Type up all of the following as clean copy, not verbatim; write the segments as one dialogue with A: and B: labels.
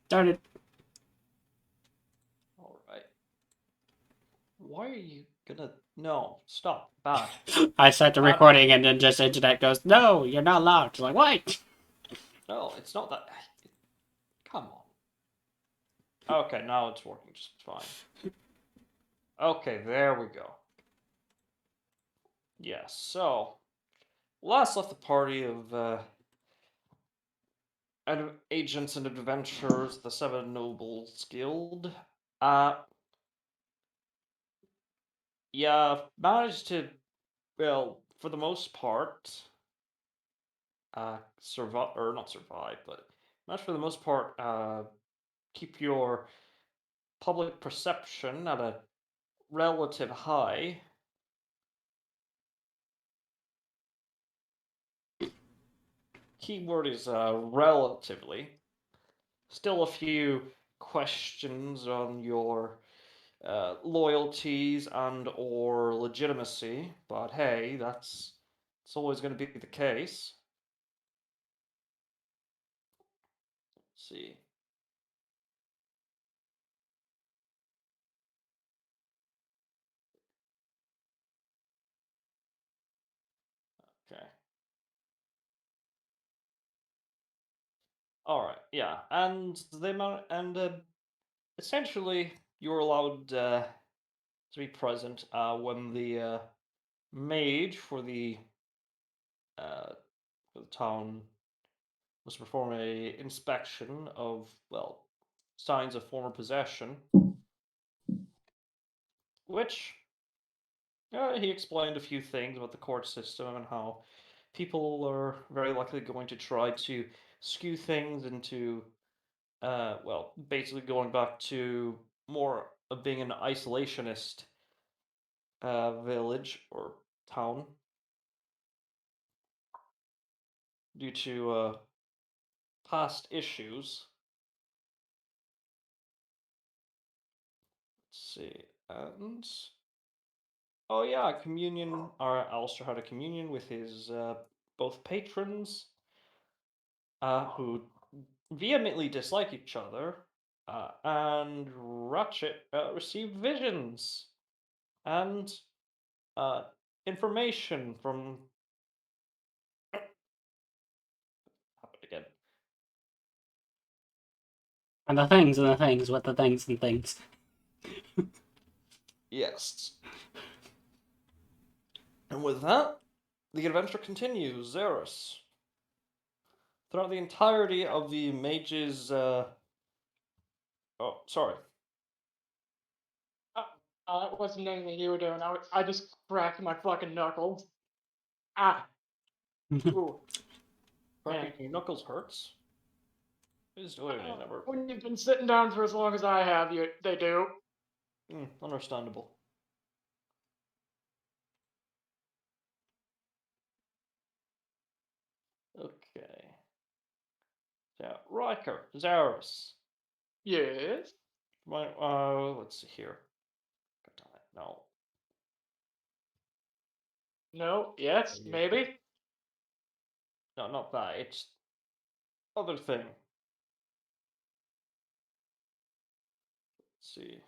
A: Started.
B: Alright. Why are you gonna... No, stop. Bad.
A: I start the
B: Bad.
A: recording and then just internet goes, no, you're not allowed. It's like, what?
B: No, it's not that... Come on. Okay, now it's working just fine. Okay, there we go. Yes, so... Last left the party of agents and adventurers, the Seven Nobles Guild. Uh, yeah, managed to, well, for the most part, survive, or not survive, but managed for the most part, keep your public perception at a relative high. Keyword is relatively. Still a few questions on your loyalties and or legitimacy, but hey, it's always going to be the case. Let's see. Okay. All right. Yeah, and essentially you're allowed to be present when the mage uh, for the town must perform a inspection of, well, signs of former possession, which he explained a few things about the court system and how people are very likely going to try to skew things into, well, basically going back to more of being an isolationist village or town due to past issues. Let's see, and oh yeah, communion. Alistair had a communion with his both patrons, who vehemently dislike each other, and Ratchet received visions and uh, information from. Again.
A: And the things and the things with the things and things.
B: Yes. And with that, the adventure continues. Xeris. Throughout the entirety of the mage's. Oh, sorry.
C: That wasn't anything you were doing. I just cracked my fucking knuckles. Ah. Ooh.
B: Cracking your knuckles hurts. Who's doing it? Never.
C: When you've been sitting down for as long as I have, they do.
B: Understandable. Okay. Yeah, Riker, Zaris.
C: Yes.
B: Let's see here. God damn it, no.
C: No. Yes. Maybe.
B: No, not that. It's other thing. Let's see.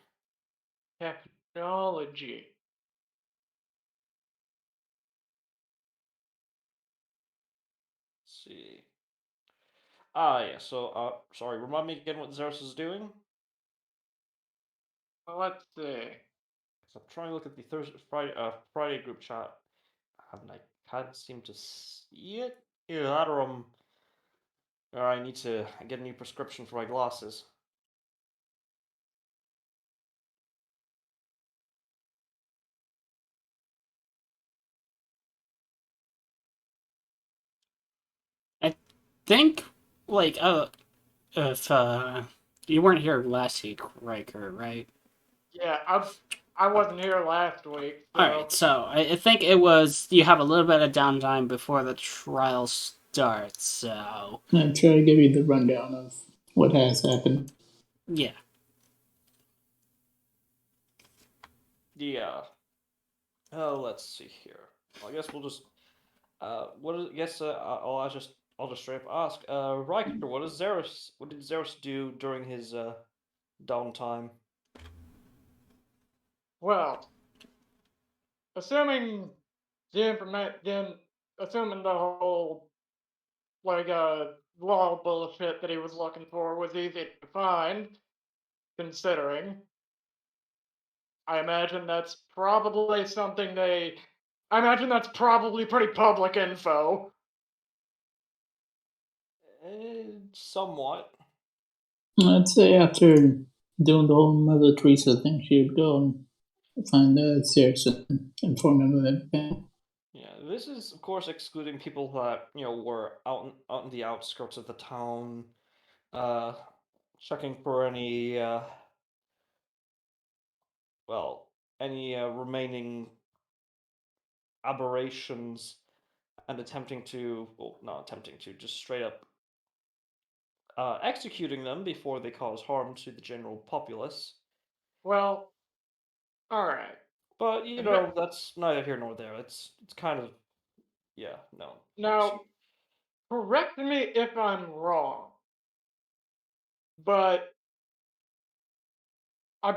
C: Technology.
B: Let's see. Ah, yeah. So, sorry. Remind me again what Zaris is doing.
C: Well, let's see.
B: I'm trying to look at the Friday group chat, and I can't seem to see it. Either that, or I need to get a new prescription for my glasses.
A: I think, like, if you weren't here last week, Riker, right?
C: Yeah, I wasn't here last week, so.
A: Alright, so I think it was you have a little bit of downtime before the trial starts, so.
D: I'll try to give you the rundown of what has happened.
A: Yeah.
B: Yeah. Oh, let's see here. Well, I guess we'll just. What is? I guess I'll just I'll just straight up ask, Riker, what did Zeros do during his downtime?
C: Well, assuming the information, assuming the whole like law bullshit that he was looking for was easy to find, considering. I imagine that's probably something they. I imagine that's probably pretty public info.
B: Somewhat.
D: I'd say after doing the whole Mother Teresa thing, she would go and find Sears and inform him of everything.
B: Yeah, this is of course excluding people that were out in the outskirts of the town, uh, checking for any well any remaining aberrations and attempting to, well, not attempting to, just straight up executing them before they cause harm to the general populace.
C: Well, all right.
B: But
C: Admi-
B: that's neither here nor there. It's kind of, yeah, no.
C: Now, correct me if I'm wrong, but I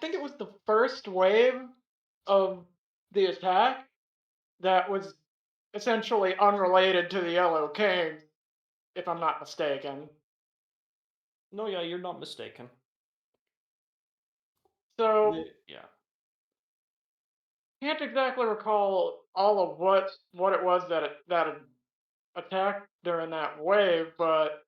C: think it was the first wave of the attack that was essentially unrelated to the Yellow King, if I'm not mistaken.
B: No, yeah, you're not mistaken.
C: So
B: Yeah.
C: can't exactly recall all of what it was that had attacked during that wave, but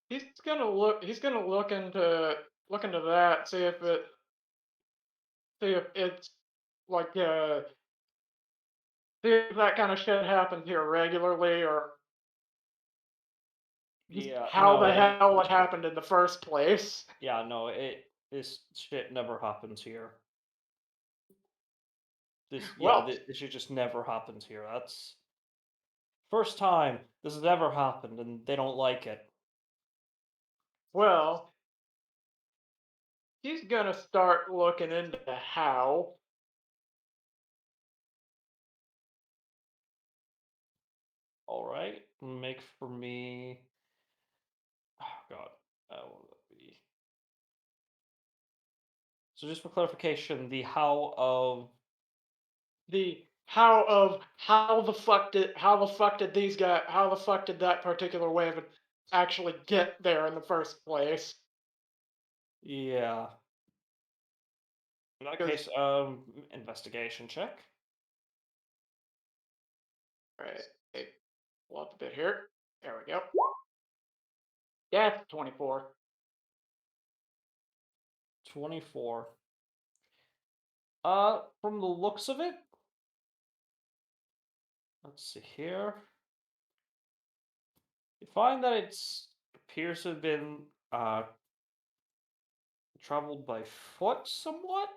C: he's gonna look into that, see if it's like see if that kind of shit happens here regularly or just
B: Yeah,
C: how
B: no,
C: the hell it happened in the first place.
B: yeah, no, this shit never happens here.
C: Well,
B: This shit just never happens here. That's first time this has ever happened, and they don't like it.
C: well, he's gonna start looking into how.
B: All right, make for me. Oh God, what would that be? So just for clarification, the how of
C: The how of how the fuck did that particular wave actually get there in the first place?
B: yeah. In that
C: Because
B: case, investigation check.
C: right, hey, pull up a bit here. There we go. Yeah, 24.
B: 24. From the looks of it, let's see here. You find that it's appears to have been traveled by foot somewhat.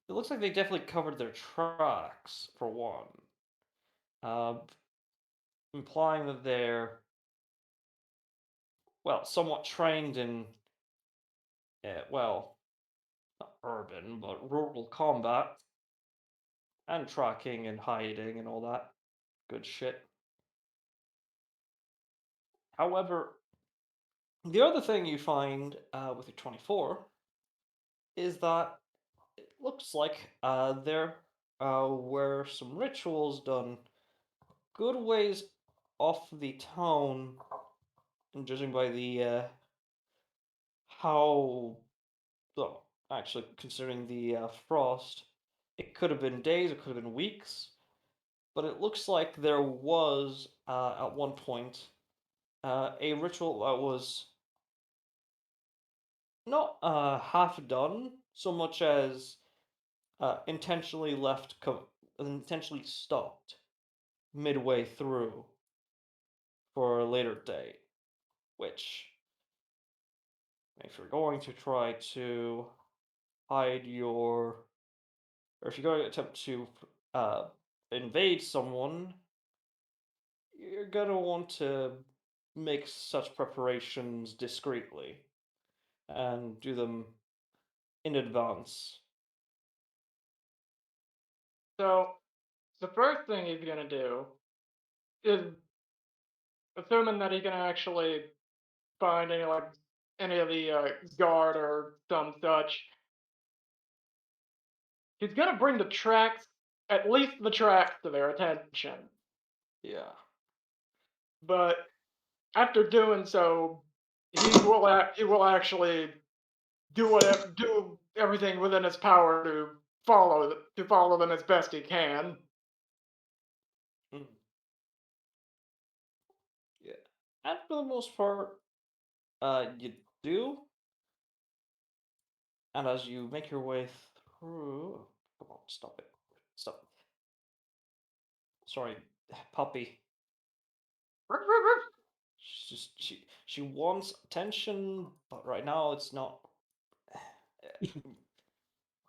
B: It looks like they definitely covered their tracks for one, uh, implying that they're well somewhat trained in well not urban but rural combat and tracking and hiding and all that good shit. However, the other thing you find with your 24 is that it looks like there were some rituals done good ways off the town, and judging by the how, well, actually considering the frost, it could have been days, it could have been weeks, but it looks like there was at one point a ritual that was not half done so much as intentionally intentionally stopped midway through for a later date, which if you're going to try to hide your, or if you're going to attempt to uh, invade someone, you're going to want to make such preparations discreetly and do them in advance.
C: So the first thing he's gonna do is, assuming that he can actually find any of the guard or some such, he's gonna bring the tracks, at least the tracks, to their attention.
B: Yeah.
C: But after doing so, he will actually do everything within his power to follow them as best he can.
B: Mm. Yeah. And for the most part, you do. And as you make your way through, come on, stop it, stop. Sorry, puppy. She wants attention, but right now it's not.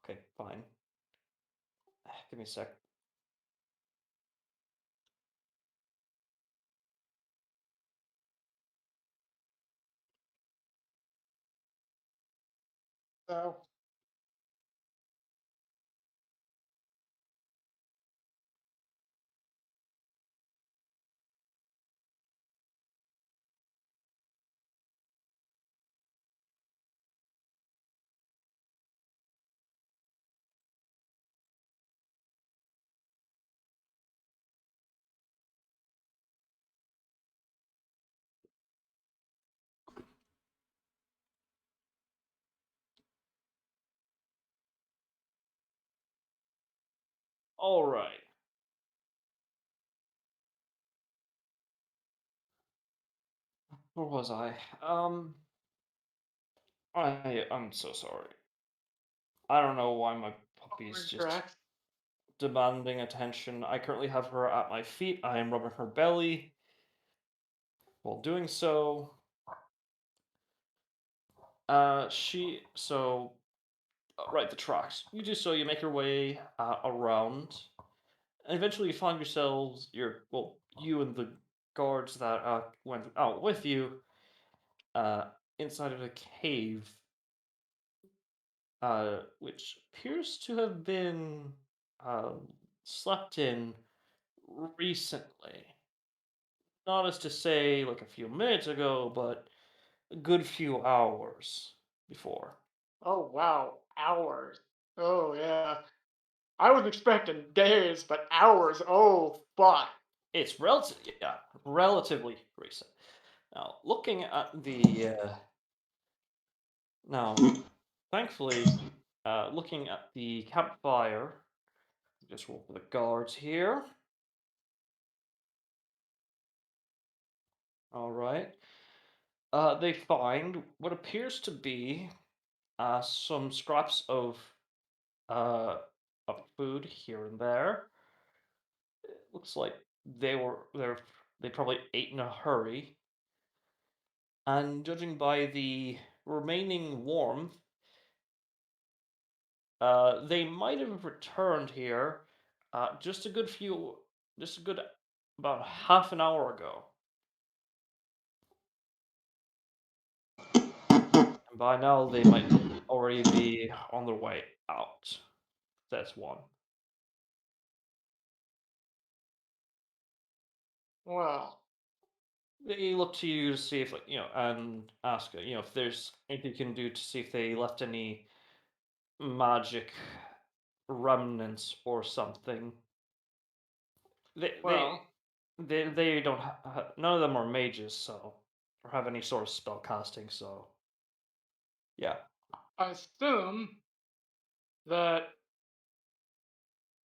B: Okay, fine. Give me a sec.
C: So,
B: All right. Where was I? I'm so sorry. I don't know why my puppy's
C: following
B: just
C: tracks.
B: demanding attention. I currently have her at my feet. I am rubbing her belly. While doing so, right, the tracks. You do so. You make your way around, and eventually you find yourselves. You and the guards that went out with you, uh, inside of a cave, which appears to have been uh, slept in recently. Not as to say like a few minutes ago, but a good few hours before.
C: Oh wow, hours. Oh yeah. I was expecting days, but hours. Oh fuck.
B: It's relatively recent. Now, looking at the now, thankfully, looking at the campfire, just roll for the guards here. All right. They find what appears to be some scraps uh, of food here and there. It looks like they probably ate in a hurry, and judging by the remaining warmth, they might have returned here just a just a good about half an hour ago. And by now, they might already be on their way out. That's one.
C: Well,
B: They look to you to see if, and ask, if there's anything you can do to see if they left any magic remnants or something. They they
C: well,
B: they don't. None of them are mages, so or have any sort of spell casting. So yeah.
C: I assume that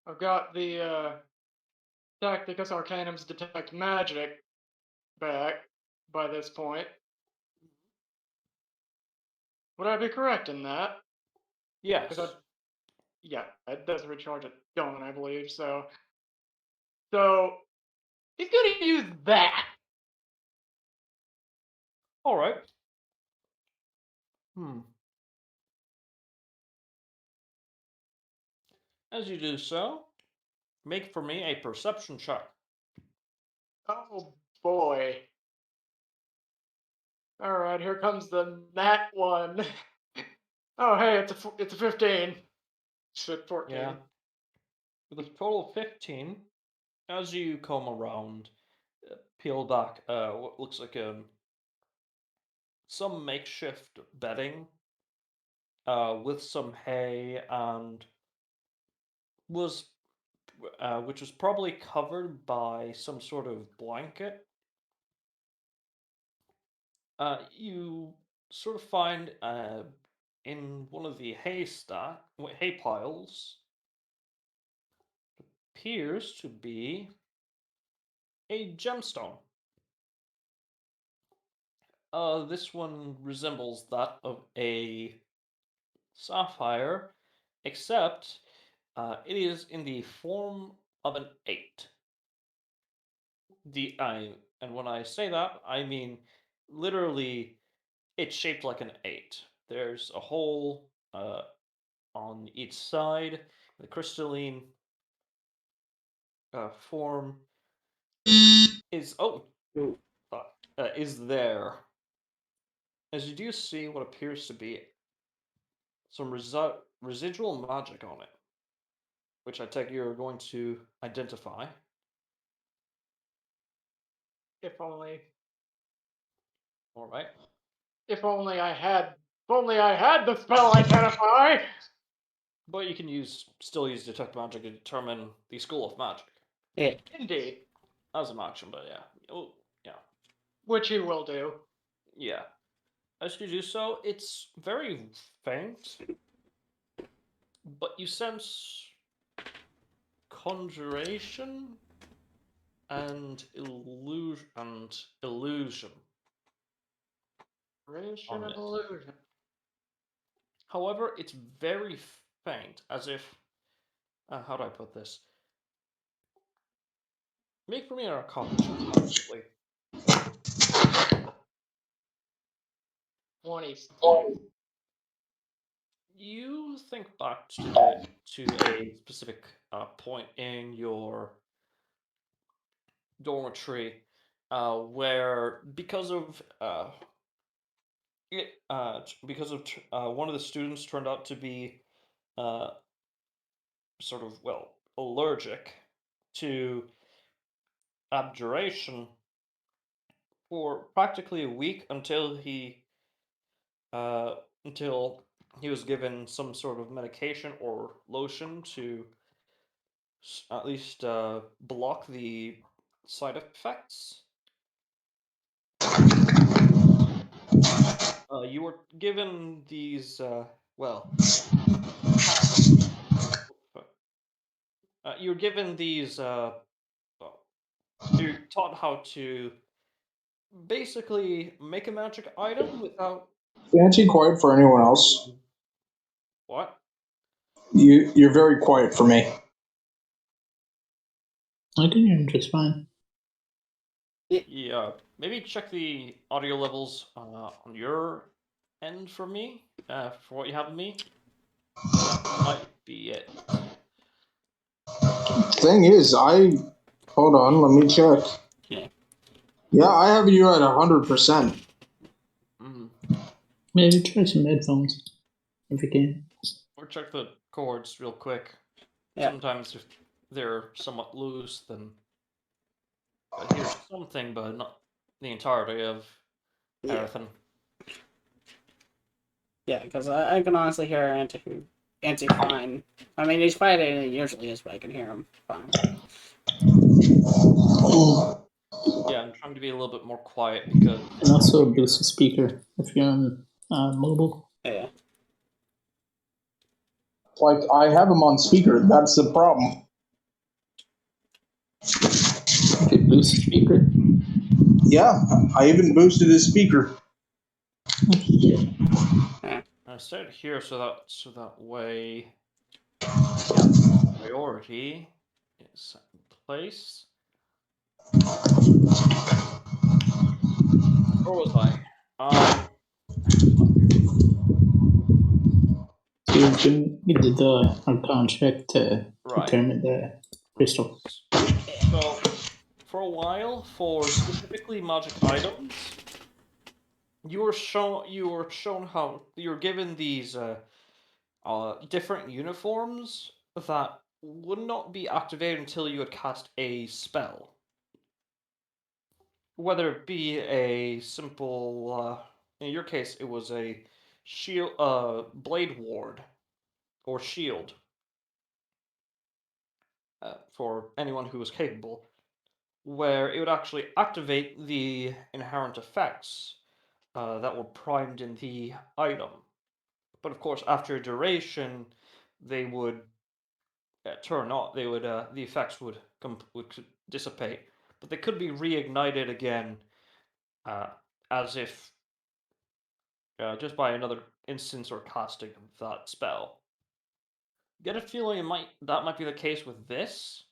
C: I've got the Tacticus Arcanum's detect magic back by this point. Would I be correct in that? Because
B: Yes.
C: yeah, it does recharge at dawn, I believe. So he's gonna use that.
B: All right. Hmm. As you do so, make for me a perception check.
C: Oh boy. All right, here comes the nat one. Oh hey, it's a 15. Shit,
B: Yeah.
C: 14.
B: With a total of 15. As you come around, peel back what looks like some makeshift bedding with some hay and was which was probably covered by some sort of blanket. You sort of find in one of the hay piles appears to be a gemstone. This one resembles that of a sapphire, except it is in the form of an 8. And when I say that, I mean literally it's shaped like an 8. There's a hole on each side. The crystalline form is is there. As you do see what appears to be some residual magic on it, which I take you're going to identify.
C: If only.
B: All right.
C: If only I had. If only I had the spell identify.
B: But you can still use detect magic to determine the school of magic
A: Yeah.
C: Indeed.
B: as an action. But yeah, yeah,
C: Which you will do.
B: yeah. As you do so, it's very faint, but you sense conjuration and illusion
C: Creation
B: on
C: of
B: it.
C: illusion.
B: However, it's very faint, as if how do I put this? Make for me an Arcana check, actually.
C: 26.
B: You think back to a specific point in your dormitory where one of the students turned out to be uh, sort of allergic to abjuration for practically a week uh, until he was given some sort of medication or lotion to at least block the side effects. You were given these, ha- you were given these, you're taught how to basically make a magic item without
E: Fancy quiet for anyone else.
B: what?
E: You're very quiet for me.
D: I can hear him just fine.
B: Yeah, maybe check the audio levels on your end for me, for what you have of me. That might be it.
E: Thing is, hold on, let me check.
A: Yeah.
E: Yeah, I have you at 100%.
B: Mm.
D: Maybe try some headphones if you can.
B: Or check the chords real quick.
A: Yeah.
B: Sometimes if they're somewhat loose, then I hear something, but not the entirety of
A: Yeah.
B: everything.
A: Yeah, because I can honestly hear Anti fine. I mean, he's quieter than he usually is, but I can hear him fine.
B: Yeah, I'm trying to be a little bit more quiet because
D: And also boost the speaker if you're on mobile.
A: Yeah.
E: Like, I have him on speaker. That's the problem.
D: Okay, boost the speaker.
E: Yeah, I even boosted his speaker.
D: Yeah.
B: I started here so that way priority is set in place. Where was I?
D: You did the Arcana check to
B: Right.
D: determine the crystal.
B: So, for a while, for specifically magic items, you were shown how you were given these different uniforms that would not be activated until you had cast a spell. Whether it be a simple, in your case, it was a shield, blade ward, or shield, for anyone who was capable, where it would actually activate the inherent effects that were primed in the item. But of course, after a duration, they would turn off. They would the effects would dissipate, but they could be reignited again, uh, as if just by another instance or casting of that spell. Get a feeling that might be the case with this,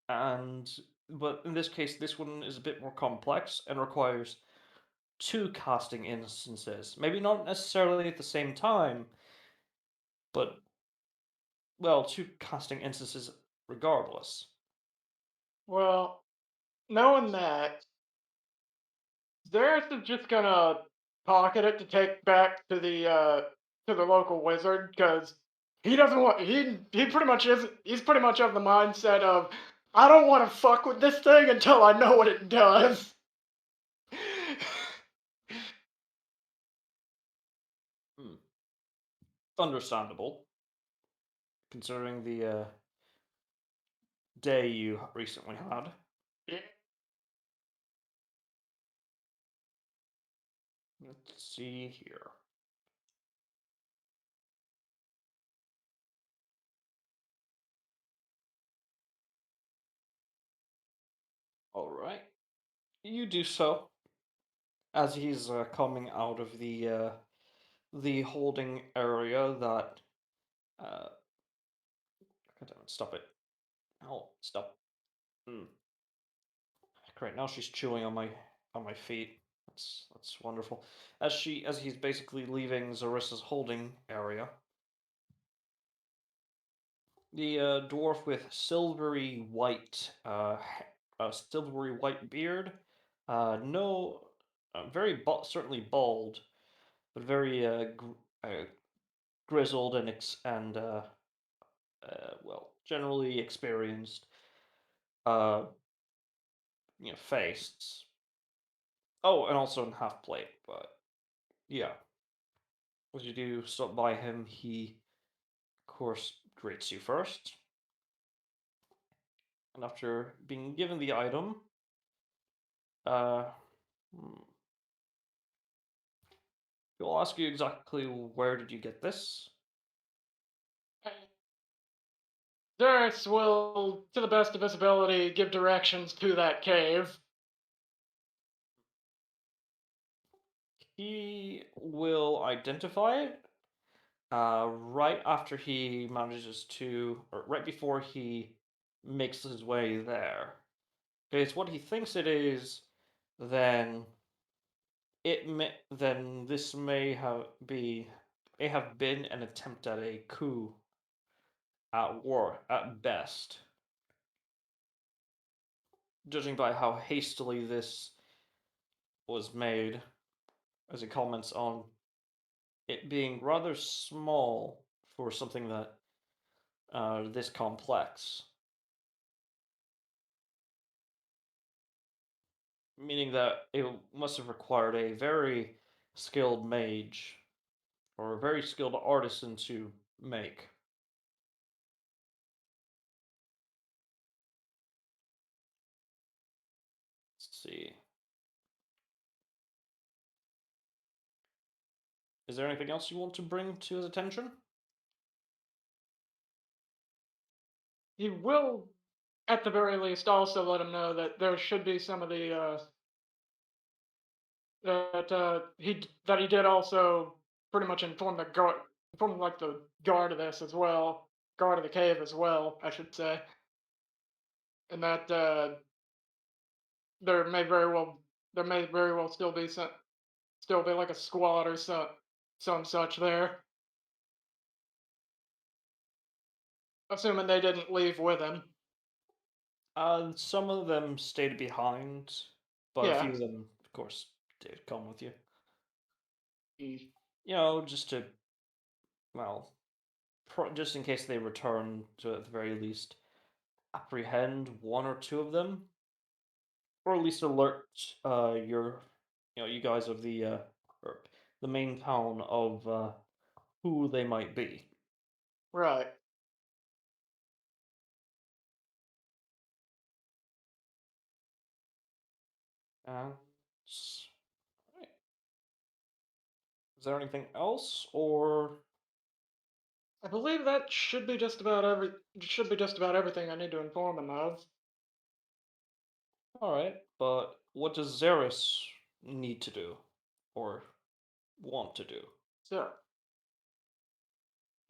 B: and but in this case, this one is a bit more complex and requires two casting instances. Maybe not necessarily at the same time, but well, two casting instances regardless.
C: Well, knowing that, Zaris is just gonna pocket it to take back to the local wizard because he doesn't want he pretty much is he's pretty much of the mindset of I don't want to fuck with this thing until I know what it does.
B: Hmm. Understandable, considering the day you recently had.
C: Yeah.
B: Let's see here. All right, you do so as he's coming out of the holding area that. God damn it, stop it! Oh, stop! Mm. Great. Now she's chewing on my feet. That's wonderful. As he's basically leaving Zarissa's holding area. The dwarf with silvery white beard, no, certainly bald, but very grizzled and well, generally experienced. Uh, face. Oh, and also in half plate, but yeah. As you do stop by him, he, of course, greets you first. And after being given the item, uh, hmm, he'll ask you exactly where did you get this.
C: Zaris will, to the best of his ability, give directions to that cave.
B: He will identify it right after he manages to, or right before he makes his way there. If it's what he thinks it is, then this may have been an attempt at a coup at war at best, judging by how hastily this was made, as he comments on it being rather small for something that this complex, meaning that it must have required a very skilled mage or a very skilled artisan to make. Let's see. Is there anything else you want to bring to his attention?
C: He will, at the very least, also let him know that there should be some of the that he did also pretty much inform like the guard of this as well, guard of the cave as well, I should say, and that there may very well still be like a squad or some such there, assuming they didn't leave with him.
B: Some of them stayed behind, but a
C: Yeah.
B: few of them, of course, did come with you.
C: Mm.
B: You know, just to, well, just in case they return, to at the very least apprehend one or two of them, or at least alert you guys of or the main town of who they might be.
C: Right.
B: And right. Is there anything else, or
C: I believe that should be just about everything I need to inform him of.
B: all right? But what does Xeris need to do, or want to do?
C: So,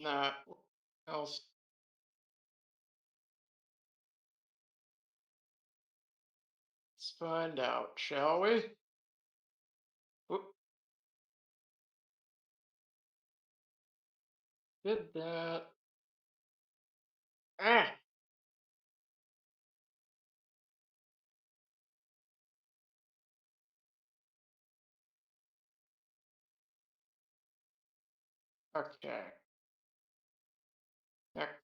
C: nah, else. Let's find out, shall we? Whoop. Did that. Ah! Okay. Next.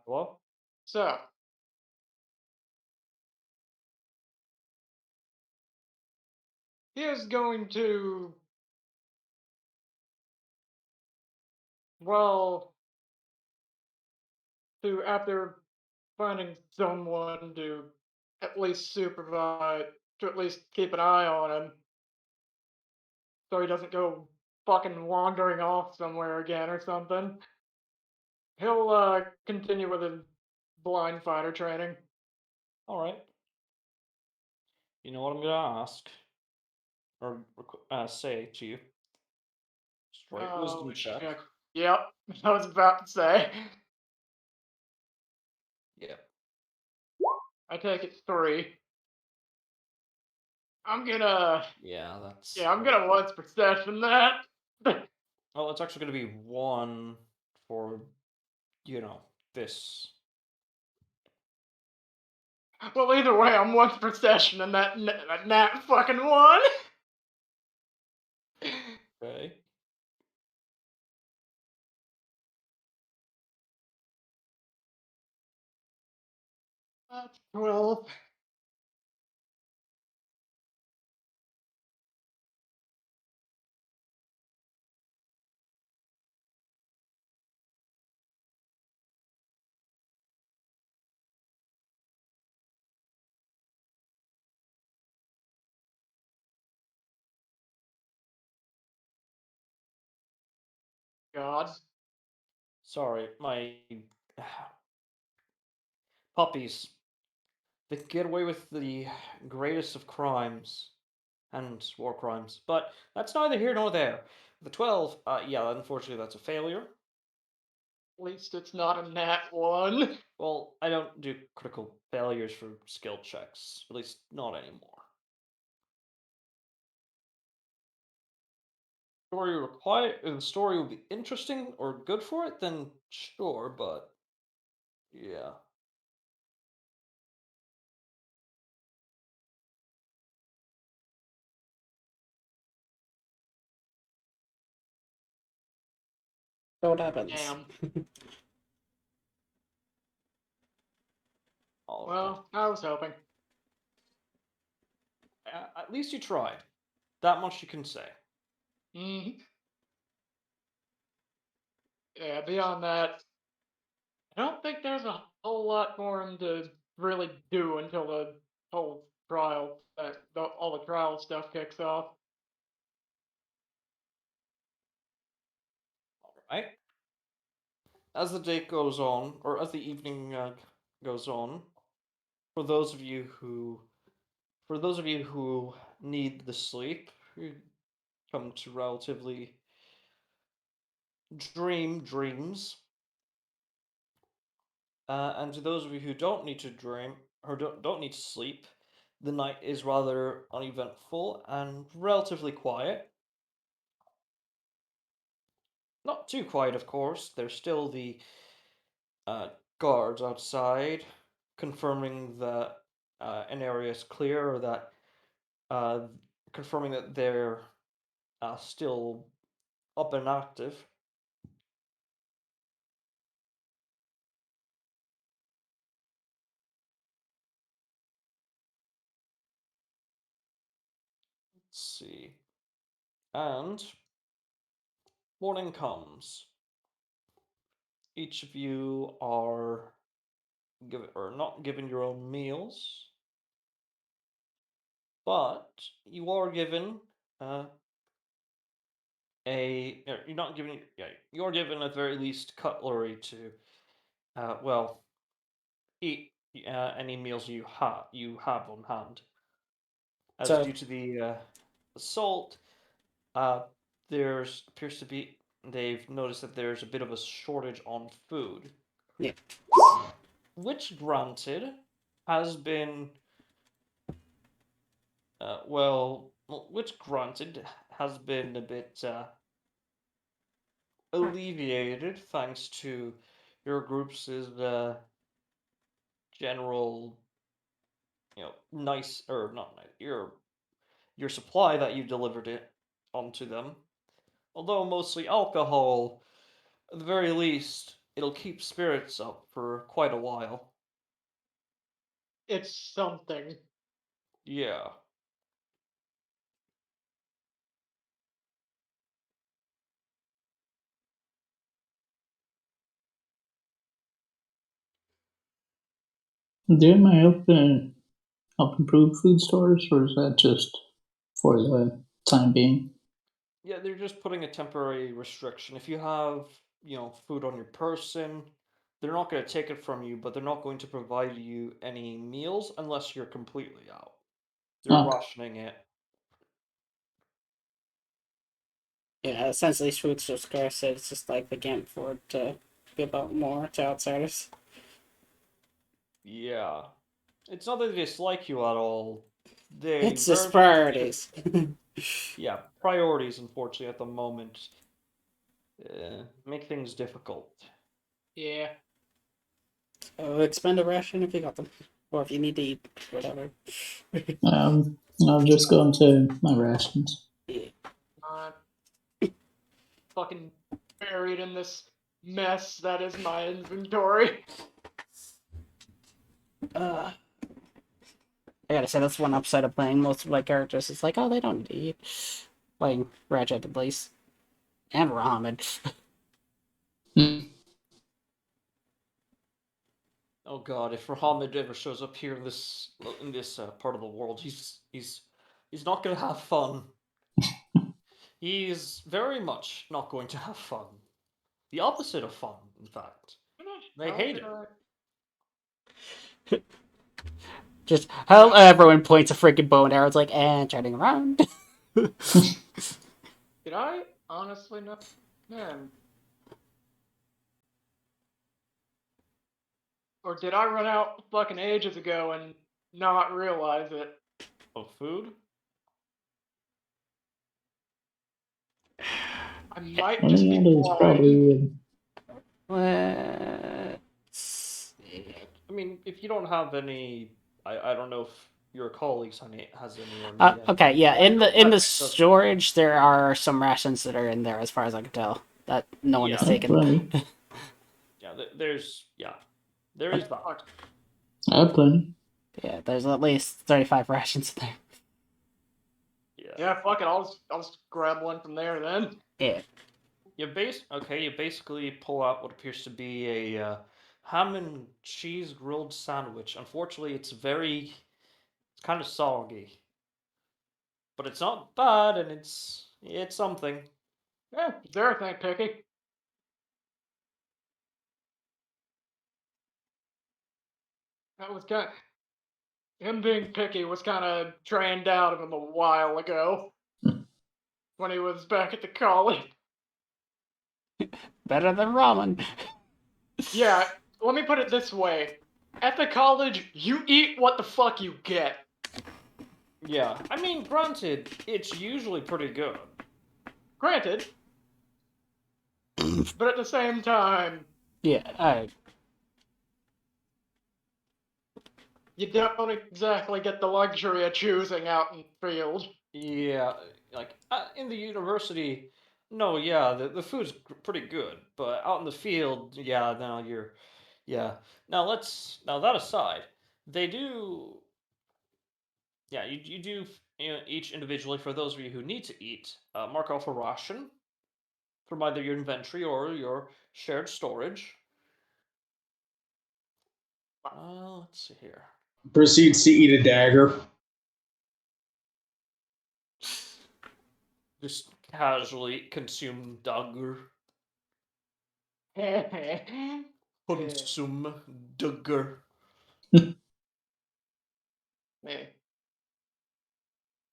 B: Hello?
C: So, he is going to, well, after finding someone to at least supervise, to at least keep an eye on him, so he doesn't go fucking wandering off somewhere again or something. He'll continue with his blind fighter training.
B: All right. You know what I'm gonna ask, or say to you? Straight
C: Oh,
B: wisdom check.
C: check. Yep, I was about to say.
B: Yeah.
C: I take it 3. I'm gonna,
B: Yeah, that's.
C: yeah, I'm gonna once per session that.
B: Well, it's actually gonna be 1 for, this.
C: Well, either way, I'm once per session and that nat fucking 1.
B: Okay.
C: That's 12. God.
B: Sorry, my puppies. They get away with the greatest of crimes and war crimes, but that's neither here nor there. The 12, yeah, unfortunately, that's a failure.
C: At least it's not a nat 1.
B: Well, I don't do critical failures for skill checks, at least not anymore. If the story will be interesting or good for it, then sure, but yeah.
A: So what happens?
C: Damn.
B: All right.
C: Well, I was hoping.
B: At least you tried. That much you can say.
C: Hmm. Yeah, beyond that, I don't think there's a whole lot for him to really do until the whole trial, all the trial stuff kicks off.
B: All right. As the day goes on, or as the evening goes on, for those of you who, for those of you who need the sleep, who come to relatively dreams, and to those of you who don't need to dream or don't need to sleep, the night is rather uneventful and relatively quiet. Not too quiet, of course. There's still the guards outside, confirming that an area is clear, or that confirming that they're still up and active. Let's see. And morning comes. Each of you are not given your own meals, but you are given uh, you're not given you're given at very least cutlery to well eat any meals you have on hand. As
A: So
B: due to the assault, uh, there's appears to be they've noticed that there's a bit of a shortage on food,
A: yeah.
B: which granted has been which granted has been a bit alleviated thanks to your group's general, nice or not nice, your supply that you delivered it onto them. Although mostly alcohol, at the very least, it'll keep spirits up for quite a while.
C: It's something.
B: Yeah.
D: Do you mind help improve food stores, or is that just for the time being?
B: Yeah, they're just putting a temporary restriction. If you have, food on your person, they're not going to take it from you, but they're not going to provide you any meals unless you're completely out. They're
D: Okay.
B: rationing it.
A: Yeah, essentially, food's so scarce that it's just like they can't afford to give out more to outsiders.
B: Yeah. It's not that they dislike you at all. They
A: It's
B: very
A: just
B: much just think,
A: priorities.
B: yeah, priorities, unfortunately, at the moment make things difficult.
C: Yeah.
A: Expend a ration if you got them, or if you need to eat, whatever.
D: I'll just go into my rations.
A: Yeah.
C: I'm fucking buried in this mess that is my inventory.
A: I gotta say, that's one upside of playing most of my characters. It's like, oh, they don't need to eat. Playing Ratchet at least. And ramen.
B: Oh God, if Muhammad ever shows up here in this part of the world, he's not gonna have fun. He's very much not going to have fun. The opposite of fun, in fact. They
C: How
B: hate
C: did
B: it.
C: I?
A: Just how everyone points a freaking bow and arrow. It's like, and turning around.
C: Did I honestly not? Man. Or did I run out fucking ages ago and not realize it?
B: Of food?
C: I might just
D: Yeah,
C: be
D: there's
C: blind.
D: probably
A: Let's see.
B: I mean, if you don't have any, I don't know if your colleagues has any or need any.
A: Okay, yeah.
B: But I
A: In
B: know
A: the
B: that does.
A: storage, there are some rations that are in there, as far as I can tell, that no one has
B: Yeah,
A: taken.
D: plenty.
B: yeah. There is
C: Yeah,
B: that.
C: fuck.
D: I have plenty.
A: Yeah, there's at least 35 rations in there.
B: Yeah.
C: Yeah, fuck it. I'll just grab one from there then.
A: Yeah.
B: You basically pull out what appears to be a ham and cheese grilled sandwich. Unfortunately, it's kind of soggy, but it's not bad, and it's something.
C: Yeah, Zareth ain't picky. That was kind. Him being picky was kind of drained out of him a while ago when he was back at the college.
A: Better than ramen.
C: Yeah, let me put it this way. At the college, you eat what the fuck you get.
B: Yeah, I mean, granted, it's usually pretty good.
C: Granted. But at the same time,
A: Yeah,
C: You don't exactly get the luxury of choosing out in the field.
B: Yeah, like in the university, no, yeah, the food's pretty good, but out in the field, yeah, now you're, yeah. Now that aside, they do, yeah, you do each individually for those of you who need to eat, mark off a ration from either your inventory or your shared storage. Let's see here.
E: Proceeds to eat a dagger.
B: Just casually consume dagger. Consume dagger.
C: There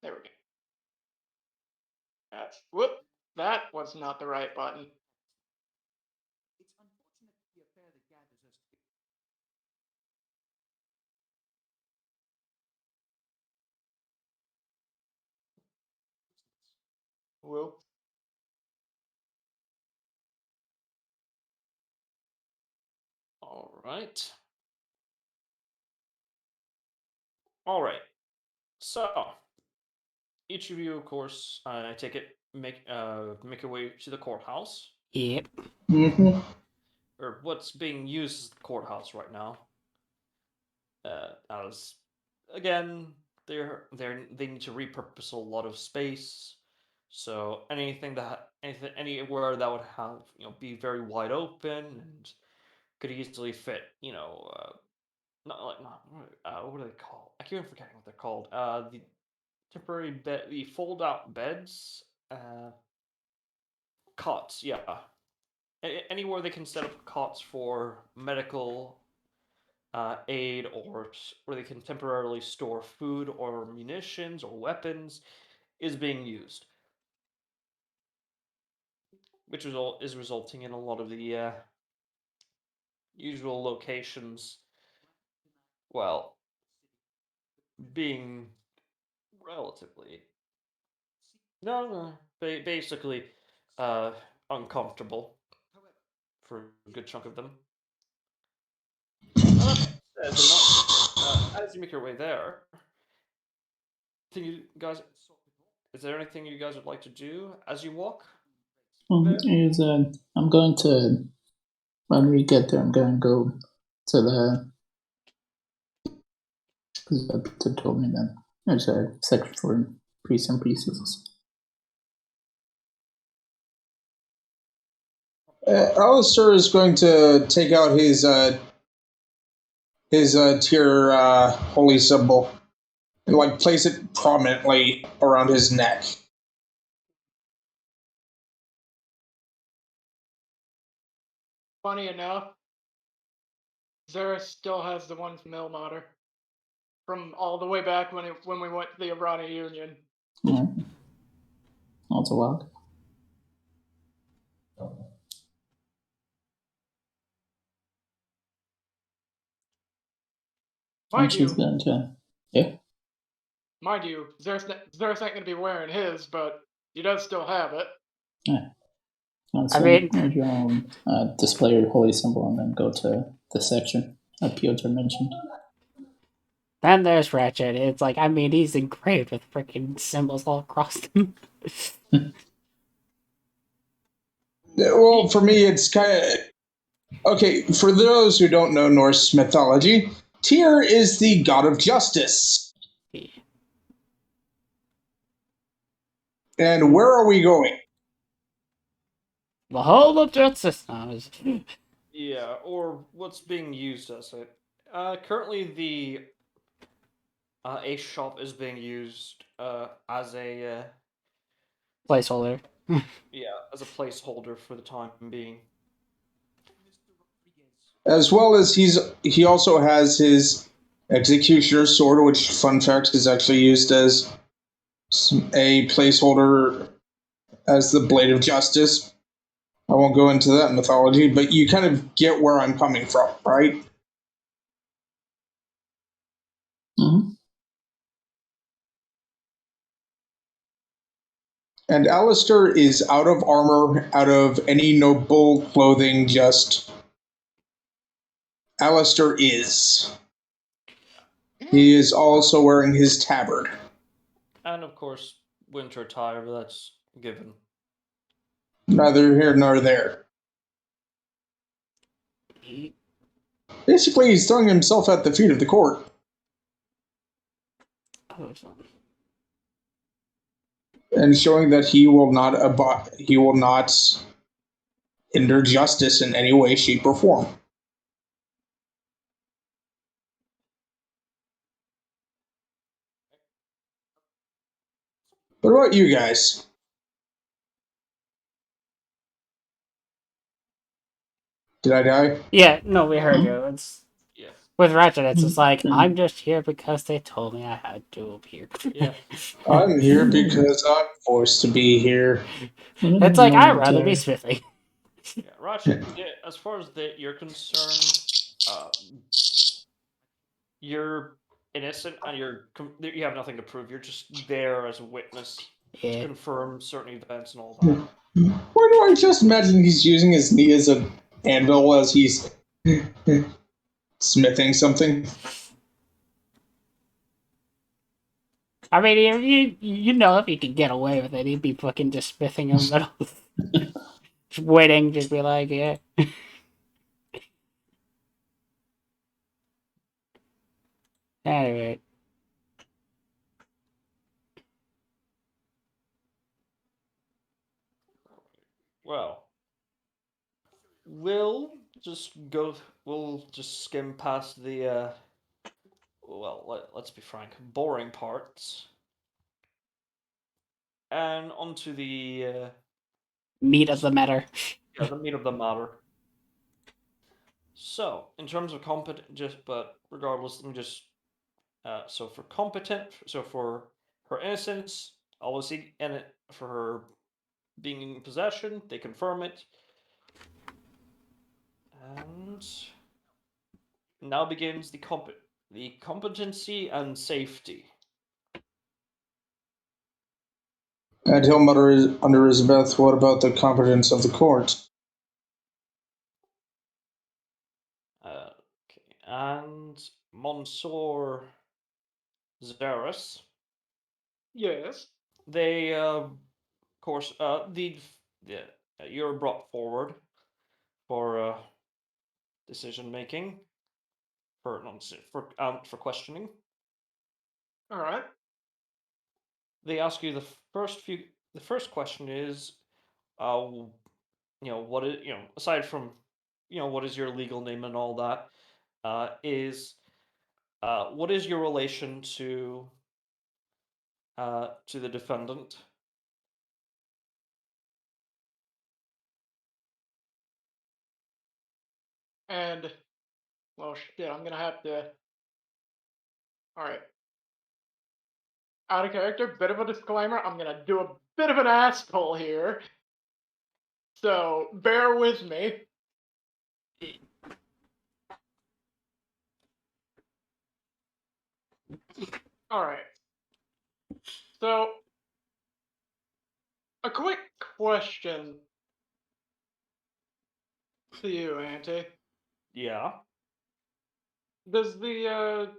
C: we go. Whoop! That was not the right button. Whoop.
B: All right. All right. So, each of you, of course, I take it, make your way to the courthouse,
A: Yep.
E: Mm-hmm.
B: or what's being used as the courthouse right now. As again, they need to repurpose a lot of space. So anything anywhere that would have be very wide open and could easily fit what are they called? I keep forgetting what they're called. The temporary bed, the fold out beds, cots. Yeah, anywhere they can set up cots for medical aid, or where they can temporarily store food or munitions or weapons is being used, which is resulting in a lot of the usual locations, well, being relatively basically uh, uncomfortable for a good chunk of them. Now, that being said, they're not. As you make your way there, is there anything you guys would like to do as you walk there?
D: I'm going to, when we get there, I'm going to go to the, because Peter told me that there's a section for priests and priestesses.
E: Alistair is going to take out his tier holy symbol and like place it prominently around his neck.
C: Funny enough, Zara still has the one from Ilmater. From all the way back when we went to the Irani Union.
D: Yeah. That's a while.
C: Mind
D: She's
C: you,
D: going to, yeah.
C: mind you, Zara's not going to be wearing his, but he does still have it.
D: Yeah.
A: I mean-
D: Display your holy symbol and then go to the section that Piotr mentioned.
A: Then there's Ratchet. It's like, I mean, he's engraved with freaking symbols all across him.
E: Well, for me, it's kind of okay. For those who don't know Norse mythology, Tyr is the god of justice.
A: Yeah.
E: And where are we going?
A: The whole of justice. No,
B: Yeah, or what's being used as it. Currently, the Ace shop is being used as a
A: placeholder.
B: as a placeholder for the time being.
E: As well as he also has his executioner's sword, which, fun fact, is actually used as a placeholder as the blade of justice. I won't go into that mythology, but you kind of get where I'm coming from, right?
D: Mm-hmm.
E: And Alistair is out of armor, out of any noble clothing, just Alistair is. He is also wearing his tabard.
B: And of course, winter attire, but that's given.
E: Neither here nor there. Basically, he's throwing himself at the feet of the court.
A: Oh,
E: And showing that he will not hinder justice in any way, shape, or form. What about you guys? Did I die?
A: yeah, no, we heard you. It's
B: Yeah.
A: with Ratchet. It's just like
D: Mm.
A: I'm just here because they told me I had to appear.
B: Yeah.
E: I'm here because I'm forced to be here.
A: It's like I'd rather be smithing.
B: Yeah, Ratchet. Yeah, as far as you're concerned, you're innocent and you have nothing to prove. You're just there as a witness to
A: Yeah.
B: confirm certain events and all that.
E: Why do I just imagine he's using his knee as an anvil as he's smithing something?
A: I mean, you know, if he could get away with it, he'd be fucking just smithing him metal, just waiting, just be like, yeah. Anyway,
B: Well, we'll just go. We'll just skim past the. Let's be frank, boring parts, and onto the
A: meat of the matter.
B: the meat of the matter. So, in terms of competent, but regardless, let me just. So for competent, so for her innocence, obviously, and it for her being in possession, they confirm it. And now begins the competency and safety.
E: And he'll mutter under his breath, what about the competence of the court?
B: Okay, and Monsieur Zarus,
C: Yes.
B: they of course you're brought forward for decision making for questioning.
C: All right.
B: They ask you the first question is what is aside from what is your legal name and all that is what is your relation to the defendant?
C: And well, shit, I'm gonna have to. All right. Out of character, bit of a disclaimer. I'm gonna do a bit of an asshole here, so bear with me. All right. So, a quick question to you, Auntie.
B: Yeah.
C: Does the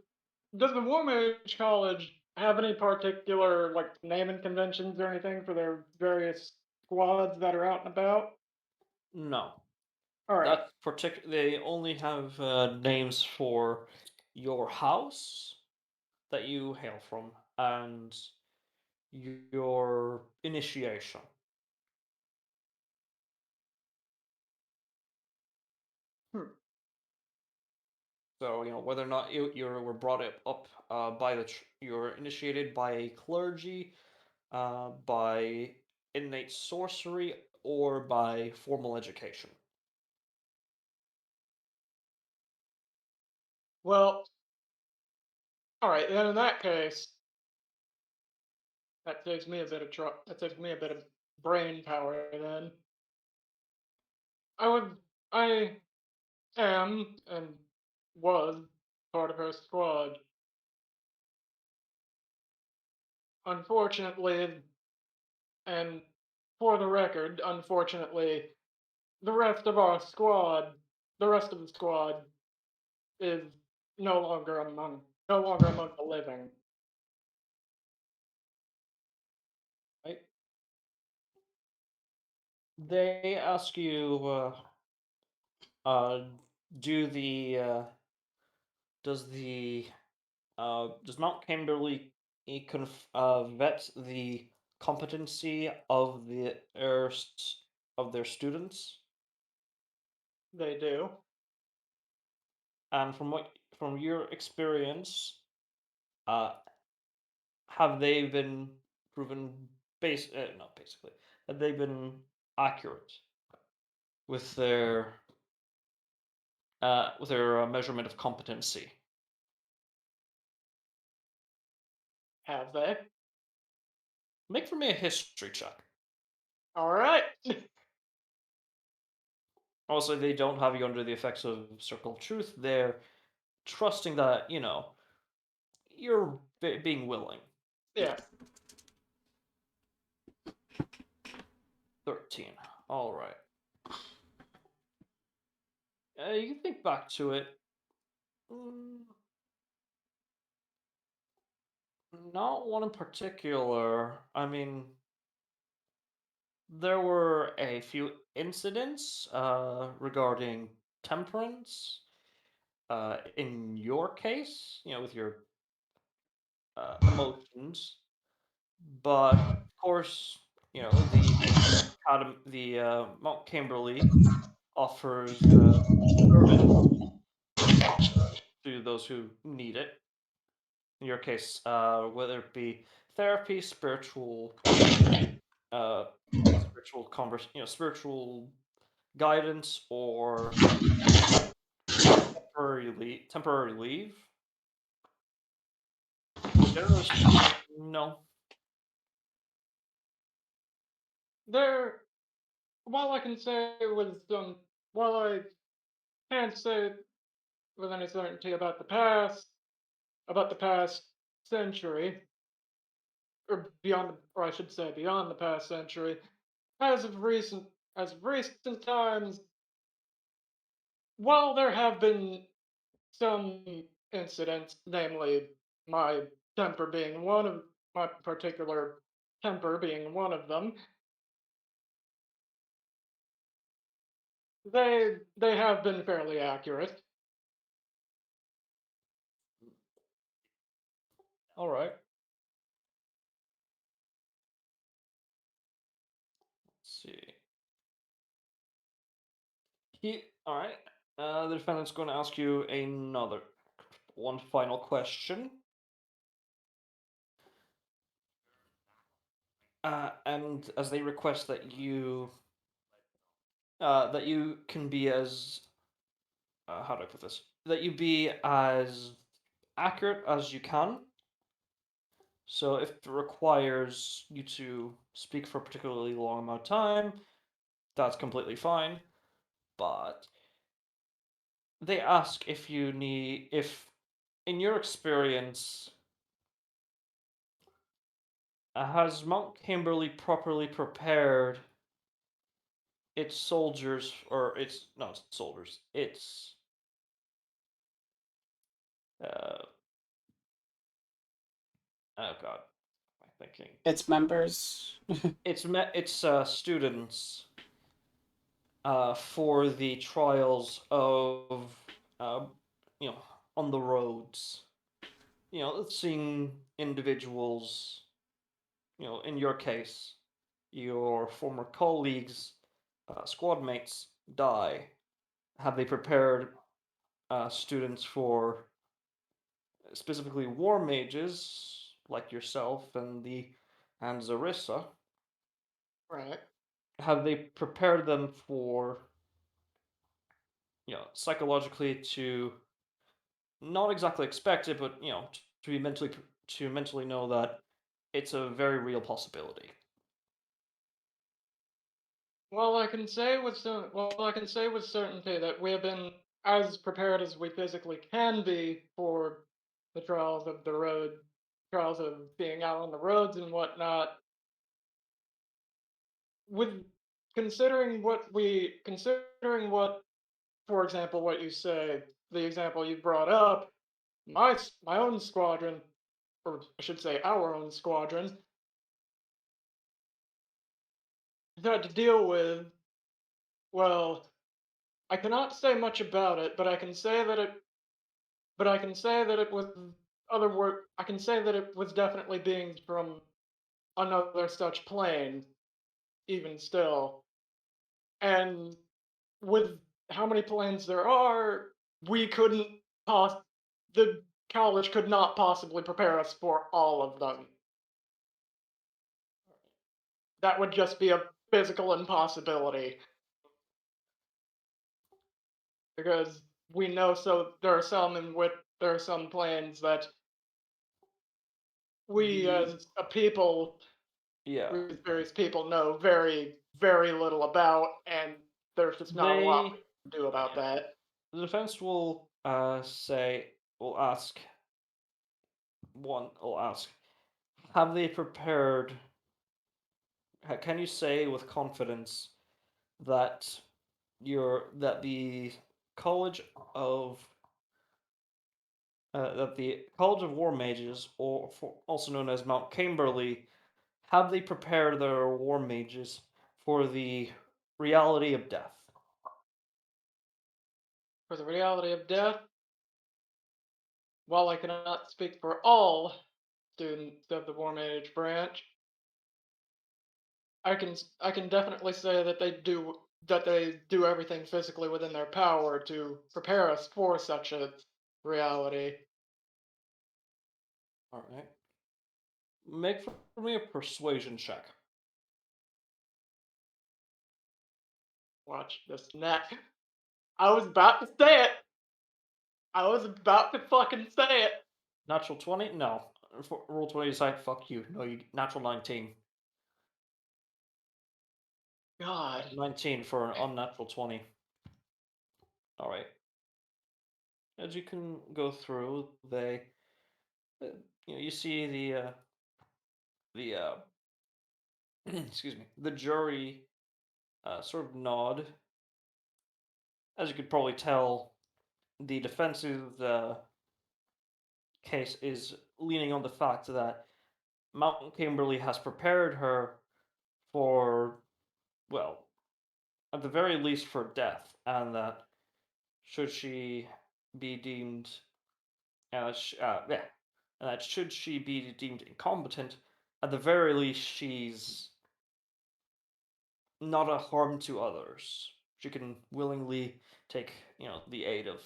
C: War Mage College have any particular like naming conventions or anything for their various squads that are out and about?
B: No.
C: All right.
B: That particular they only have names for your house that you hail from and your initiation.
C: Hmm.
B: So whether or not you were brought up by you're initiated by a clergy, by innate sorcery, or by formal education.
C: Well, all right. Then in that case, that saves me a bit of that saves me a bit of brain power. Then I I am and was part of her squad. Unfortunately, and for the record, unfortunately, the rest of our squad, the rest of the squad, is no longer among no longer among the living.
B: Right? They ask you, uh, do the does the does Mount Kimberley vet the competency of of their students?
C: They do.
B: And from your experience, uh, have they been proven not basically, have they been accurate with their measurement of competency?
C: Have they?
B: Make for me a history check.
C: All right.
B: Also, they don't have you under the effects of circle of truth. They're trusting that you're being willing.
C: Yeah.
B: 13. All right. You can think back to it. Mm, Not one in particular. I mean, there were a few incidents regarding temperance. In your case, with your emotions, but of course, the Mount Kimberley offers service to those who need it. In your case, whether it be therapy, uh, spiritual guidance, or temporary leave. But generally speaking, no.
C: There, while I can say with some, while I can't say with any certainty about the past century, or beyond, or I should say beyond the past century, as of recent, as of recent times, while there have been some incidents, namely my temper being one of my particular temper being one of them, they have been fairly accurate.
B: All right. Let's see. All right. The defendant's going to ask you one final question. And as they request that you can be as how do I put this? That you be as accurate as you can. So if it requires you to speak for a particularly long amount of time, that's completely fine. But they ask if in your experience, has Mount Kimberley properly prepared its soldiers, or its not soldiers, its uh, oh god, what am I thinking?
A: Its members.
B: Its students for the trials of uh, you know on the roads. Seeing individuals. In your case, your former colleagues, squad mates die. Have they prepared students for specifically war mages like yourself and Zarissa?
C: Right.
B: Have they prepared them for psychologically to not exactly expect it, but to be mentally know that it's a very real possibility.
C: Well, I can say with certainty that we have been as prepared as we physically can be for the trials of being out on the roads and whatnot. With considering what, for example, what you say, the example you brought up, my own squadron, or I should say our own squadron, had to deal with, well, I cannot say much about it, but I can say that it was other work. I can say that it was definitely beings from another such plane, even still. And with how many planes there are, we couldn't the college could not possibly prepare us for all of them. That would just be a physical impossibility. Because we know, so there are some in which there are some planes that we as a people,
B: Yeah.
C: we as various people know very, very little about, and there's just not a lot we can do about that.
B: The defense will ask, have they prepared? Can you say with confidence that the College of War Mages, also known as Mount Camberley, have they prepared their war mages for the reality of death?
C: For the reality of death, while I cannot speak for all students of the War Mage branch, I can definitely say that they do everything physically within their power to prepare us for such a reality.
B: All right. Make for me a persuasion check.
C: Watch this neck. I was about to say it. I was about to fucking say it.
B: Natural 20? No. Roll 20 decide, fuck you. No, you natural 19.
C: God.
B: 19 for an unnatural 20. All right. As you can go through, you see the excuse me, the jury sort of nod. As you could probably tell, the defense's case is leaning on the fact that Mountain Kimberly has prepared her for, well, at the very least for death, and that should she be deemed, yeah, and that should she be deemed incompetent, at the very least she's not a harm to others. She can willingly take, the aid of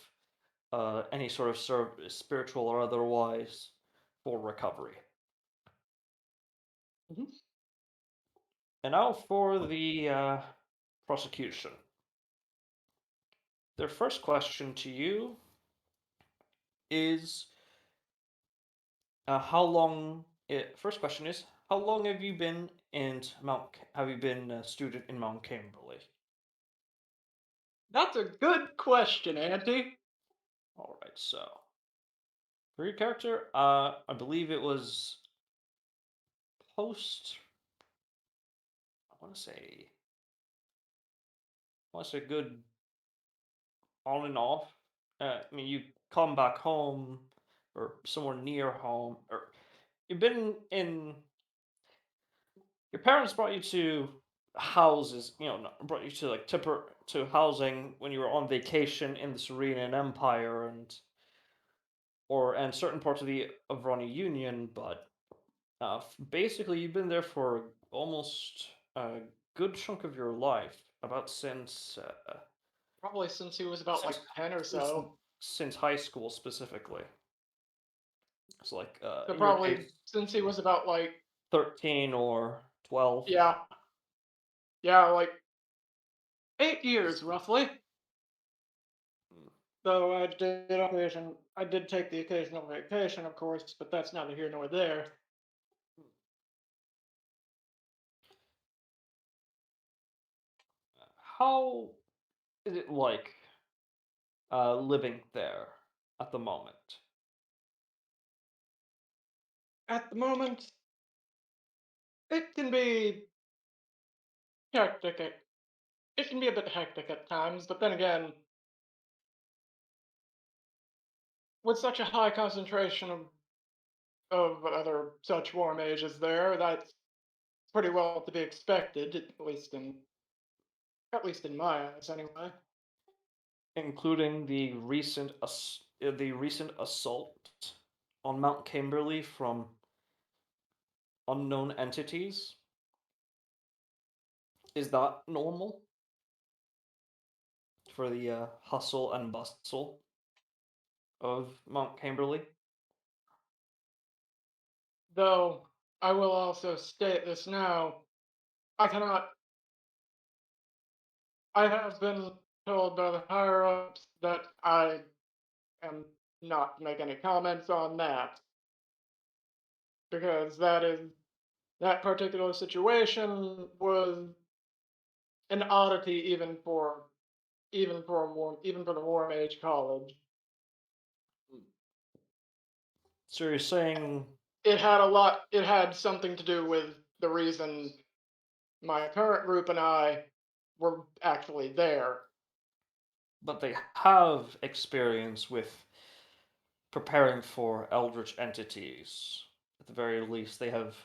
B: any sort of service, spiritual or otherwise, for recovery.
C: Mhm.
B: And now for the prosecution. Their first question to you is how long. First question is how long have you been in Have you been a student in Mount Kimberley?
C: That's a good question, Auntie.
B: All right, so for your character, I believe it was post. I want to say. I want to say good on and off. I mean, you come back home or somewhere near home, or you've been in. Your parents brought you to houses, brought you to like to housing when you were on vacation in the Serenian Empire and certain parts of the Avrani Union, but basically you've been there for almost a good chunk of your life, about
C: Probably since he was about
B: since
C: like 10 or
B: since,
C: so.
B: since high school specifically. So like
C: So
B: in your
C: probably
B: case,
C: since he was about like
B: 13 or 12.
C: yeah, yeah, like 8 years roughly. Though I did take the occasional vacation, of course, but that's neither here nor there.
B: How is it like living there at the moment?
C: At the moment, it can be hectic. It can be a bit hectic at times, but then again, with such a high concentration of other such war mages there, that's pretty well to be expected, at least in my eyes, anyway.
B: Including the recent assault on Mount Kimberley from unknown entities. Is that normal for the hustle and bustle of Mount Kimberley?
C: Though I will also state this now, I cannot. I have been told by the higher ups that I am not to make any comments on that because that particular situation was an oddity even for the War Mage College.
B: So you're saying
C: It had something to do with the reason my current group and I were actually there.
B: but they have experience with preparing for Eldritch entities. At the very least, they have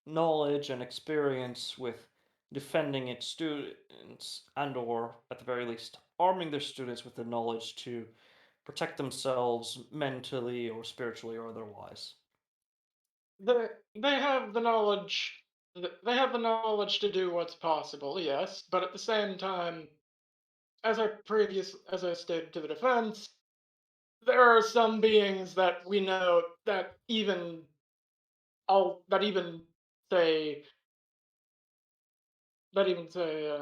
B: knowledge and experience with defending its students and or at the very least arming their students with the knowledge to protect themselves mentally or spiritually or otherwise.
C: They have the knowledge. They have the knowledge to do what's possible, yes, but at the same time, as I stated to the defense, there are some beings that we know all that even say that even say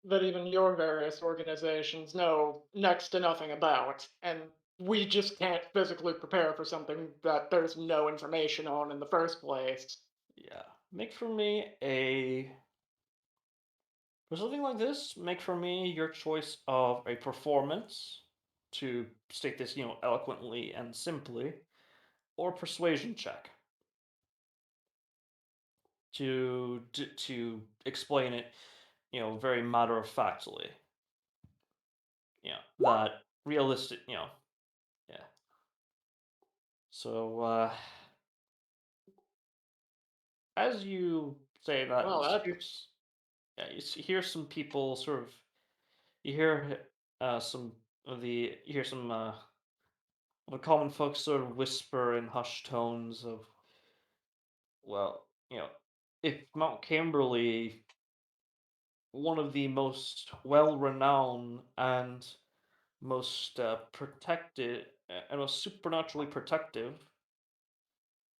C: that even your various organizations know next to nothing about, and we just can't physically prepare for something that there's no information on in the first place.
B: Yeah. Make for me a For something like this, make for me your choice of a performance, to state this, eloquently and simply, or persuasion check to explain it, very matter of factly. That realistic, yeah. So, as you say that,
C: Well, that
B: you hear some people sort of, you hear you hear some the common folks sort of whisper in hushed tones of, well, if Mount Kimberley, one of the most well-renowned and most protected and most supernaturally protective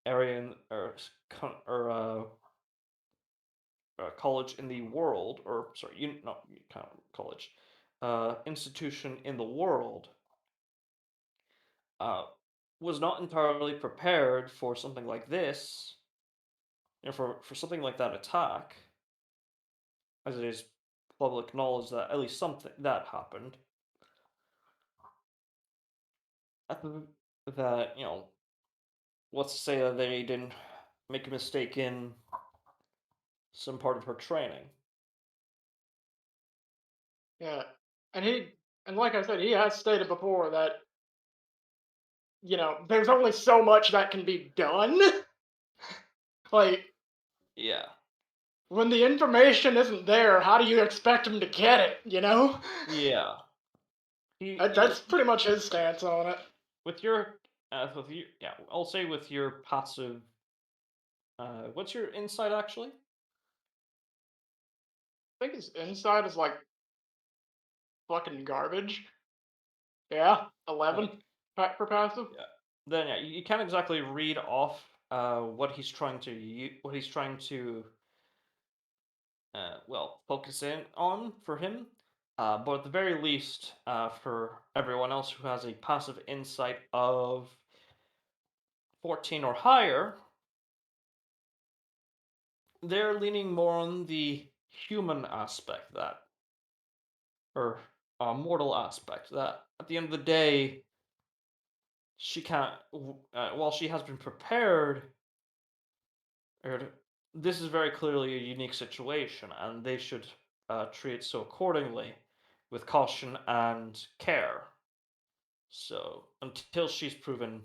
B: area college in the world, or sorry, not kind of college, institution in the world, uh, was not entirely prepared for something like this, for something like that attack, as it is public knowledge that at least something that happened. At the, that let's say that they didn't make a mistake in some part of her training.
C: yeah, and like I said, he has stated before that there's only so much that can be done. Like
B: Yeah,
C: when the information isn't there, how do you expect him to get it?
B: yeah.
C: That's pretty much his stance on it.
B: Yeah, I'll say with your passive. What's your insight actually?
C: I think his insight is like fucking garbage. Yeah, 11 for passive.
B: Yeah. Then yeah, you can't exactly read off what he's trying to focus in on for him. But at the very least, for everyone else who has a passive insight of 14 or higher, they're leaning more on the human aspect, that, or mortal aspect, that at the end of the day, she can't, while she has been prepared, or this is very clearly a unique situation, and they should treat it so accordingly, with caution and care. So until she's proven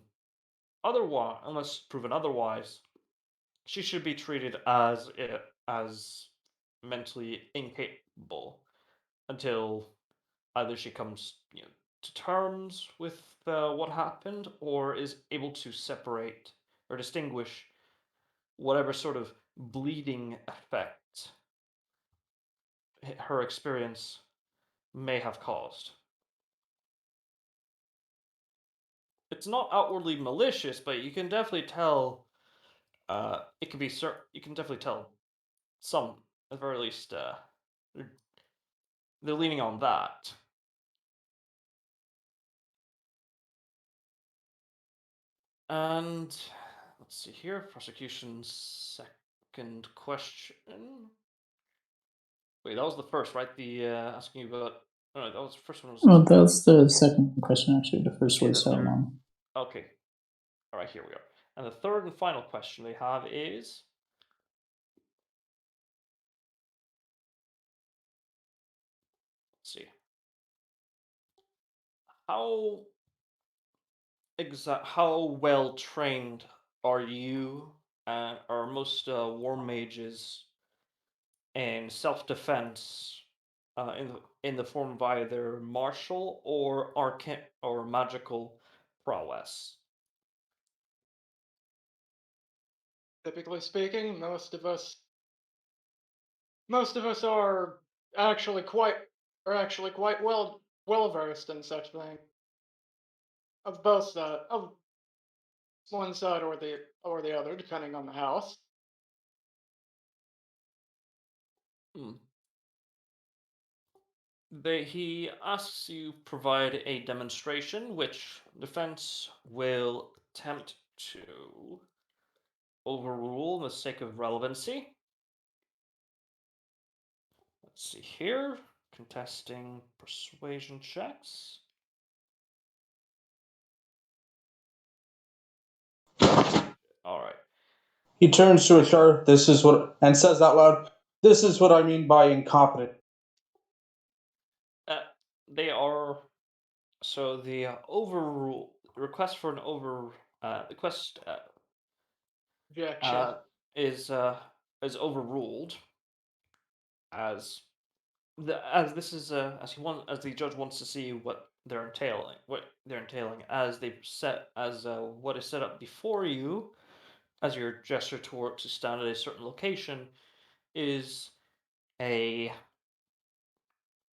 B: otherwise, unless proven otherwise, she should be treated as mentally incapable until either she comes, to terms with what happened, or is able to separate or distinguish whatever sort of bleeding effect her experience may have caused. It's not outwardly malicious, but you can definitely tell. It can be you can definitely tell some, at the very least. They're leaning on that. And let's see here. Prosecution's second question. Wait, that was the first, right? The asking you about. Oh, no, that was the first one.
D: Oh, that's the second question, actually. The first
B: Okay,
D: was
B: the
D: how
B: third.
D: long.
B: Okay. All right, here we are. And the third and final question they have is. Let's see. How how well trained are you are most war mages in self-defense in the form of either martial or arcane or magical prowess?
C: Typically speaking, most of us are actually quite well versed in such things of both of one side or the other, depending on the house.
B: Hmm. He asks you provide a demonstration, which defense will attempt to overrule in the sake of relevancy. Let's see here. Contesting persuasion checks. All right.
E: He turns to Ashar, and says out loud, "This is what I mean by incompetent."
B: They are so the overrule request for an over request
C: Objection.
B: is overruled as as this is as the judge wants to see what they're entailing as they've set as what is set up before you as your gesture toward to stand at a certain location is a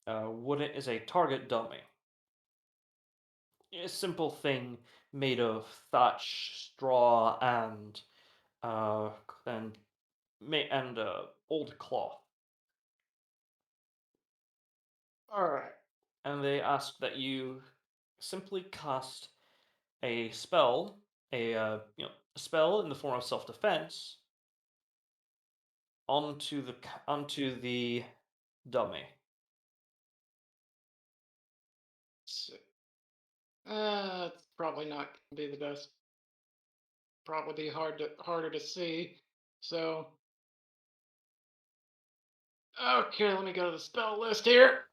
B: what is a target dummy, a simple thing made of thatch, straw, uh, and old cloth.
C: All right.
B: And they ask that you simply cast a spell, a spell in the form of self-defense onto the dummy.
C: So, it's probably not gonna be the best. Probably be harder to see. So, okay, let me go to the spell list here.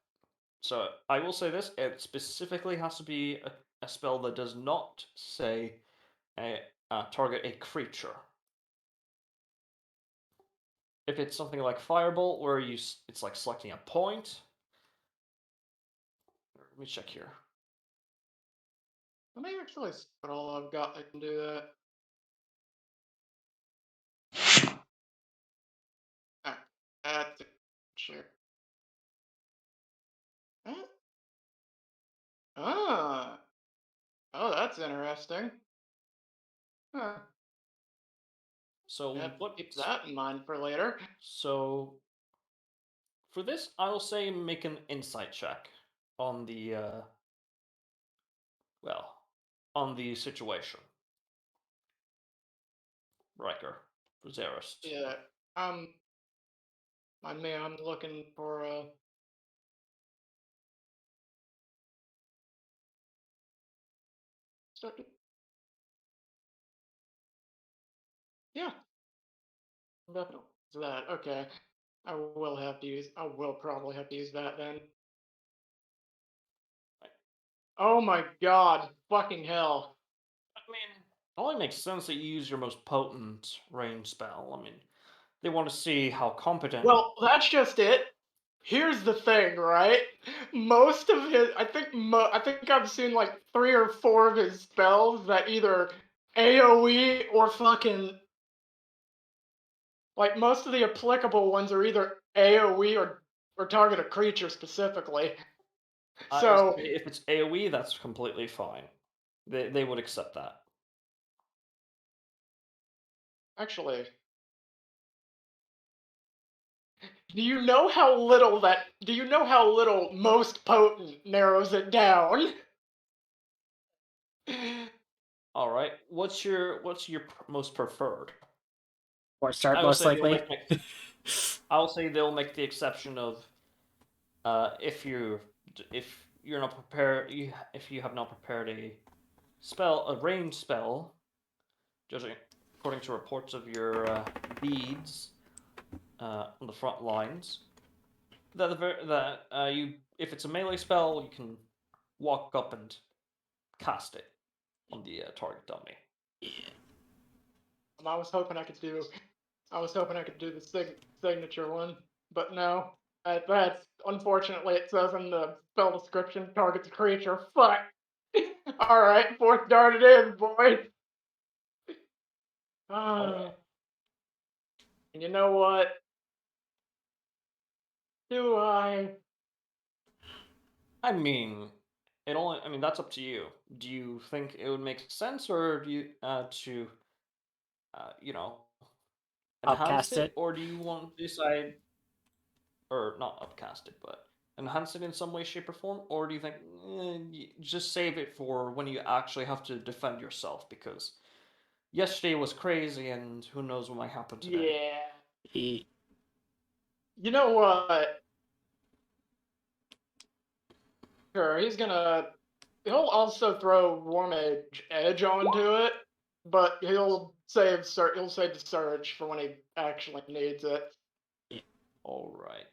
B: So I will say this: it specifically has to be a spell that does not say target a creature. If it's something like Firebolt, where it's like selecting a point. Let me check here.
C: Let me actually see what all I've got that can do that. Alright, that's it. Sure. Huh? Ah, oh, that's interesting. Huh.
B: So
C: Have to
B: what?
C: keep that in mind for later.
B: So for this, I will say make an insight check on the well, on the situation. Riker for Zerust.
C: Yeah. Mind me, I'm looking for start- yeah, definitely. So that okay. I will probably have to use that then. Oh my god, fucking hell.
B: I mean, it only makes sense that you use your most potent range spell. I mean, they want to see how competent.
C: Well, that's just it. Here's the thing, right? Most of his, I think I've seen like 3 or 4 of his spells that either AoE or fucking, like, most of the applicable ones are either AoE or target a creature specifically. So
B: if it's AoE, that's completely fine. They would accept that.
C: actually, do you know how little most potent narrows it down?
B: All right. What's your most preferred?
A: Or start,
B: I would
A: most
B: say they'll
A: likely.
B: make. I'll say they'll make the exception of if you're not prepared, if you have not prepared a range spell, judging according to reports of your beads on the front lines, you if it's a melee spell, you can walk up and cast it on the target dummy.
C: I was hoping I could do the signature one, but no. That's unfortunately it says in the spell description targets a creature. Fuck. All right, fourth dart it is, boys. And you know what? Do I?
B: I mean, I mean, that's up to you. Do you think it would make sense, or do you to you know, enhance
A: Upcast
B: it,
A: it.
B: or do you want to decide, or not upcast it, but enhance it in some way, shape, or form, or do you think just save it for when you actually have to defend yourself? Because yesterday was crazy, and who knows what might happen today.
C: Yeah. You know what? Sure, he'll also throw Warm Edge onto it, but he'll save the Surge for when he actually needs it.
B: All right.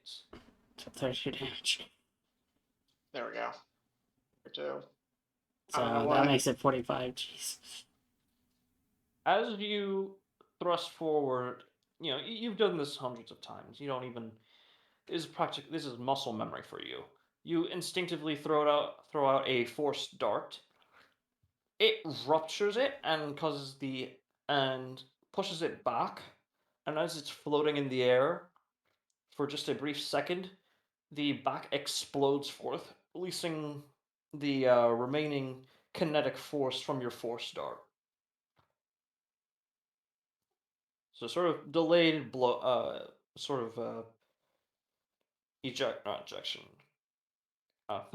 A: 32 damage.
C: There we go. Or 2.
A: So
C: I don't know
A: that
C: why.
A: makes it 45. Jeez.
B: As you thrust forward, you've done this hundreds of times. You don't even this is muscle memory for you. You instinctively throw out a force dart. It ruptures it and pushes it back. And as it's floating in the air for just a brief second, the back explodes forth, releasing the remaining kinetic force from your force dart. So sort of delayed sort of not ejection.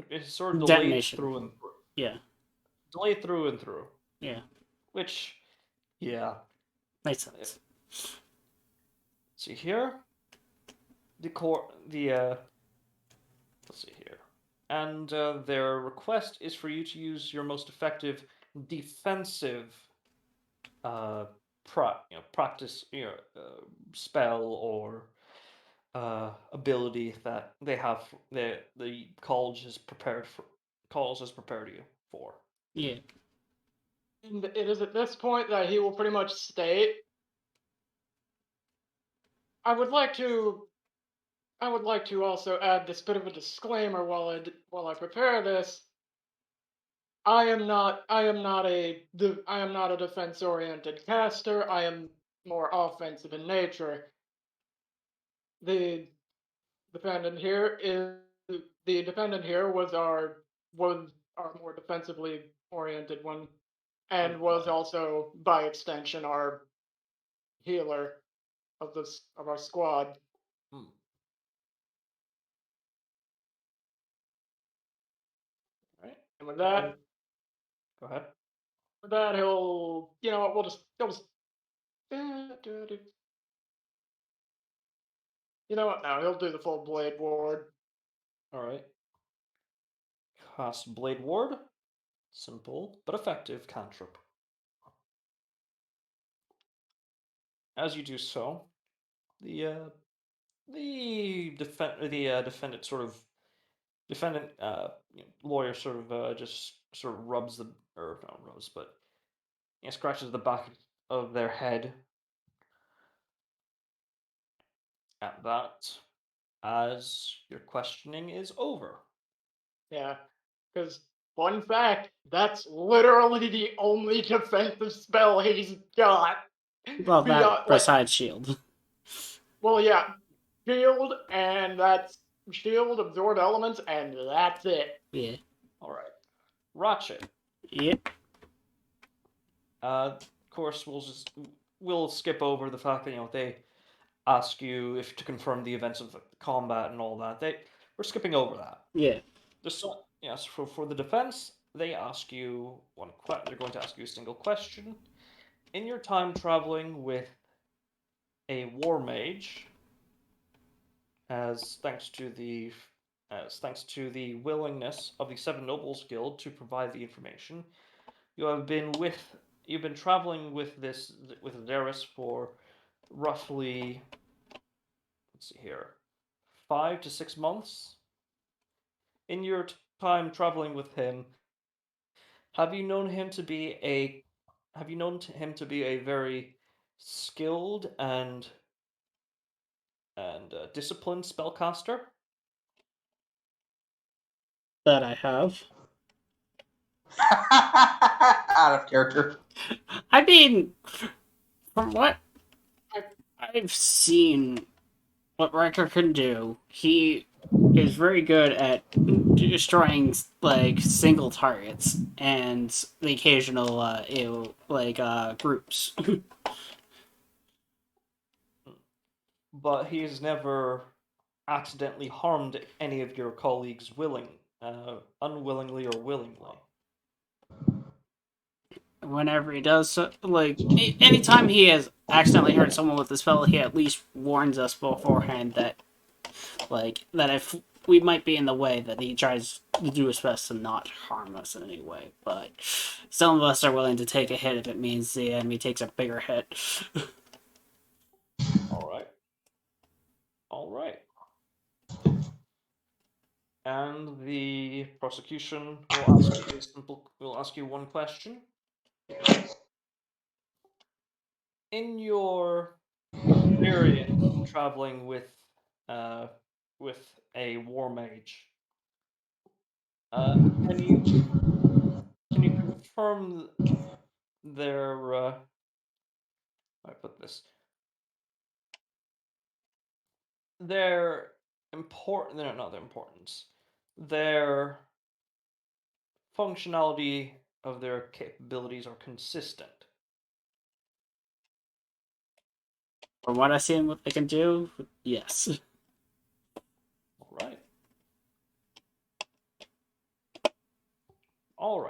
B: It's sort of delayed
A: Detonation.
B: through and through.
A: Yeah.
B: Delayed through and through.
A: Yeah.
B: Which, yeah.
A: Makes sense.
B: See here, let's see here, and their request is for you to use your most effective defensive practice spell or ability that they have the college has prepared you for.
A: Yeah.
C: And it is at this point that he will pretty much state, I would like to also add this bit of a disclaimer while I prepare this. I am not a defense oriented caster. I am more offensive in nature. The defendant here was our more defensively oriented one, and was also by extension our healer of our squad.
B: Hmm. Right.
C: And with that,
B: Go ahead.
C: he'll, you know what, he'll just you know what, now he'll do the full blade ward.
B: All right. Cast Blade Ward. Simple but effective cantrip. As you do so, the defendant lawyer sort of just sort of rubs the, or not rubs, but scratches the back of their head at that, as your questioning is over.
C: Yeah, because fun fact, that's literally the only defensive spell he's got.
A: Well, that
C: Beyond, like,
A: besides shield.
C: well, yeah, shield, and that's shield, absorb elements, and that's it.
A: Yeah.
B: All right, Ratchet.
A: Yep.
B: Of course, we'll skip over the fact that they ask you if to confirm the events of the combat and all that. We're skipping over that.
A: Yeah.
B: Just so, yes, for the defense, they ask you they're going to ask you a single question. In your time traveling with a war mage, as thanks to the willingness of the Seven Nobles Guild to provide the information, you've been traveling with Varys for roughly, let's see here, 5 to 6 months. In your time traveling with him, have you known him to be a very skilled and disciplined spellcaster?
A: That I have.
E: Out of character.
A: I mean, from what I've seen, what Riker can do, he is very good at destroying like single targets and the occasional groups.
B: But he's never accidentally harmed any of your colleagues unwillingly or willingly.
A: Whenever he does, anytime he has accidentally hurt someone with the spell, he at least warns us beforehand that if we might be in the way, that he tries to do his best to not harm us in any way. But some of us are willing to take a hit if it means the enemy takes a bigger hit.
B: All right. And the prosecution will ask you one question. In your experience traveling with a war mage, can you confirm their how do I put this? Their not their importance. Their functionality of their capabilities are consistent.
A: From what I've seen, what they can do, yes.
B: All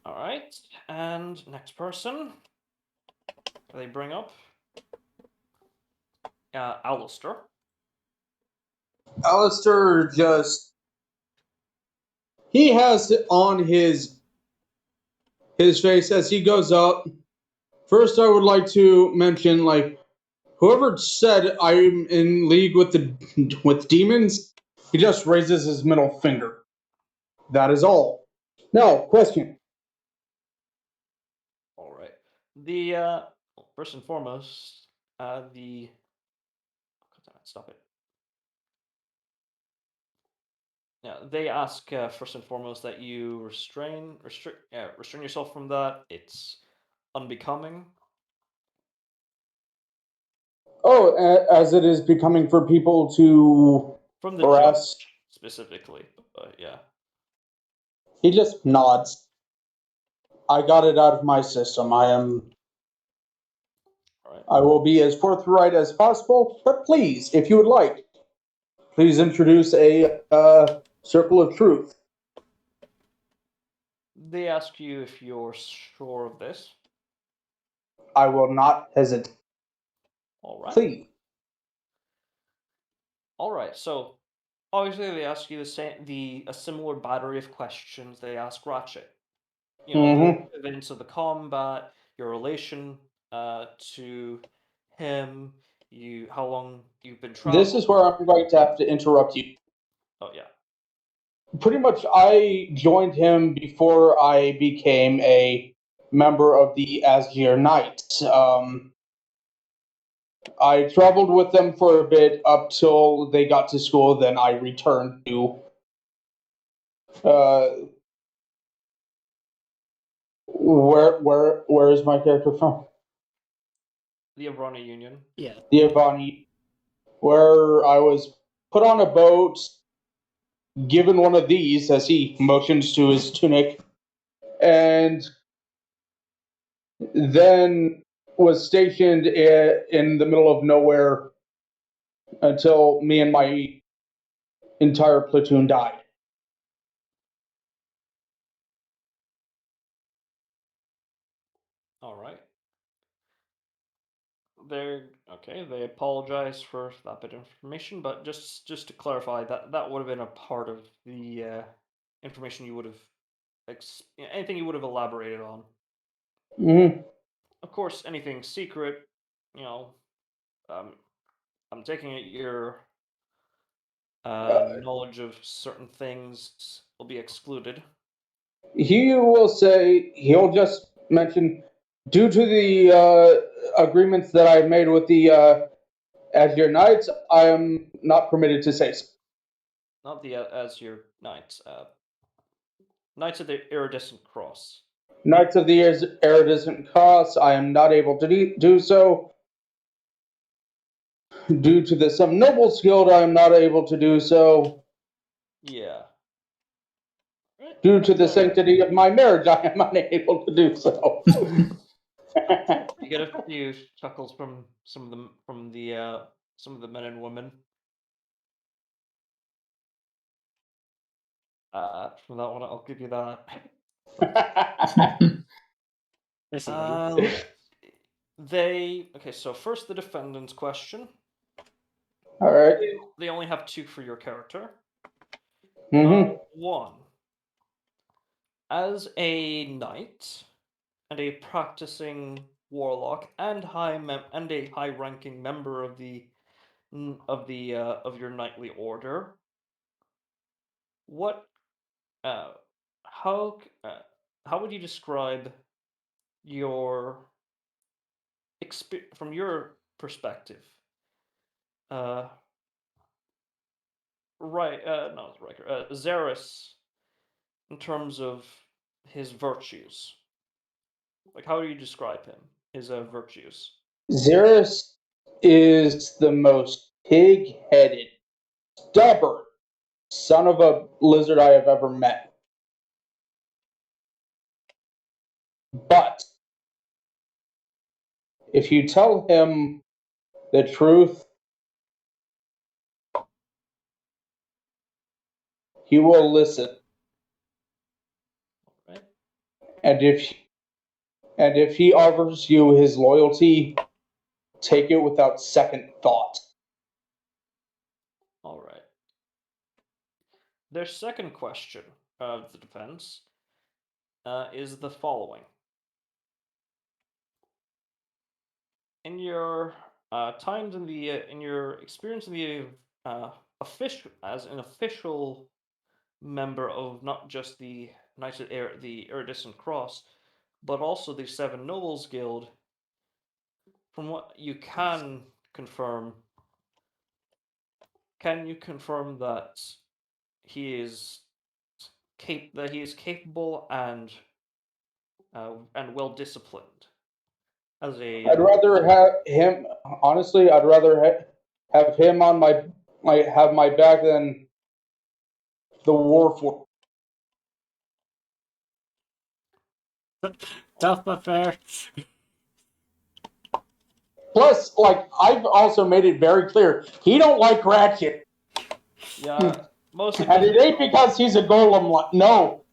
B: right. And next person they bring up, Alistair.
E: Alistair he has it on his face as he goes up. First, I would like to mention, whoever said I'm in league with demons, he just raises his middle finger. That is all. Now, question.
B: All right. The first and foremost, stop it. Yeah, they ask first and foremost that you restrain yourself from that. It's unbecoming.
E: Oh, as it is becoming for people to
B: From the
E: harass.
B: judge specifically, but yeah.
E: He just nods. I got it out of my system.
B: Right.
E: I will be as forthright as possible, but please, if you would like, please introduce a circle of truth.
B: They ask you if you're sure of this.
E: I will not hesitate.
B: All right.
E: Please.
B: All right. So, obviously, they ask you a similar battery of questions they ask Ratchet. The events of the combat, your relation to him, how long you've been traveling.
E: This is where I'm going to have to interrupt you.
B: Oh yeah.
E: pretty much I joined him before I became a member of the Azure Knights. I traveled with them for a bit up till they got to school. Then I returned to uh, where is my character from?
B: The Avrani Union.
A: Yeah.
E: The Avani, where I was put on a boat, given one of these as he motions to his tunic, and then was stationed in the middle of nowhere until me and my entire platoon died.
B: All right. They apologize for that bit of information, but just to clarify, that would have been a part of the information you would have anything you would have elaborated on.
E: Mm-hmm.
B: Of course, anything secret, you know, I'm taking it your knowledge of certain things will be excluded.
E: He will say, he'll just mention, due to the agreements that I've made with the Azure Knights, I am not permitted to say so.
B: Not the as your knights, Knights of the Iridescent Cross.
E: Knights of the Iridescent Cross, I am not able to do so. Due to the Some Nobles Guild, I am not able to do so.
B: Yeah.
E: Due to the sanctity of my marriage, I am unable to do so.
B: You get a few chuckles from some of them, from the men and women. From that one, I'll give you that. Okay. So first, the defendant's question.
E: All right.
B: They only have two for your character.
E: Mm-hmm.
B: One, as a knight and a practicing warlock and a high-ranking member of of your knightly order, what uh, how would you describe your from your perspective? Uh, right, no, it's Riker. Xeris, in terms of his virtues. Like, how do you describe him? His virtues.
E: Xeris is the most pig-headed, stubborn son of a lizard I have ever met. But if you tell him the truth, he will listen.
B: Right.
E: And if he offers you his loyalty, take it without second thought.
B: All right. Their second question of the defense is the following: in your times in your experience in the official as an official member of not just the Knights of the Iridescent Cross, but also the Seven Nobles Guild, from what you confirm, can you confirm that he is capable and well disciplined as a
E: I'd rather have him. Honestly, I'd rather have him on have my back than the war for.
A: Tough but fair.
E: Plus, like I've also made it very clear, he don't like Ratchet.
B: Yeah, mostly
E: And it ain't because he's a golem. No,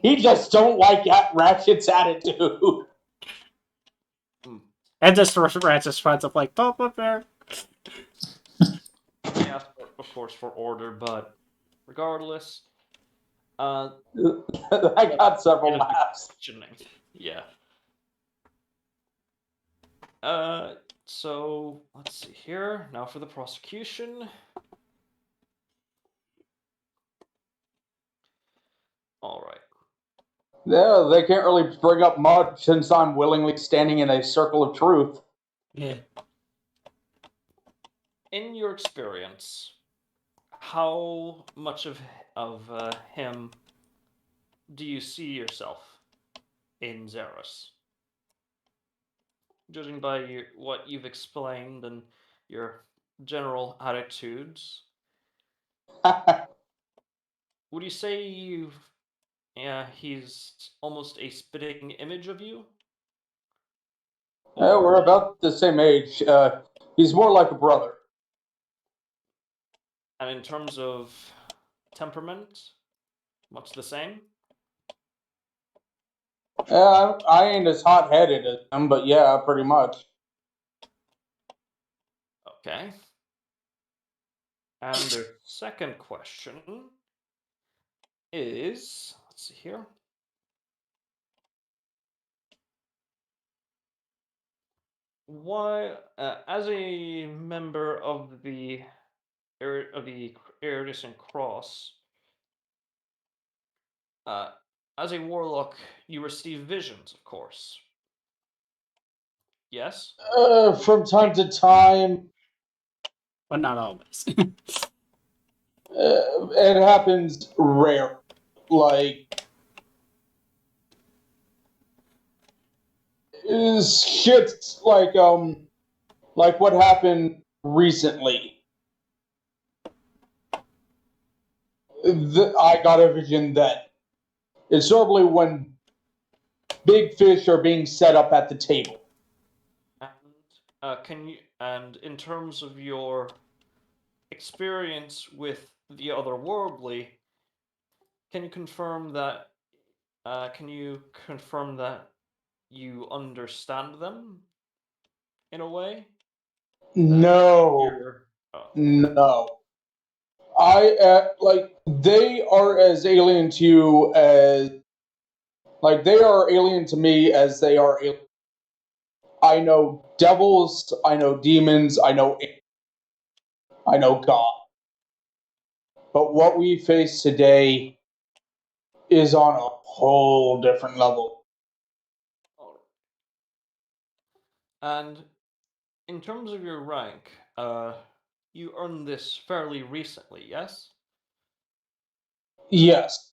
E: he just don't like Ratchet's attitude.
A: And just Rat's response of like, tough but fair.
B: yeah, of course, for order, but regardless,
E: I got several laughs.
B: Yeah. So let's see here. Now for the prosecution.
F: Yeah, they can't really bring up much since I'm willingly standing in a circle of truth.
A: Yeah.
B: In your experience, how much of him do you see yourself in Xeris? Judging by what you've explained and your general attitudes, would you say he's almost a spitting image of you?
F: Yeah, we're about the same age. He's more like a brother.
B: And in terms of temperament, much the same?
F: I ain't as hot-headed as him, but yeah, pretty much.
B: Okay. And the second question is, let's see here. Why, as a member of the Iridescent Cross, as a warlock, you receive visions, of course. Yes?
F: From time to time,
A: But not always.
F: it happens rare. Like, shit like what happened recently. I got a vision that it's normally when big fish are being set up at the table.
B: And and in terms of your experience with the otherworldly, can you confirm that? Can you confirm that you understand them in a way?
F: No,
B: Oh,
F: no. They are as alien to you as they are alien to me as they are alien. I know devils, I know demons, I know God. But what we face today is on a whole different level.
B: and in terms of your rank, you earned this fairly recently, yes?
F: Yes.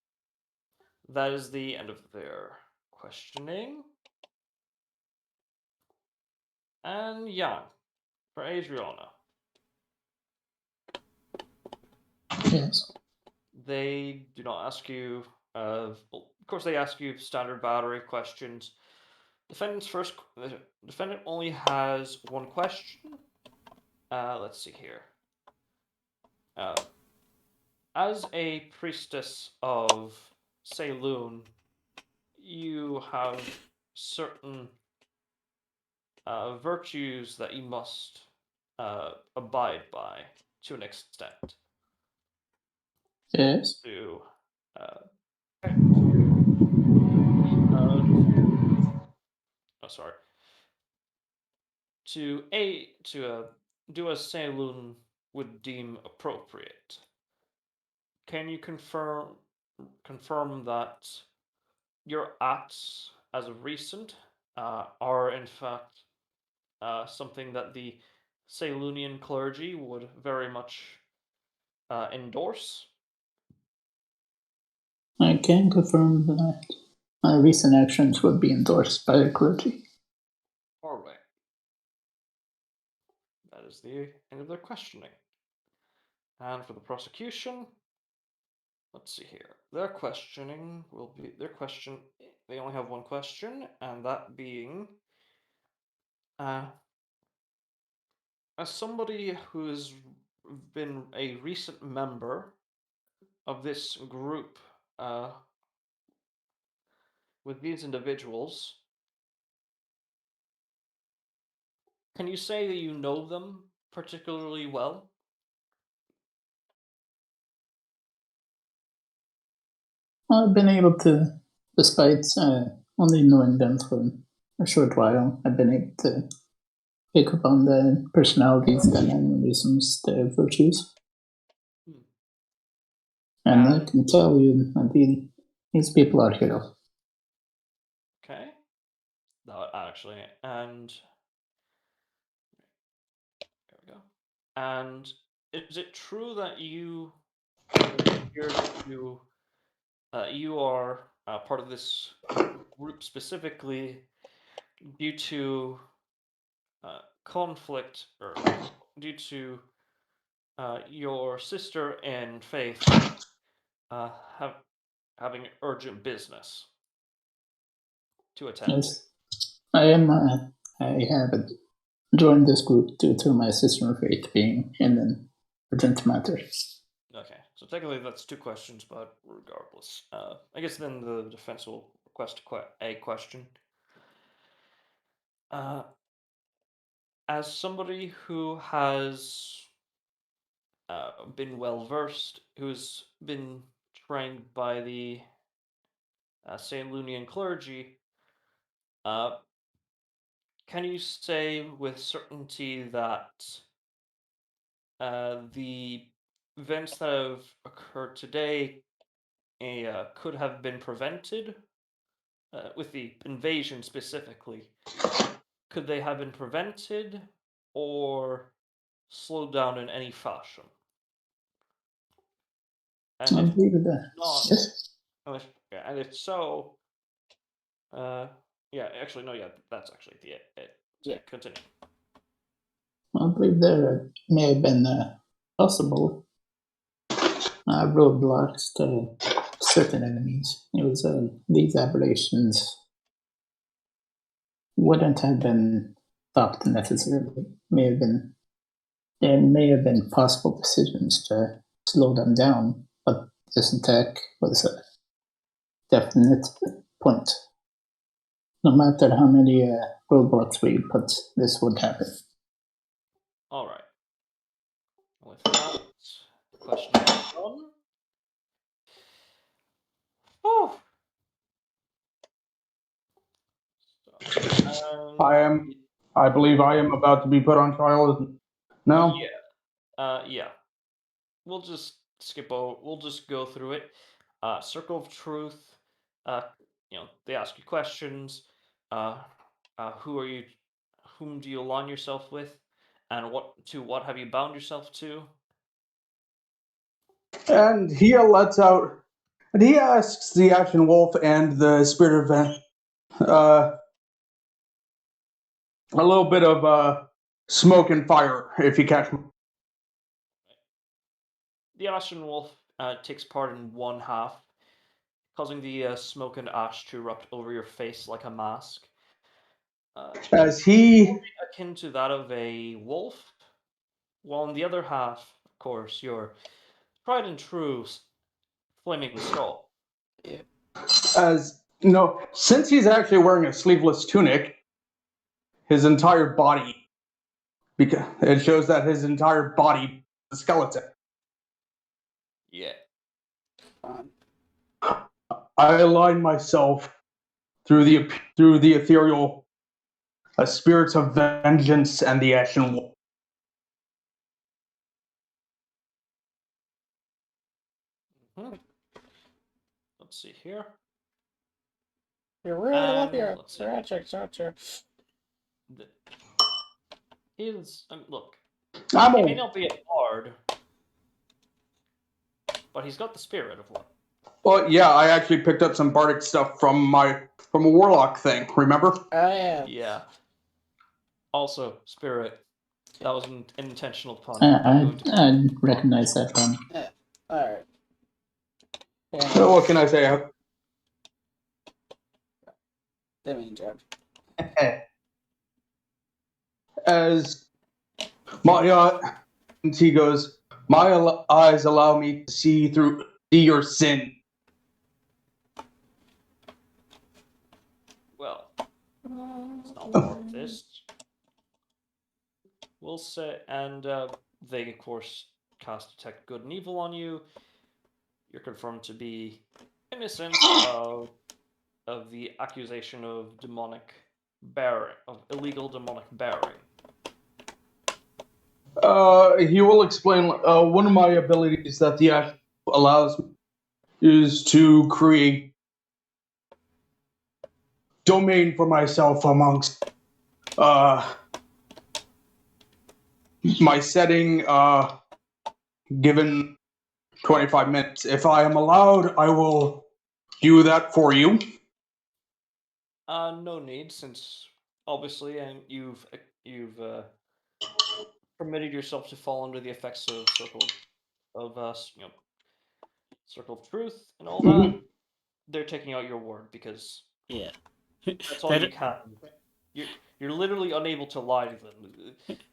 B: That is the end of their questioning. And yeah, for Adriana,
D: Yes.
B: they do not ask you. Of course, they ask you standard battery questions. The defendant only has one question. Let's see here. As a priestess of Saloon, you have certain virtues that you must abide by to an extent.
D: Yes.
B: To sorry. To do as Saloon would deem appropriate. Can you confirm that your acts as of recent are in fact something that the Salunian clergy would very much endorse?
D: I can confirm that my recent actions would be endorsed by the clergy.
B: All right. That is the end of their questioning. And for the prosecution, let's see here. Their questioning will be they only have one question, and that being as somebody who has been a recent member of this group with these individuals, can you say that you know them particularly well?
D: I've been able to, despite only knowing them for a short while, I've been able to pick up on the personalities, the mannerisms, the virtues. And I can tell you that these people are heroes.
B: actually, and there we go. And is it true that you appear to you are part of this group specifically due to conflict or due to your sister and Faith uh, have having urgent business to attend to?
D: Yes, I am. I have joined this group due to my sister Faith being in an urgent matter.
B: Okay, so technically that's two questions, but regardless, I guess then the defense will request a question. As somebody who has been well versed, who's been trained by the St. Lunian clergy, can you say with certainty that the events that have occurred today could have been prevented? With the invasion specifically, could they have been prevented or slowed down in any fashion? And
D: I
B: if
D: believe that.
B: not,
D: Yes.
B: and if so, yeah, actually, no, yeah, that's actually it.
A: Yeah.
B: Continue.
D: I believe there may have been possible roadblocks to certain enemies. It was these aberrations wouldn't have been stopped necessarily. There may have been possible decisions to slow them down, but this attack was a definite point. No matter how many roadblocks we put, this would happen.
B: All right. With that, the question is done. Oh.
F: I believe I am about to be put on trial now.
B: Yeah. We'll just skip over. We'll just go through it. Circle of Truth. They ask you questions. Who are you? Whom do you align yourself with? And what have you bound yourself to?
F: And he lets out, and he asks the Ashen Wolf and the Spirit of Vent a little bit of smoke and fire, if you catch me.
B: The Ashen Wolf takes part in one half, causing the smoke and ash to erupt over your face like a mask.
F: As he
B: Akin to that of a wolf, while in the other half, of course, your tried and true flaming skull.
F: as you know, since he's actually wearing a sleeveless tunic, his entire body, because it shows that his entire body is a skeleton.
B: Yeah.
F: I align myself through the ethereal spirits of vengeance and the Ashen Wolf.
B: Let's see here.
A: You really love your
B: let's see.
A: projects, don't you?
B: Look,
F: I'm
B: he may
F: old.
B: not be a bard, but he's got the spirit of one.
F: Well, yeah, I actually picked up some bardic stuff from a warlock thing. Remember?
A: Oh yeah.
B: Yeah. Also, spirit. That was an intentional pun.
D: I recognize that one.
A: Yeah. All right. Yeah.
F: So what can I say?
A: Didn't mean to.
F: As my and he goes, my eyes allow me to see your sin.
B: Well, it's not part of this. We'll say, and they of course cast detect good and evil on you. You're confirmed to be innocent of the accusation of illegal demonic bearing.
F: He will explain. One of my abilities that the Ash allows me is to create domain for myself amongst my setting, given 25 minutes. If I am allowed, I will do that for you.
B: No need, since obviously, and you've permitted yourself to fall under the effects of circle of truth and all that. They're taking out your word because
A: Yeah.
B: that's all you can. You're literally unable to lie to them.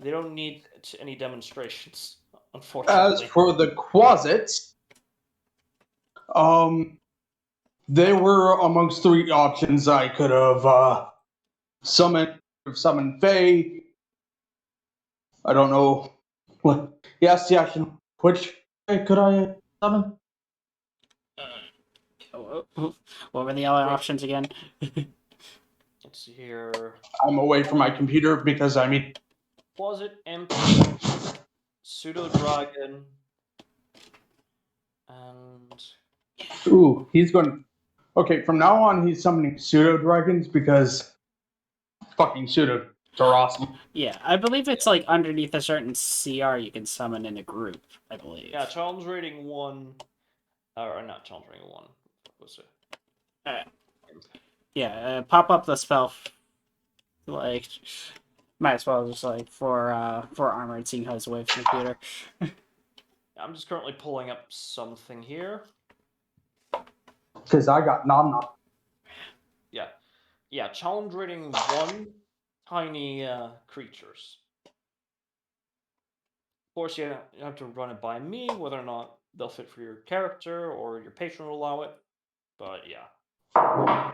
B: They don't need any demonstrations, unfortunately.
F: As for the quasits, they were amongst three options. I could have summoned Faye. I don't know. Yes, the action. Which Fae could I summon?
A: What were the other options again?
B: Let's see here.
F: I'm away from my computer because
B: Closet Imp, Pseudo Dragon, and
F: ooh, he's going. Okay, from now on, he's summoning pseudo dragons because fucking pseudo are awesome.
A: Yeah, I believe it's like underneath a certain CR you can summon in a group, I believe.
B: yeah, challenge rating 1, or not challenge rating 1. What was it?
A: Yeah, pop up the spell. Like, might as well just like for armored, seeing how it's away from the computer.
B: I'm just currently pulling up something here.
F: Because I got nom nom.
B: Yeah, challenge rating 1, tiny creatures. Of course, you have to run it by me, whether or not they'll fit for your character or your patron will allow it. But yeah.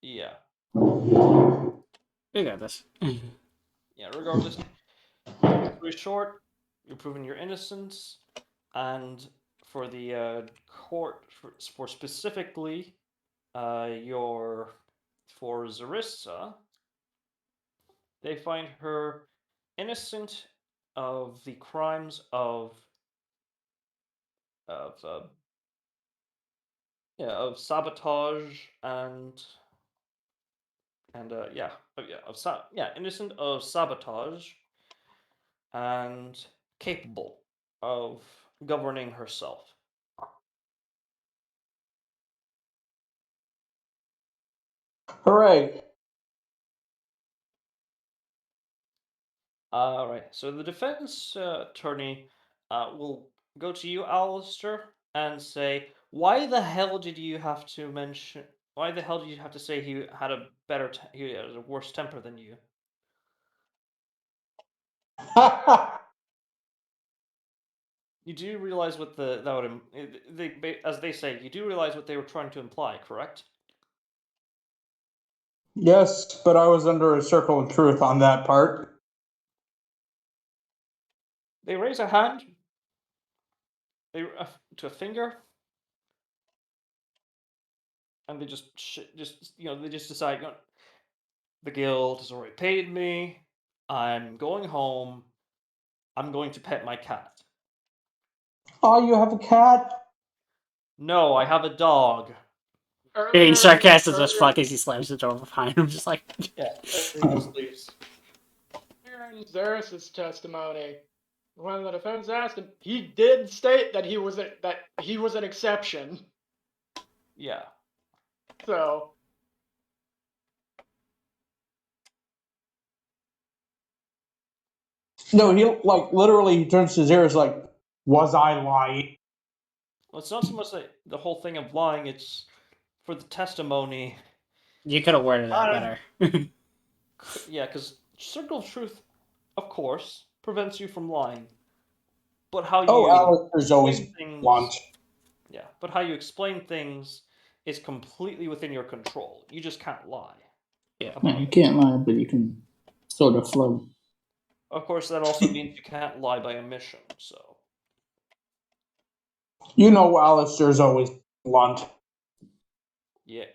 B: Yeah.
A: We got this.
B: Yeah, regardless. Long story short, you're proving your innocence, and for the court, for specifically for Zarissa, they find her innocent of the crimes of sabotage innocent of sabotage and capable of governing herself.
F: Hooray!
B: All right. So the defense attorney will go to you, Alistair, and say, "Why the hell did you have to mention? Why the hell did you have to say he had he had a worse temper than you?" You do realize what as they say, you do realize what they were trying to imply, correct?
F: Yes, but I was under a circle of truth on that part.
B: They raise a hand. To a finger, and they they just decide, the guild has already paid me. I'm going home. I'm going to pet my cat.
F: Oh, you have a cat?
B: No, I have a dog.
A: Being sarcastic as
C: earlier-
A: fuck as he slams the door behind him, just like.
B: Yeah, he just leaves.
C: In Xeris' testimony, when the defense asked him, he did state that he was an exception.
B: Yeah.
C: So
F: No, he literally he turns to his ears like, "Was I lying?"
B: Well, it's not so much the whole thing of lying. It's for the testimony.
A: You could have worded that better.
B: Yeah, because circle of truth, of course, prevents you from lying. But how you
F: Alistair's always
B: explain things,
F: blunt.
B: yeah, but how you explain things is completely within your control. You just can't lie.
A: Yeah.
D: No, you can't lie, but you can sort of float.
B: Of course, that also means you can't lie by omission. So
F: You know, Alistair's always blunt.
B: yeah.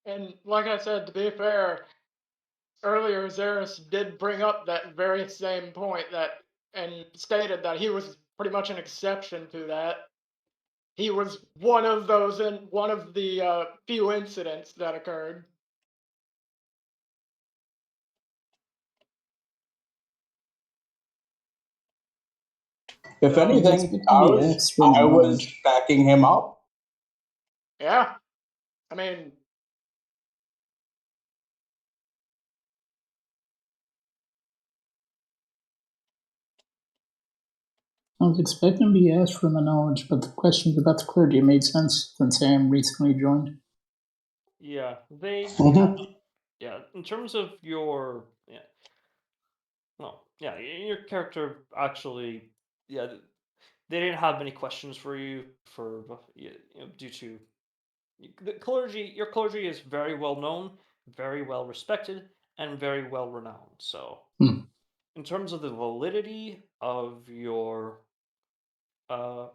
C: and like I said, to be fair, earlier Xeris did bring up that very same point and stated that he was pretty much an exception to that. he was one of those in one of the few incidents that occurred.
F: If
C: So,
F: anything,
D: Maybe extra
F: I was
D: knowledge.
F: backing him up.
C: yeah, I mean,
D: I was expecting to be asked for my knowledge, but the questions about the clergy made sense since I am recently joined.
B: Yeah, they.
F: Mhm.
B: Yeah, in terms of your. Yeah. No, yeah, your character actually. Yeah, they didn't have many questions for you due to the clergy. Your clergy is very well known, very well respected, and very well renowned. So,
D: Hmm.
B: in terms of the validity uh,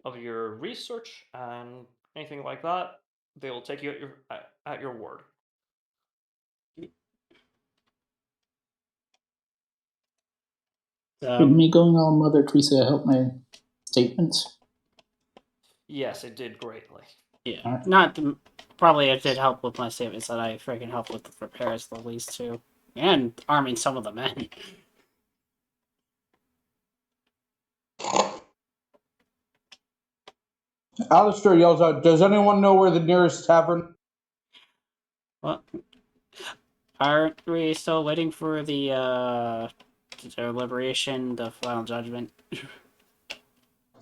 B: of your research and anything like that, they will take you at your word.
D: Did me going all Mother Teresa help my statements?
B: Yes, it did greatly.
A: Yeah,
D: Alright.
A: not the, probably it did help with my statements that I freaking helped with the repairs at least too, and arming some of the men.
F: Alistair yells out, "Does anyone know where the nearest tavern?"
A: Well, aren't we still waiting for the liberation, the final judgment?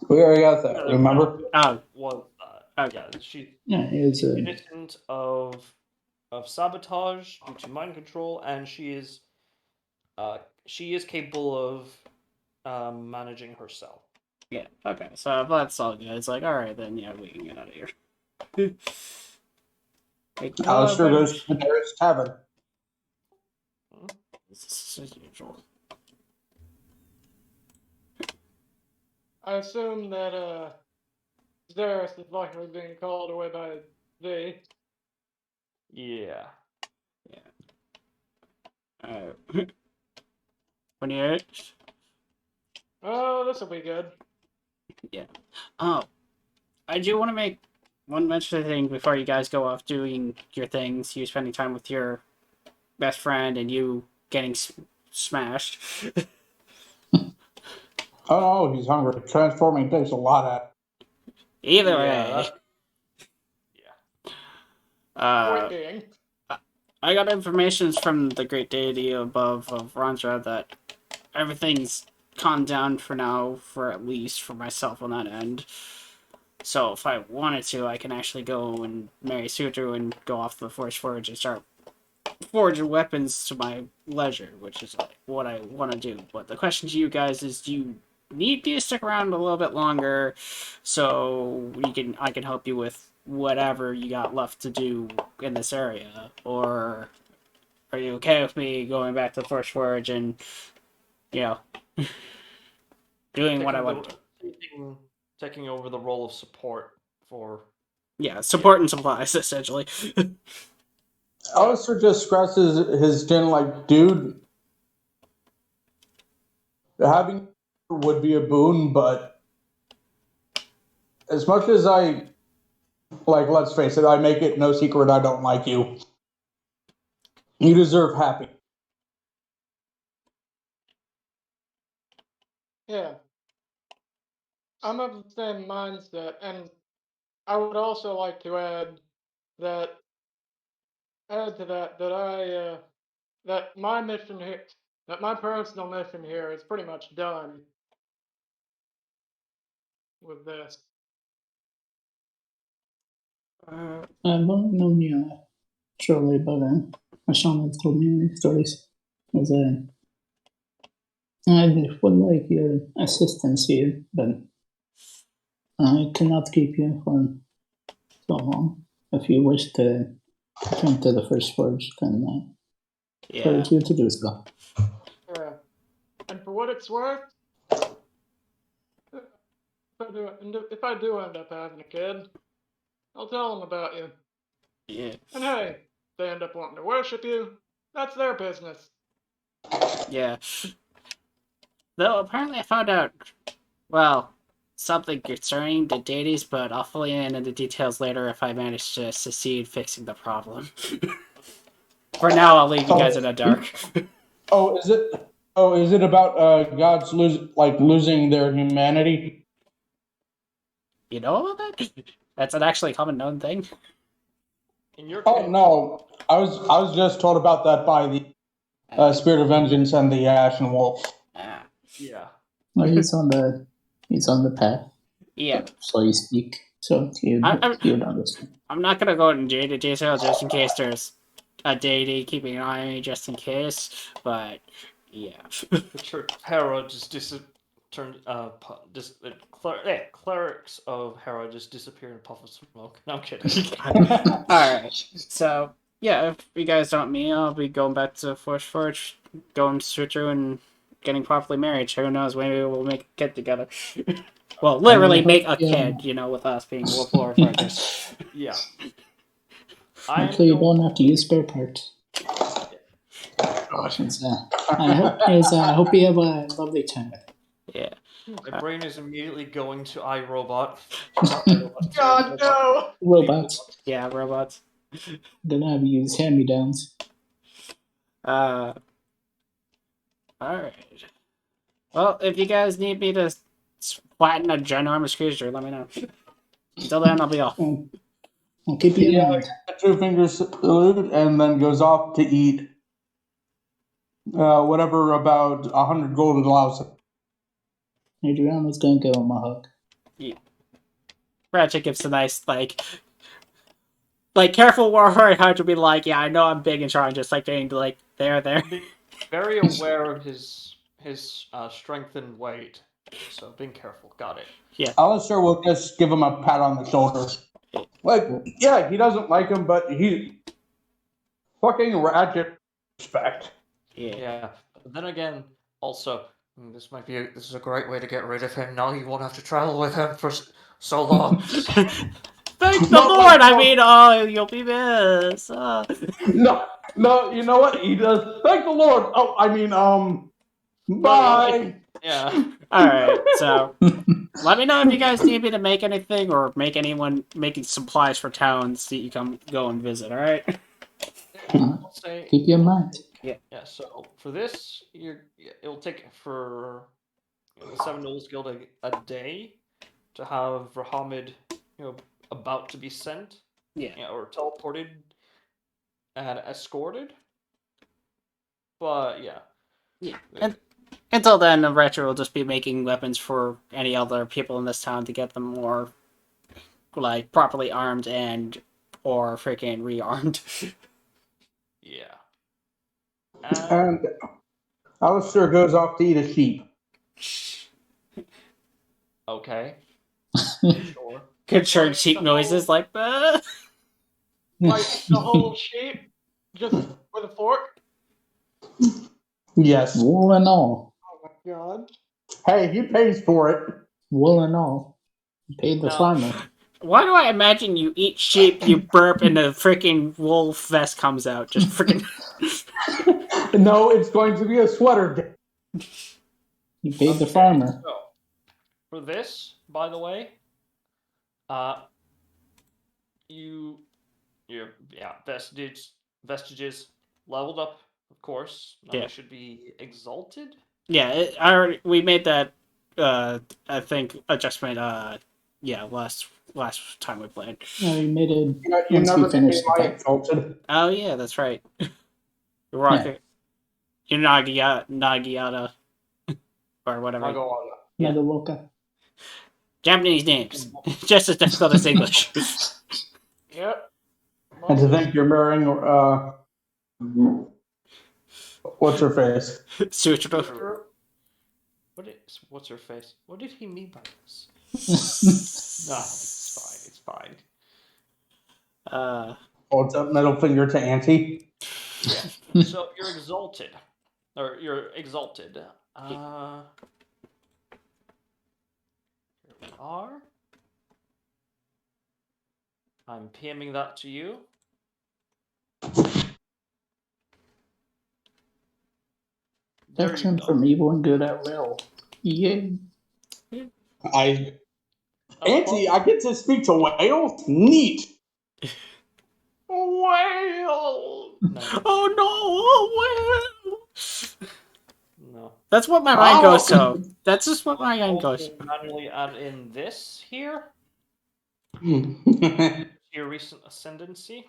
F: We already got that,
B: Yeah,
F: remember?
A: Oh,
B: was
A: okay.
B: yeah, she's
D: Yeah, it's
B: innocent of sabotage due to mind control, and she is capable of managing herself.
A: Yeah, okay. So if that's all good, it's like, alright then, yeah, we can get out of here. Like,
F: Alistair
A: but
F: goes to the nearest tavern.
A: this is as usual.
C: I assume that Zeris is likely being called away by V.
B: Yeah.
A: Uh, 28?
C: Oh, this will be good.
A: Yeah. Oh, I do want to make one mention thing before you guys go off doing your things. You spending time with your best friend and you getting smashed.
F: Oh no, he's hungry. Transforming takes a lot out.
A: Either
B: Yeah.
A: way,
B: Yeah.
C: Point
A: uh,
C: being,
A: I got information from the great deity above of Randra that everything's calmed down for now, for at least for myself on that end. So if I wanted to, I can actually go and marry Sutru and go off the Force Forge and start forging weapons to my leisure, which is like what I want to do. But the question to you guys is, do you need me to stick around a little bit longer so I can help you with whatever you got left to do in this area, or are you okay with me going back to the Force Forge and you know doing what I want to do?
B: Taking over the role of support for
A: Yeah, support and supplies essentially.
F: Alistair just scratches his chin like, dude, having would be a boon, but as much as I like, let's face it, I make it no secret I don't like you. You deserve happy.
C: yeah. I'm of the same mindset, and I would also like to that add to that that my mission here, that my personal mission here is pretty much done with this.
D: I've only known you shortly, but Sean has told me many stories. As I would like your assistance here, but I cannot keep you for so long. If you wish to return to the First Forge, then I
A: Yeah.
D: encourage you to do so.
C: Yeah. And for what it's worth, if I do end up having a kid, I'll tell them about you.
A: Yeah.
C: And hey, if they end up wanting to worship you, that's their business.
A: Yeah. Though apparently I found out, well, something concerning the deities, but I'll fill you in on the details later if I manage to succeed fixing the problem. For now, I'll leave you guys in the dark.
F: Oh, is it? Oh, is it about gods losing their humanity?
A: You know about that? That's an actually common known thing.
B: In your
F: Oh
B: case,
F: no, I was just told about that by the Spirit of Vengeance and the Ashen Wolf.
A: Ah,
B: yeah.
D: Well, he's on the path,
A: yeah.
D: so you speak. So he would understand.
A: I'm not gonna go into detail just in case there's a deity keeping an eye on me, just in case. But yeah.
B: The Church of Hera just clerics of Hera just disappear in a puff of smoke. No, I'm kidding.
A: All right. So yeah, if you guys don't me, I'll be going back to Forge, going straight through and getting properly married. Who knows? Maybe we'll make a kid together. Well, literally make a kid. You know, with us being war fighters.
B: Yeah.
D: Hopefully, you don't have to use spare parts. I hope you have a lovely time.
A: Yeah.
B: My brain is immediately going to iRobot.
C: God no!
D: Robots.
A: Yeah, robots.
D: Gonna have you use hand-me-downs.
A: All right. Well, if you guys need me to flatten a ginormous creature, let me know. Until then, I'll be off.
D: I'll keep you in mind.
F: Two fingers salute and then goes off to eat whatever about 100 gold allows him.
D: Adriana's gonna give him a hug.
A: Yeah. Ratchet gives a nice careful warrior hard to be like, yeah, I know I'm big and strong, just like being like there.
B: Very aware of his strength and weight, so being careful. Got it.
A: Yeah.
F: Alistair will just give him a pat on the shoulders. Like, yeah, he doesn't like him, but he fucking Ratchet respect.
A: Yeah.
B: But then again, also, this is a great way to get rid of him. Now you won't have to travel with him for so long.
A: Thank the Lord! I mean, oh, you'll be missed.
F: No, you know what? He does. Thank the Lord. Oh, I mean, bye.
B: Yeah.
A: Alright, so let me know if you guys need me to make anything or make anyone making supplies for towns that you come go and visit, alright?
B: I'll say,
D: Keep you in mind.
B: yeah. So for this, it'll take for the Seven Nobles Guild a day to have Rahamid, about to be sent, or teleported and escorted. But yeah.
A: And until then, the Retro will just be making weapons for any other people in this town to get them more, properly armed or freaking rearmed.
B: Yeah.
F: And Alistair goes off to eat a sheep.
B: Okay. Sure.
A: Concerning sheep noises like that.
C: Like the whole sheep, just with a fork.
F: Yes.
D: Wool and all.
C: Oh my god.
F: Hey, he pays for it.
D: Wool and all. You paid the
B: No.
D: farmer.
A: Why do I imagine you eat sheep, you burp, and the freaking wool vest comes out? Just freaking.
F: No, it's going to be a sweater.
D: You paid the farmer.
B: So, for this, by the way, your vestiges leveled up, of course. Now they should be exalted.
A: Yeah, we made that. I think adjustment. Last time we played.
D: We made it
F: You
D: once
F: never
D: we finished
F: my
D: the fight.
F: exalted.
A: Oh yeah, that's right. Rocket. You're Nagiata, or whatever.
B: I'll go on.
A: Yeah.
D: Nagawoka.
A: Japanese names, just as difficult as English.
C: Yep.
F: And to think you're marrying, what's her face?
A: Sutra.
B: What's her face? What did he mean by this? No, it's fine.
F: Holds up middle finger to Auntie.
B: Yeah. So you're exalted. Here we are. I'm PMing that to you.
D: Action from evil and good at will. Yay.
E: I
F: Auntie, I get to speak to whales? Neat.
C: Whale!
B: No,
A: Oh no! Well,
B: no.
A: that's what my mind goes
F: Oh.
A: to. That's just what my mind goes
B: Also,
A: to.
B: manually add in this here
F: Hmm.
B: to your recent ascendancy.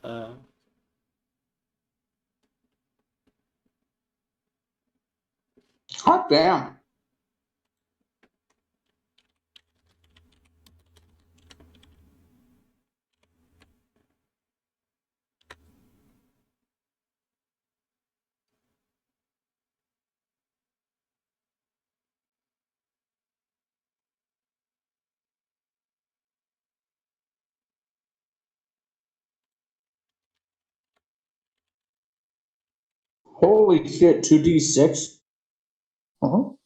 A: Uh,
F: Hot damn. Holy shit, 2d6?
D: Oh,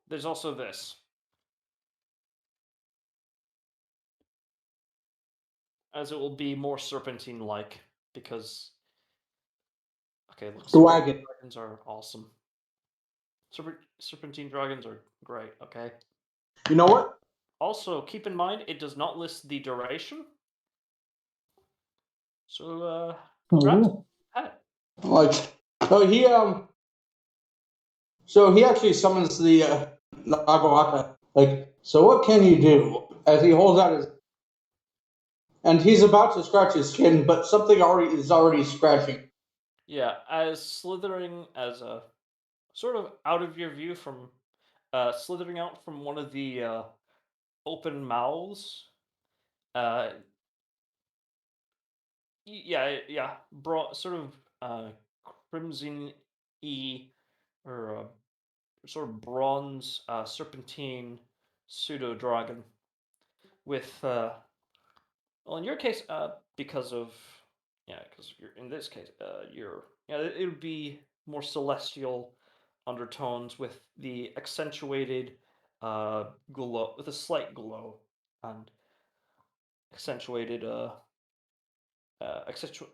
B: There's also this. As it will be more serpentine-like, because... Okay, look,
F: The wagon.
B: dragons are awesome. Serpentine dragons are great, okay?
F: You know what?
B: Also, keep in mind, it does not list the duration. So, congrats.
D: oh,
B: Pet.
F: Like, so he actually summons the Nagaraka. Like, so what can you do? As he holds out his, and he's about to scratch his chin, but something is already scratching.
B: Yeah, as slithering as a sort of out of your view from slithering out from one of the open mouths. Yeah, sort of crimson or sort of bronze serpentine pseudo dragon with well, in your case, because of because you're in this case, it would be more celestial undertones with the accentuated glow, with a slight glow and accentuated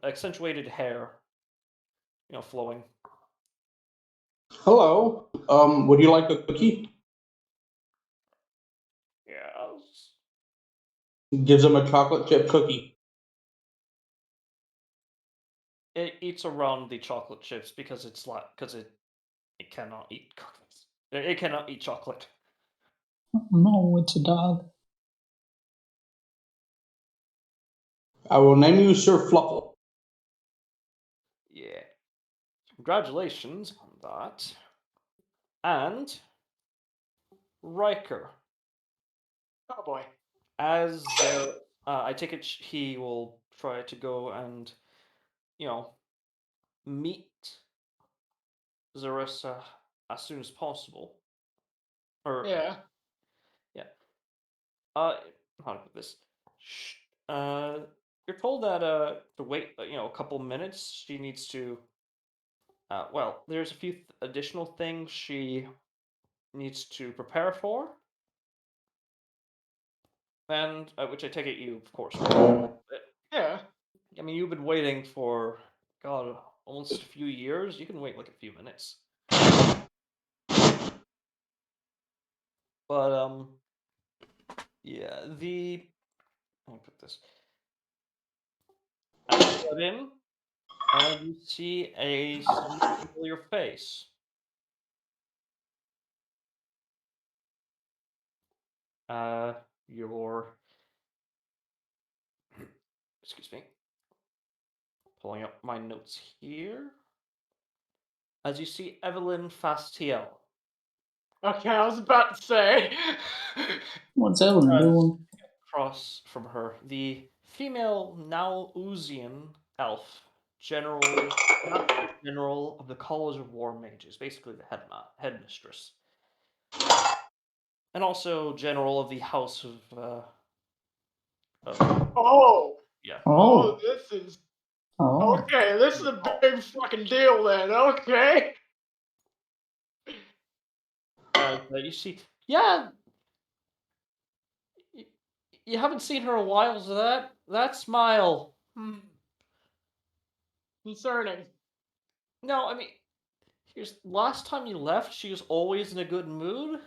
B: accentuated hair, flowing.
F: Hello. Would you like a cookie?
B: Yes.
F: Gives him a chocolate chip cookie.
B: It eats around the chocolate chips because it cannot eat cookies. It cannot eat chocolate.
D: no, it's a dog.
F: I will name you Sir Fluffle.
B: Yeah. Congratulations on that. And Riker,
C: Oh boy.
B: as there, I take it he will try to go and, meet Zarissa as soon as possible. Or
C: Yeah.
B: yeah. How to put this? You're told that to wait, a couple minutes. She needs to. Well, there's a few additional things she needs to prepare for, and which I take it you, of course, will.
C: Yeah.
B: I mean, you've been waiting for God almost a few years. You can wait like a few minutes, but yeah. Let me put this. As you get in, you see a somewhat familiar face. Your excuse me, pulling up my notes here. As you see Evelyn Fastiel,
C: Okay, I was about to say.
D: What's Ellen doing?
B: across from her, the female Nauusian elf, Master General of the College of War Mages, basically the headmistress, and also General of the House of
C: Oh,
B: Yeah.
C: oh,
D: Oh,
C: this is
D: oh.
C: okay. This is a big fucking deal then. Okay.
B: You see, yeah, y- you haven't seen her a while, so that smile.
C: Concerning.
B: No, I mean, here's last time you left, she was always in a good mood,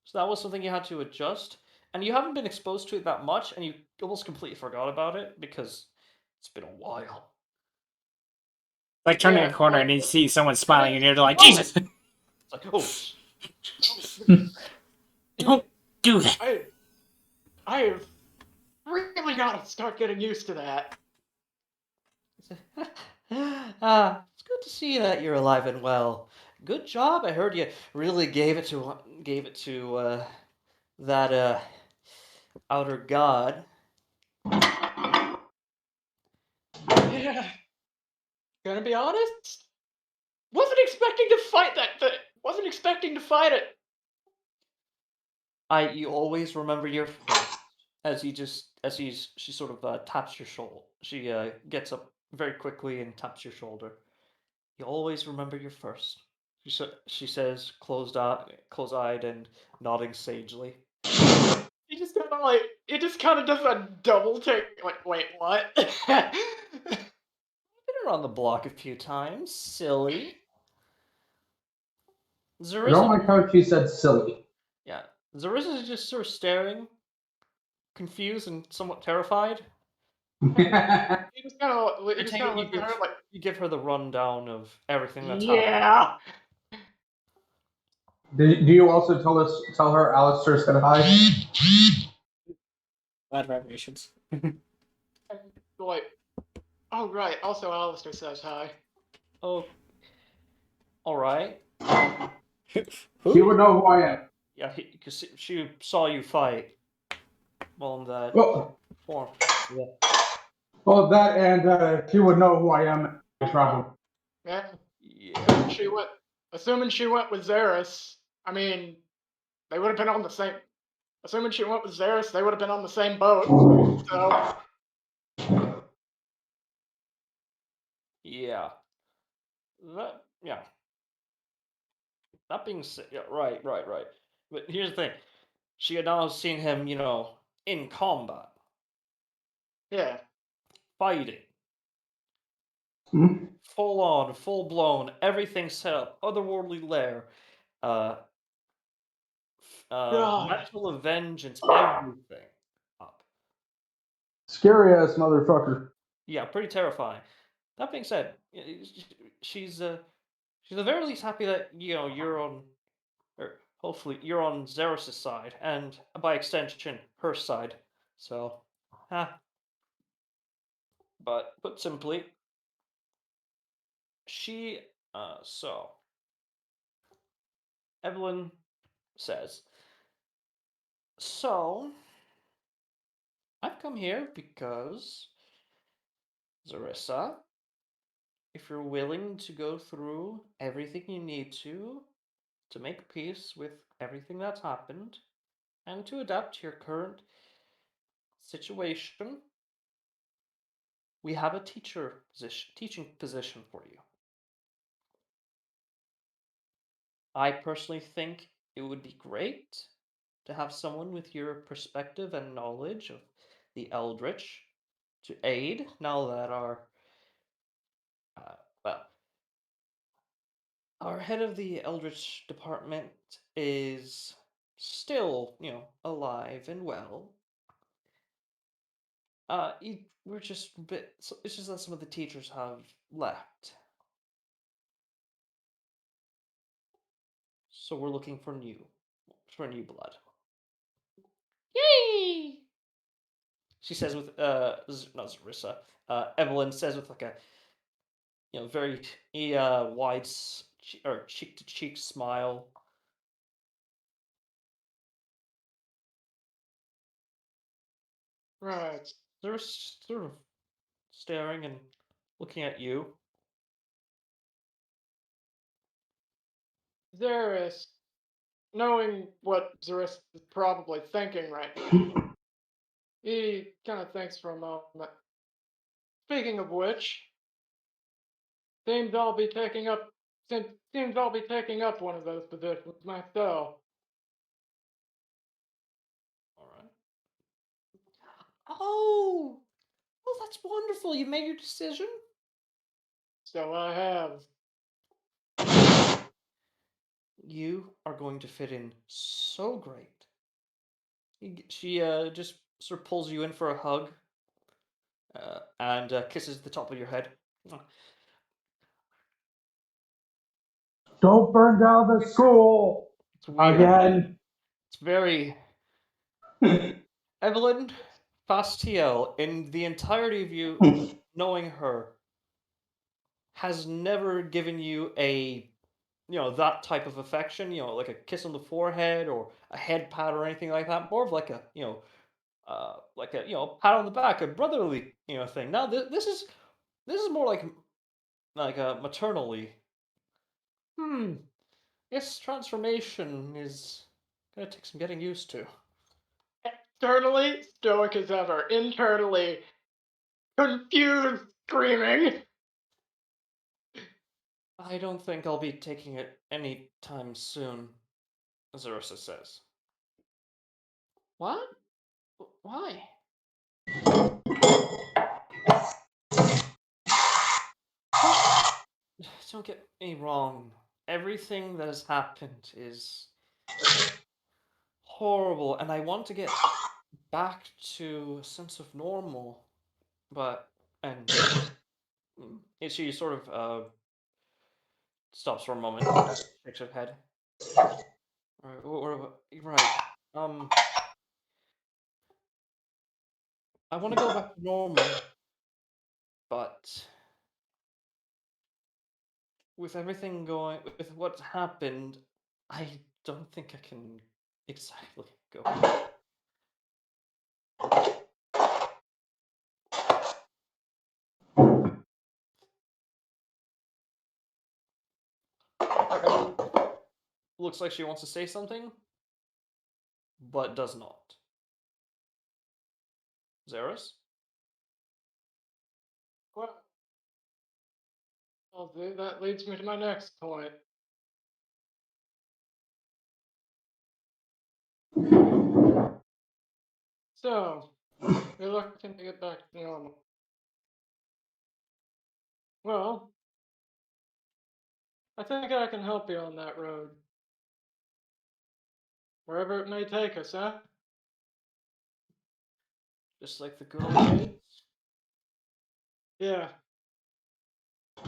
B: so that was something you had to adjust, and you haven't been exposed to it that much, and you almost completely forgot about it because it's been a while.
A: Like turning
C: Yeah.
A: a corner and you see someone smiling, and you're like,
C: Oh,
A: Jesus,
B: It's like, oh,
A: don't do that.
C: I have really got to start getting used to that.
B: it's good to see that you're alive and well. Good job. I heard you really gave it to that outer god.
C: Yeah. Gonna be honest. Wasn't expecting to fight that thing. Wasn't expecting to fight it.
B: You always remember your first. She sort of taps your shoulder. She gets up very quickly and taps your shoulder. You always remember your first. She says, closed-eyed and nodding sagely.
C: He just kind of does a double take. Like, wait, what?
B: Been around the block a few times, silly.
F: I don't
B: Zarissa,
F: like how she said silly.
B: yeah, Zarissa's just sort of staring, confused and somewhat terrified.
C: He just kind of
B: I take it
C: looks at her like,
B: you give her the rundown of everything that's happened.
C: yeah.
F: Do you also tell her Alistair said hi?
A: Bad vibrations.
C: And, like, oh right. Also, Alistair says hi.
B: Oh, all right.
F: She would know who I am.
B: Yeah, because she saw you fight. Well, in that
F: Well,
B: form. Yeah.
F: well, that and she would know who I am. I travel.
C: Yeah.
B: Yeah.
C: Assuming she went with Xeris. I mean, they would have been on the same. Assuming she went with Xeris, they would have been on the same boat. So
B: Yeah. Yeah. That being said, yeah, right. But here's the thing: she had now seen him, in combat,
C: yeah.
B: fighting,
F: Hmm?
B: full on, full blown, everything set up, otherworldly lair, uh,
C: God.
B: mantle of vengeance, everything up.
F: Scary ass motherfucker.
B: Yeah, pretty terrifying. That being said, she's at the very least happy that you're on, or hopefully you're on Xeris' side, and by extension, her side. So, but put simply, she so Evelyn says, so I've come here because Zarissa, if you're willing to go through everything you need to make peace with everything that's happened and to adapt to your current situation, we have a teaching position for you. I personally think it would be great to have someone with your perspective and knowledge of the Eldritch to aid now that uh, well, our head of the Eldritch department is still, alive and well. We're just a bit. It's just that some of the teachers have left, so we're looking for new blood. Yay! She says with not Zarissa. Evelyn says with like a very wide or cheek to cheek smile.
C: Right.
B: They're sort of staring and looking at you.
C: Xeris, knowing what Xeris is probably thinking right now, He kind of thinks for a moment. Speaking of which, seems I'll be taking up seems I'll be taking up one of those positions myself.
B: All right. Oh, well, that's wonderful. You made your decision.
C: So I have.
B: You are going to fit in so great. She just sort of pulls you in for a hug and kisses the top of your head.
F: Don't burn down the school
B: It's weird.
F: again.
B: It's very. Evelyn Fastiel, in the entirety of you knowing her, has never given you a, that type of affection, like a kiss on the forehead or a head pat or anything like that. More of like a, pat on the back, a brotherly, thing. Now this is more like a maternally. This transformation is gonna take some getting used to.
C: Externally, stoic as ever. Internally, confused, screaming.
B: I don't think I'll be taking it anytime soon, Zarissa says. What? Why? Don't get me wrong. Everything that has happened is horrible, and I want to get back to a sense of normal. But and she sort of stops for a moment, shakes her head. Right. I want to go back to normal, but with everything going, with what's happened, I don't think I can exactly go back. Evelyn looks like she wants to say something, but does not. Zeros?
C: Well, that leads me to my next point. So, you're looking to get back to normal. Well, I think I can help you on that road. Wherever it may take us, huh?
B: Just like the good old days?
C: Yeah.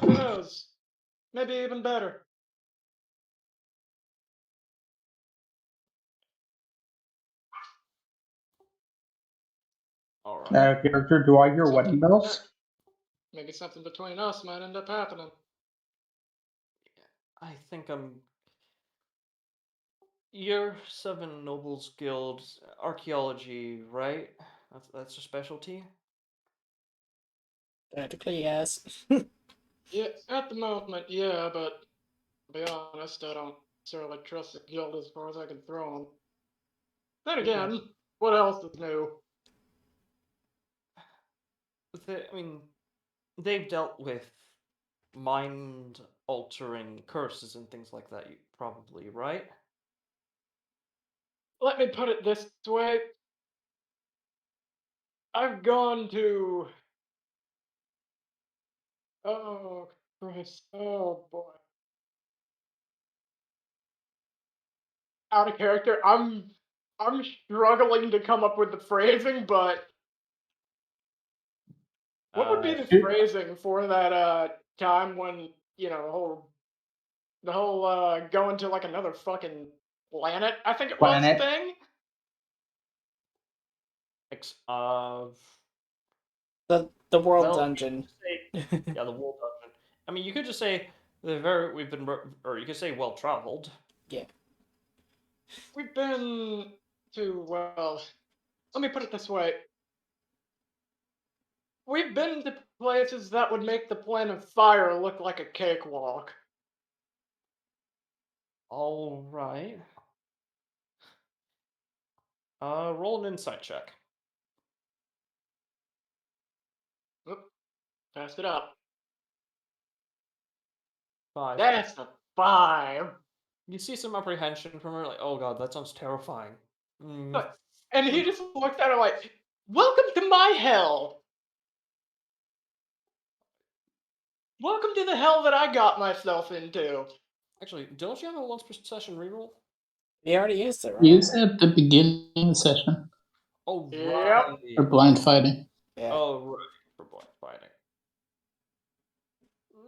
C: Who knows? Maybe even better.
B: Alright.
F: Character, do I hear wedding bells?
C: Maybe something between us might end up happening.
B: I think I'm. You're Seven Nobles Guild archaeology, right? That's your specialty?
A: Technically, yes.
C: Yeah, at the moment, yeah, but to be honest, I don't necessarily trust the guild as far as I can throw them. Then again, what else is new?
B: I mean, they've dealt with mind altering curses and things like that, probably, right?
C: Let me put it this way. I've gone to. Oh, Christ. Oh, boy. Out of character. I'm struggling to come up with the phrasing, but what would be the phrasing for that time when, the whole going to like another fucking planet, I think it was,
F: Planet.
C: thing?
B: Of
A: The world
B: well,
A: dungeon.
B: yeah, the world dungeon. I mean, you could just say we've been, or you could say well traveled.
A: Yeah.
C: We've been to, well, let me put it this way. We've been to places that would make the Planet of Fire look like a cakewalk.
B: All right. Roll an insight check.
C: Pass it up.
B: 5.
C: That's a 5.
B: You see some apprehension from her, like, oh god, that sounds terrifying.
C: And he just looks at her like, welcome to my hell. Welcome to the hell that I got myself into.
B: Actually, don't you have a once per session reroll?
A: He already used it, right?
D: Use it at the beginning of the session
B: Oh,
C: Yep.
B: right.
D: for blind fighting.
A: Yeah.
B: Oh, right. For blind fighting.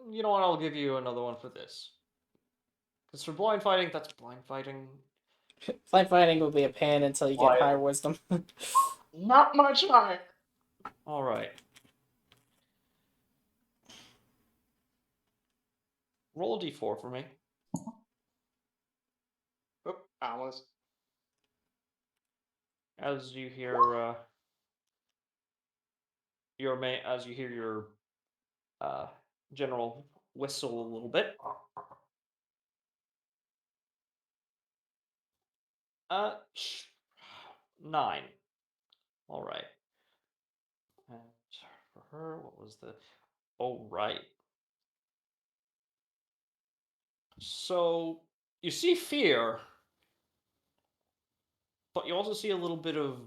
B: You know what? I'll give you another one for this. Because for blind fighting, that's blind fighting.
A: Blind fighting will be a pain until you get higher wisdom.
C: Not much higher.
B: Alright. Roll a d4 for me.
C: Oop, almost.
B: As you hear your general whistle a little bit. 9. All right. And for her, what was the? Oh, right. So you see fear, but you also see a little bit of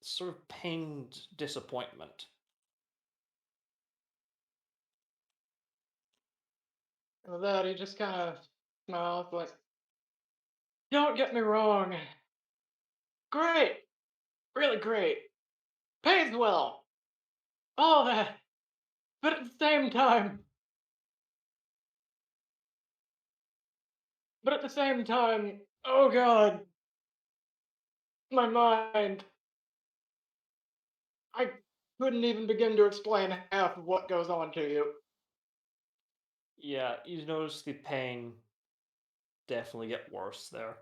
B: sort of pained disappointment.
C: And with that, he just kind of smiles like, don't get me wrong. Great. Really great. Pays well. All that. But at the same time, oh god, my mind. I couldn't even begin to explain half of what goes on to you.
B: Yeah, you notice the pain definitely get worse there.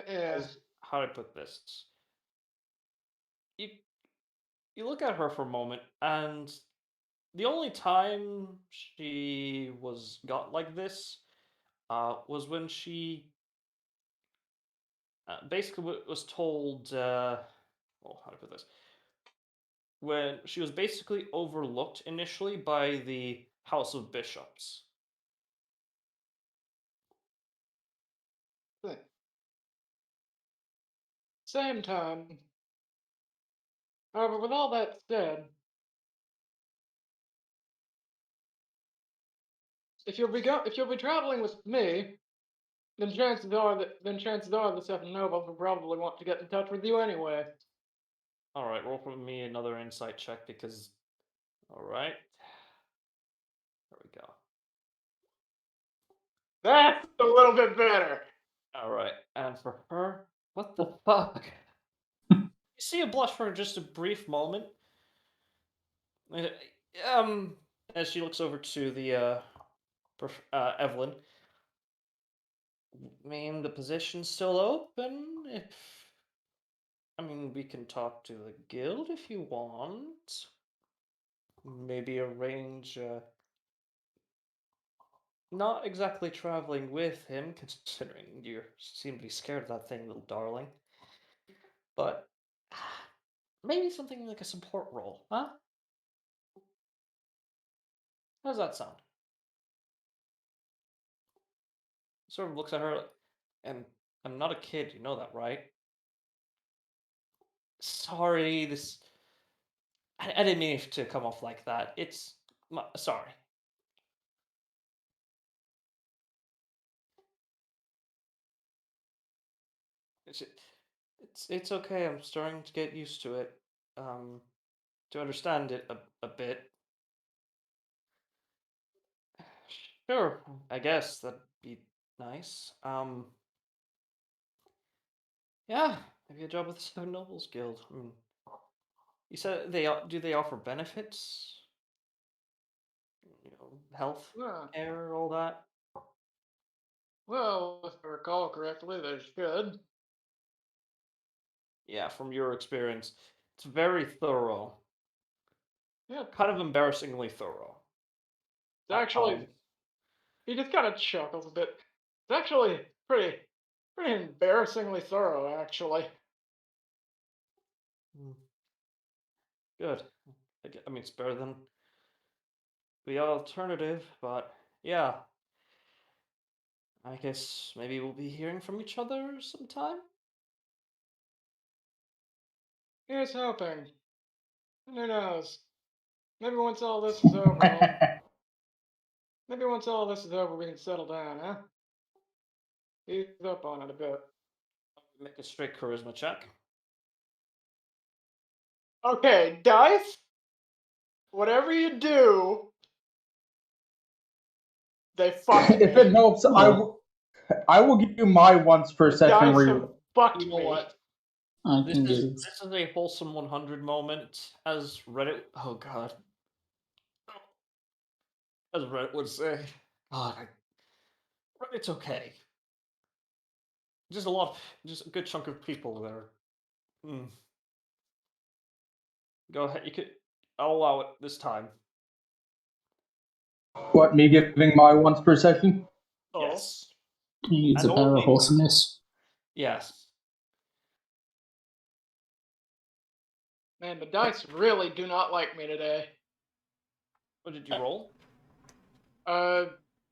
C: Yeah.
B: How do I put this? You look at her for a moment, and the only time she got like this was when she basically was told. Well, how to put this? When she was basically overlooked initially by the House of Bishops.
C: Same time. However, with all that said, if you'll be traveling with me, then chances are the Seven Nobles will probably want to get in touch with you anyway.
B: All right, roll for me another insight check because. All right, there we go.
C: That's a little bit better.
B: All right, and for her, what the fuck? You see a blush for just a brief moment. As she looks over to the Evelyn. I mean, the position's still open. We can talk to the guild if you want. Maybe arrange. Not exactly traveling with him, considering you seem to be scared of that thing, little darling. But maybe something like a support role, huh? How does that sound? Sort of looks at her, and I'm not a kid, you know that, right? Sorry, this. I didn't mean it to come off like that. Sorry. It's okay. I'm starting to get used to it. To understand it a bit. Sure, I guess that'd be nice. Yeah, maybe a job with the Seven Nobles Guild. You said do they offer benefits? Health
C: Huh.
B: care, all that.
C: Well, if I recall correctly, they should.
B: Yeah, from your experience, it's very thorough.
C: Yeah,
B: Kind of embarrassingly thorough.
C: it's actually. He just kind of chuckles a bit. It's actually pretty embarrassingly thorough, actually.
B: Good. I mean, it's better than the alternative, but yeah. I guess maybe we'll be hearing from each other sometime?
C: Here's hoping. Who knows? Maybe once all this is over, maybe once all this is over, we can settle down, huh? Ease up on it a bit.
B: Make a straight charisma check.
C: Okay, dice. Whatever you do, they fucked me.
F: If it helps, I will give you my once per
C: The
F: session
C: dice have
F: reroll.
C: fucked
B: You know
C: me.
B: what?
D: I
B: This
D: can
B: is
D: give.
B: this is a wholesome 100 moment, as Reddit. Oh God. As Reddit would say. God, Reddit's okay. Just just a good chunk of people there. Go ahead. I'll allow it this time.
F: What, me giving my once per session?
C: Oh.
B: Yes.
D: Can you use
B: And
D: the power
B: only-
D: of wholesomeness?
B: Yes.
C: Man, the dice really do not like me today.
B: What did you roll?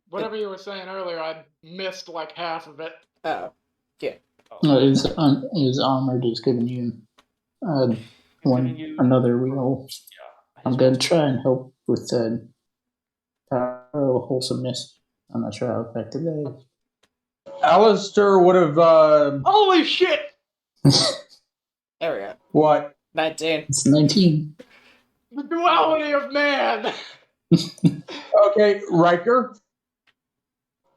C: Whatever you were saying earlier, I missed like half of it.
A: Oh, yeah.
D: No, his armor is giving you
B: giving you-
D: another reroll.
B: Yeah.
D: I'm gonna try and help with the power of wholesomeness. I'm not sure how effective that
F: Alistair would have,
C: Holy shit!
D: is.
A: There we go.
F: what?
A: 19.
D: It's 19.
C: The duality of man!
F: Okay, Riker.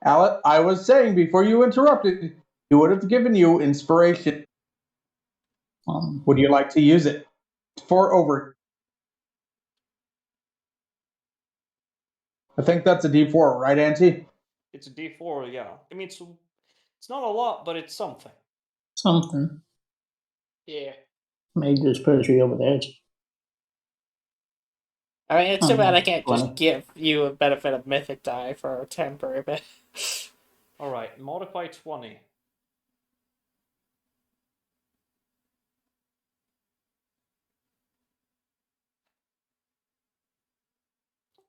F: I was saying before you interrupted, he would have given you inspiration. Would you like to use it? For over. I think that's a D4, right, Auntie?
B: It's a D4, yeah. I mean, it's not a lot, but it's something.
D: Something.
C: Yeah.
D: Maybe there's poetry over the edge.
A: I mean, it's too bad I can't just
D: 20.
A: give you a benefit of mythic die for a temporary bit.
B: Alright, modify 20.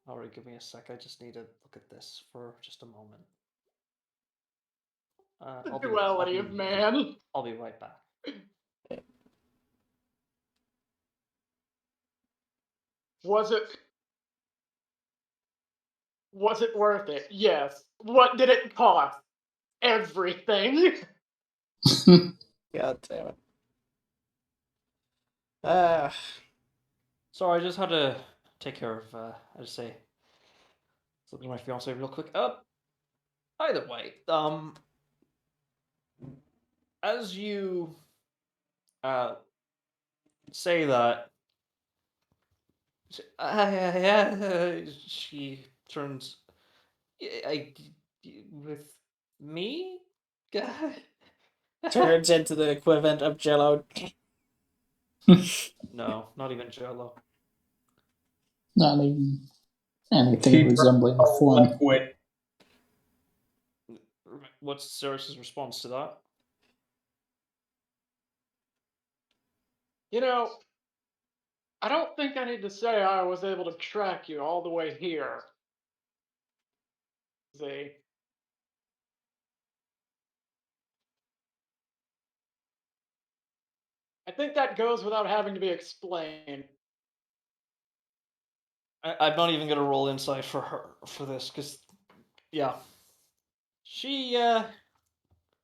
B: Alright, give me a sec. I just need to look at this for just a moment.
C: The duality of man.
B: I'll be right back.
C: Was it worth it? Yes. What did it cost? Everything.
A: God damn it.
B: Sorry, I just had to take care of, I just say, something to my fiance real quick. Either way, as you, say that, she turns, with me?
A: Turns into the equivalent of Jello.
B: No, not even Jello.
D: Not even anything
F: She
D: resembling a form.
F: liquid.
B: What's Ceres's response to that?
C: You know, I don't think I need to say I was able to track you all the way here. See? I think that goes without having to be explained.
B: I'm not even gonna roll insight for her for this, because, yeah. She, I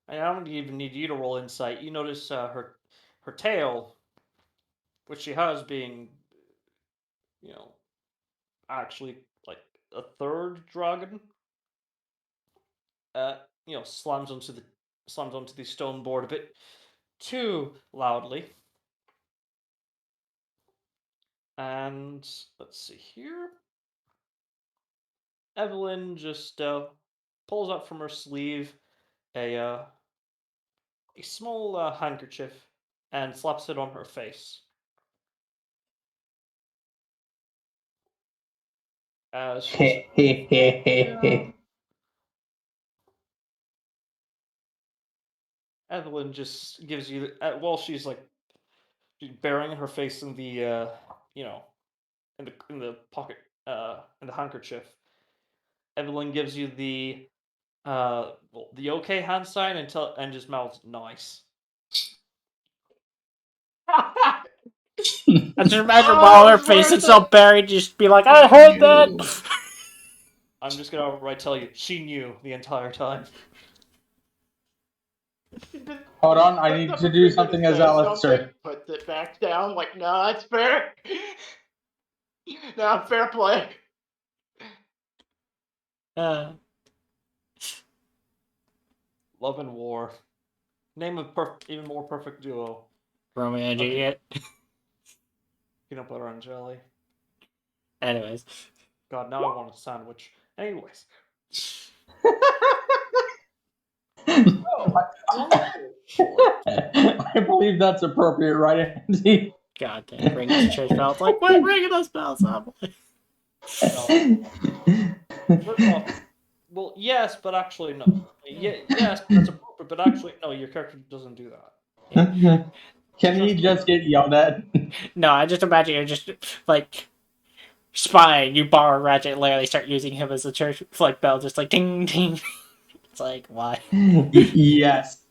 B: don't even need you to roll insight. You notice her tail, which she has being, actually like a third dragon, slams onto the stone board a bit too loudly. And let's see here. Evelyn just pulls out from her sleeve a small handkerchief and slaps it on her face. She's Evelyn just gives you while she's burying her face in the in the pocket in the handkerchief. Evelyn gives you the the okay hand sign and just mouths nice.
A: I just imagine
C: Oh,
A: while
C: it
A: her
C: was
A: face
C: worth
A: is so
C: it.
A: buried, just be like, I heard that!
B: I'm just gonna outright tell you, she knew the entire time.
F: Hold on, I
C: Puts
F: need
C: up
F: to
C: her
F: do
C: finger to
F: something as
C: say something,
F: Alistair.
C: puts it back down, like, no, that's fair. No, fair play.
A: Uh,
B: Love and war. Name of even more perfect duo.
A: Romeo and
B: Okay.
A: Juliet.
B: Peanut butter and jelly.
A: Anyways.
B: God, now I want a sandwich. Anyways.
F: I believe that's appropriate, right, Andy?
A: God damn, ring those church bells. Like, what? Ringing those bells up.
B: First off, well, yes, but actually no. Yes, that's appropriate, but actually no. Your character doesn't do that.
F: Can he just get yelled at?
A: No, I just imagine you're just, like, spying. You borrow Ratchet and literally start using him as a church, like, bell, just like, ding, ding. It's like, why?
F: Yes.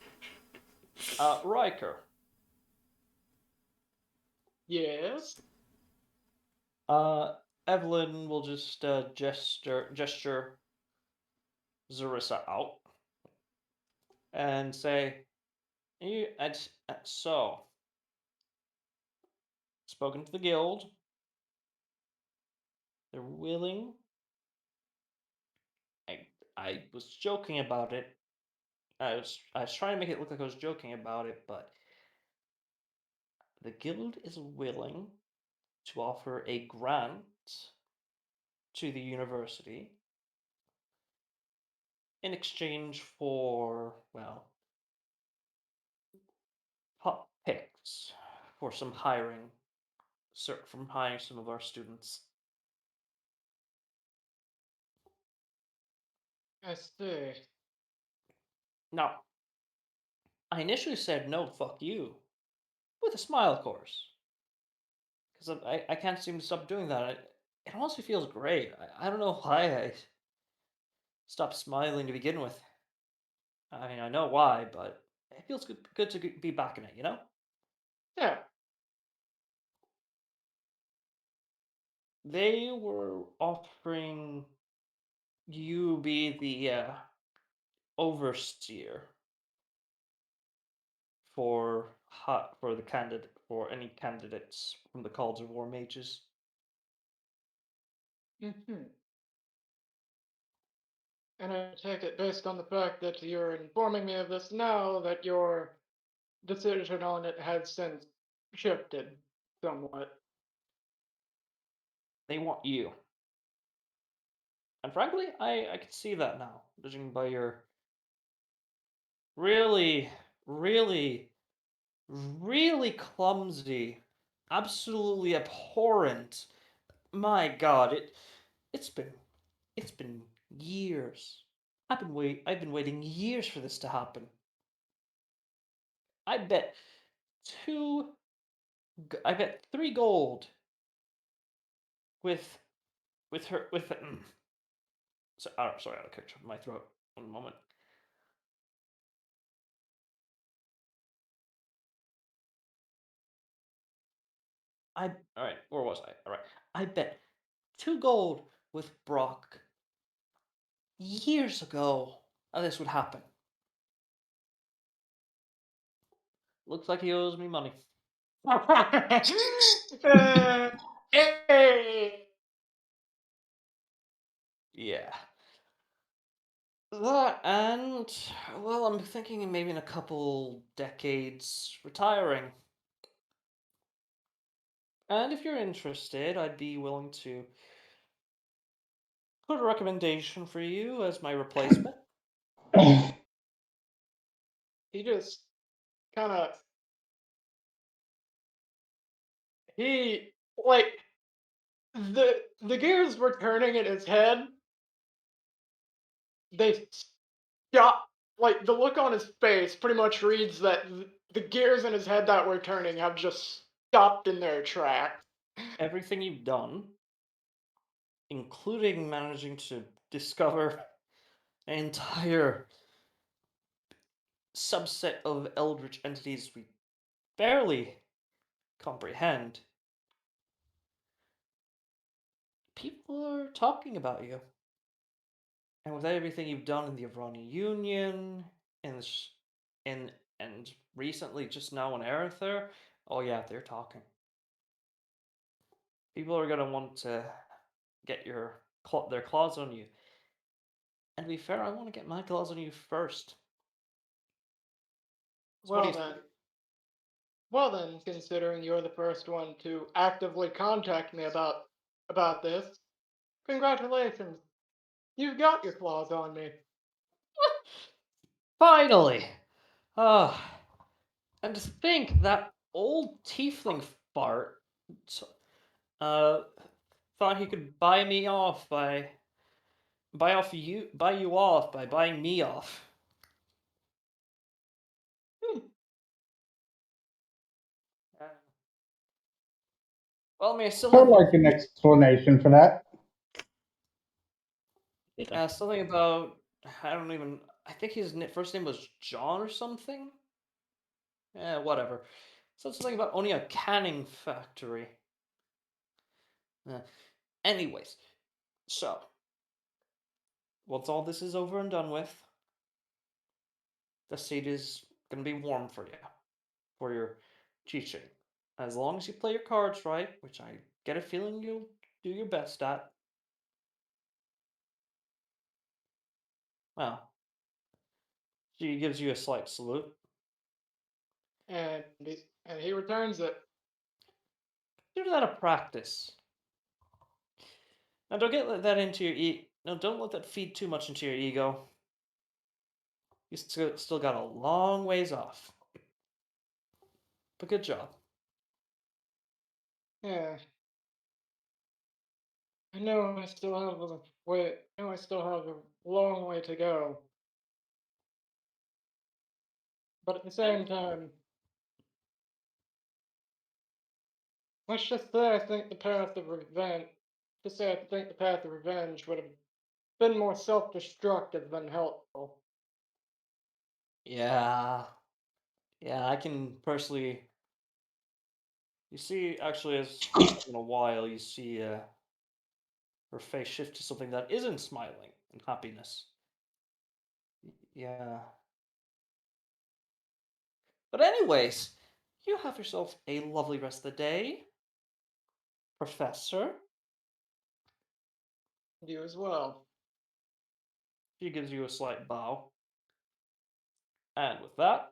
B: Riker.
C: Yes.
B: Evelyn will just gesture Zarissa out and say, so, spoken to the guild. They're willing. I was joking about it. I was trying to make it look like I was joking about it, but the guild is willing to offer a grant to the university in exchange for, well, hot picks for some hiring, from hiring some of our students.
C: I see.
B: Now, I initially said no, fuck you, with a smile, of course, because I can't seem to stop doing that. It honestly feels great. I don't know why I stopped smiling to begin with. I mean, I know why, but it feels good to be back in it, you know?
C: Yeah.
B: They were offering you be the overseer for the candidate for any candidates from the College of War Mages.
C: Mm-hmm. And I take it based on the fact that you're informing me of this now that your decision on it has since shifted somewhat.
B: They want you. And frankly, I can see that now, judging by your really, really, really clumsy, absolutely abhorrent. My God, it's been it's been years. I've been waiting years for this to happen. I bet I bet 3 gold with her with so, sorry, I had a catch in my throat. One moment. All right. Where was I? All right. I bet 2 gold with Brock years ago that this would happen. Looks like he owes me money.
C: Hey!
B: Yeah. That and well, I'm thinking maybe in a couple decades retiring. And if you're interested, I'd be willing to put a recommendation for you as my replacement.
C: He just kind of he like the gears were turning in his head. They stop. Like the look on his face pretty much reads that the gears in his head that were turning have just stopped in their tracks.
B: Everything you've done, including managing to discover an entire subset of Eldritch entities we barely comprehend, people are talking about you. And with everything you've done in the Avrani Union, and and recently just now in Arether, oh yeah, they're talking. People are gonna want to get their claws on you. And to be fair, I want to get my claws on you first. So what do
C: Well
B: you
C: then, well then, considering you're the first one to actively contact me about this, congratulations. You've got your claws on me.
B: Finally! And to think that old tiefling fart uh, thought he could buy you off by buying me off. Uh, well, I mean, I still
F: I'd
B: have
F: like an explanation for that.
B: something about I think his first name was John or something. Whatever. So something about owning a canning factory. Uh, anyways, so once all this is over and done with, the seat is gonna be warm for you, for your teaching. As long as you play your cards right, which I get a feeling you'll do your best at. Well, she gives you a slight salute.
C: And he returns it.
B: Consider that a practice. Now, don't get that into your No, don't let that feed too much into your ego. You still got a long ways off. But good job.
C: Yeah. I know I still have a way. I know I still have a long way to go. But at the same time, let's just say I think the path of revenge. Just say I think the path of revenge would have been more self-destructive than helpful.
B: Yeah. Yeah, I can personally. You see, actually, as in a while, you see her face shift to something that isn't smiling and happiness. Yeah. But anyways, you have yourself a lovely rest of the day, Professor.
C: You as well.
B: She gives you a slight bow. And with that,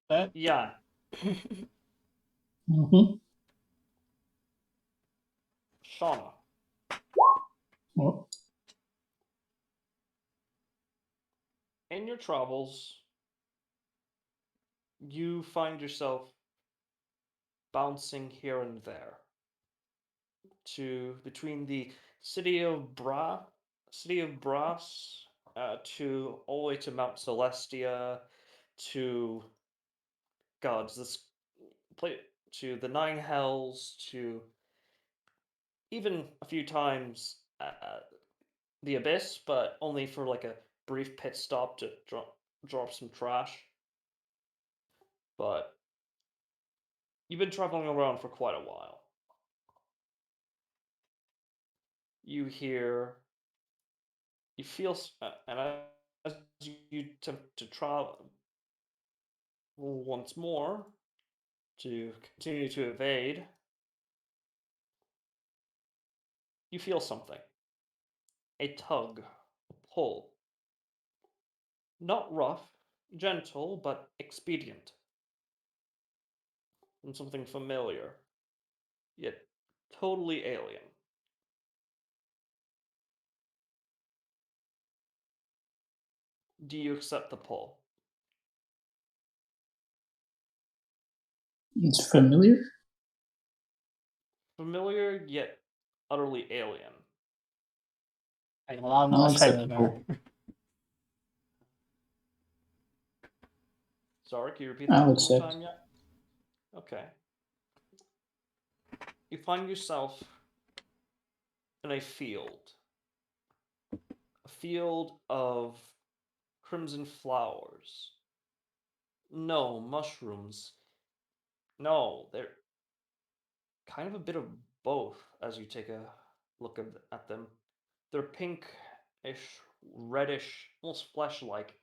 A: That
B: Jan,
D: Mm-hmm.
B: Shauna,
D: Well,
B: in your travels, you find yourself bouncing here and there to between the city of Brass, to all the way to Mount Celestia, to gods this play to the Nine Hells, to even a few times the Abyss, but only for like a brief pit stop to drop some trash. But you've been traveling around for quite a while. You hear, you feel, and as you attempt to travel once more to continue to evade, you feel something. A tug, a pull. Not rough, gentle, but expedient. And something familiar, yet totally alien. Do you accept the pull?
D: it's familiar.
B: Familiar, yet utterly alien.
A: a lot
D: I'll
A: more
D: accept the
A: familiar.
D: pull.
B: Sorry, can you repeat that
D: I'll
B: one more
D: accept.
B: time? Yeah. Okay. You find yourself in a field. A field of crimson flowers. No, mushrooms. No, they're kind of a bit of both as you take a look at them. They're pinkish, reddish, almost flesh-like.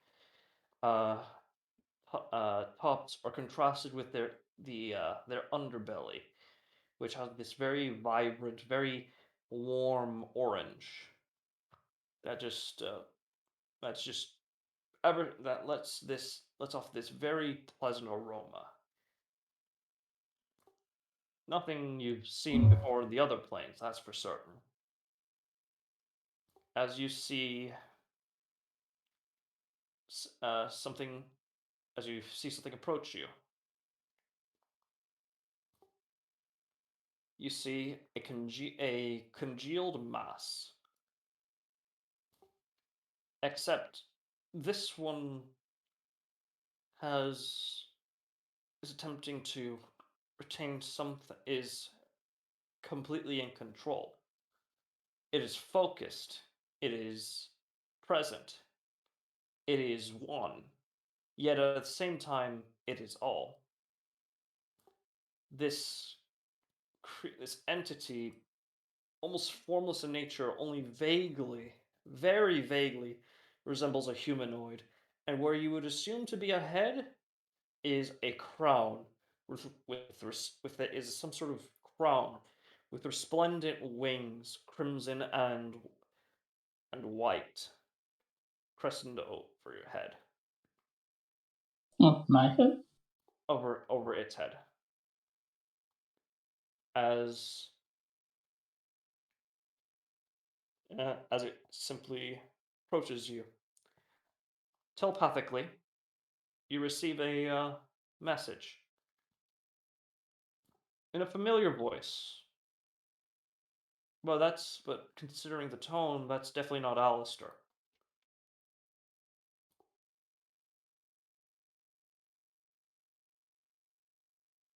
B: Uh, Tops are contrasted with their underbelly, which has this very vibrant, very warm orange. That just that's just ever that lets off this very pleasant aroma. Nothing you've seen before in the other planes, that's for certain. As you see something, as you see something approach you, you see a congealed mass. Except this one has is attempting to retain something, is completely in control. It is focused. It is present. It is one. Yet at the same time, it is all. This this entity, almost formless in nature, only vaguely, very vaguely, resembles a humanoid, and where you would assume to be a head is a crown with it is some sort of crown with resplendent wings, crimson and white, crescent over your head,
D: Oh, my head?
B: over its head, as as it simply approaches you. Telepathically, you receive a message in a familiar voice. But considering the tone, that's definitely not Alistair.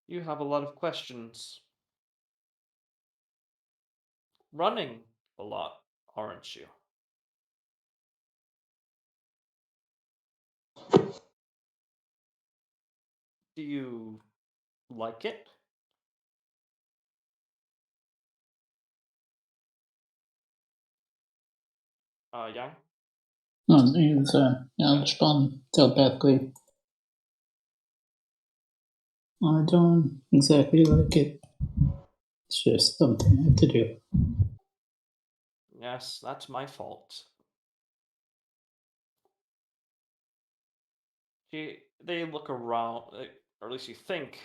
B: You have a lot of questions. Running a lot, aren't you? Do you like it? Yang?
D: Well, he's, I'll respond telepathically. I don't exactly like it. It's just something I have to do.
B: Yes, that's my fault. They look around, or at least you think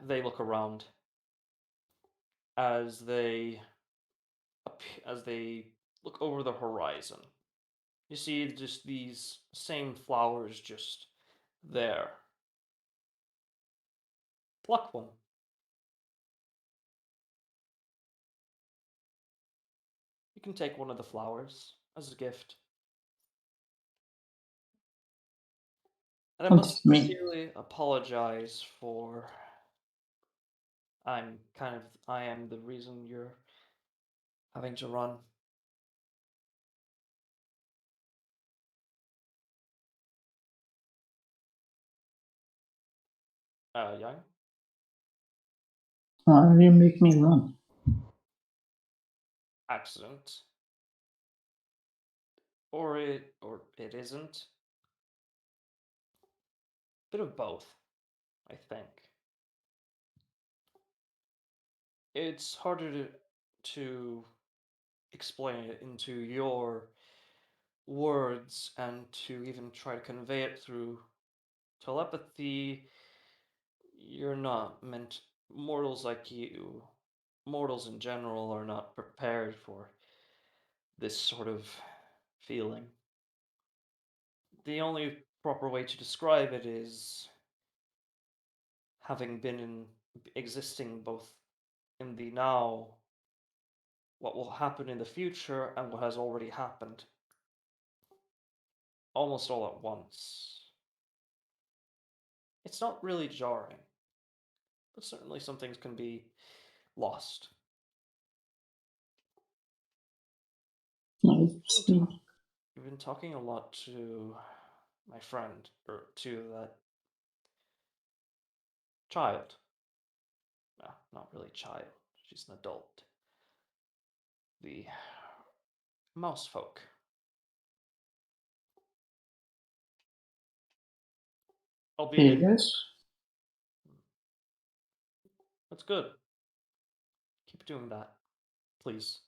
B: they look around as they as they look over the horizon. You see just these same flowers just there. Pluck one. You can take one of the flowers as a gift. And I must sincerely apologize for I am the reason you're having to run. Young?
D: Why do you make me run?
B: Accident. Or it isn't. Bit of both, I think. It's harder to explain it into your words and to even try to convey it through telepathy. You're not meant, mortals like you, mortals in general, are not prepared for this sort of feeling. The only proper way to describe it is having been in existing both in the now, what will happen in the future, and what has already happened. Almost all at once. It's not really jarring, but certainly some things can be lost.
D: I see.
B: You've been talking a lot to my friend, or to that child. No, not really child. She's an adult. The mouse folk. Albeit,
D: Yes.
B: that's good. Keep doing that, please.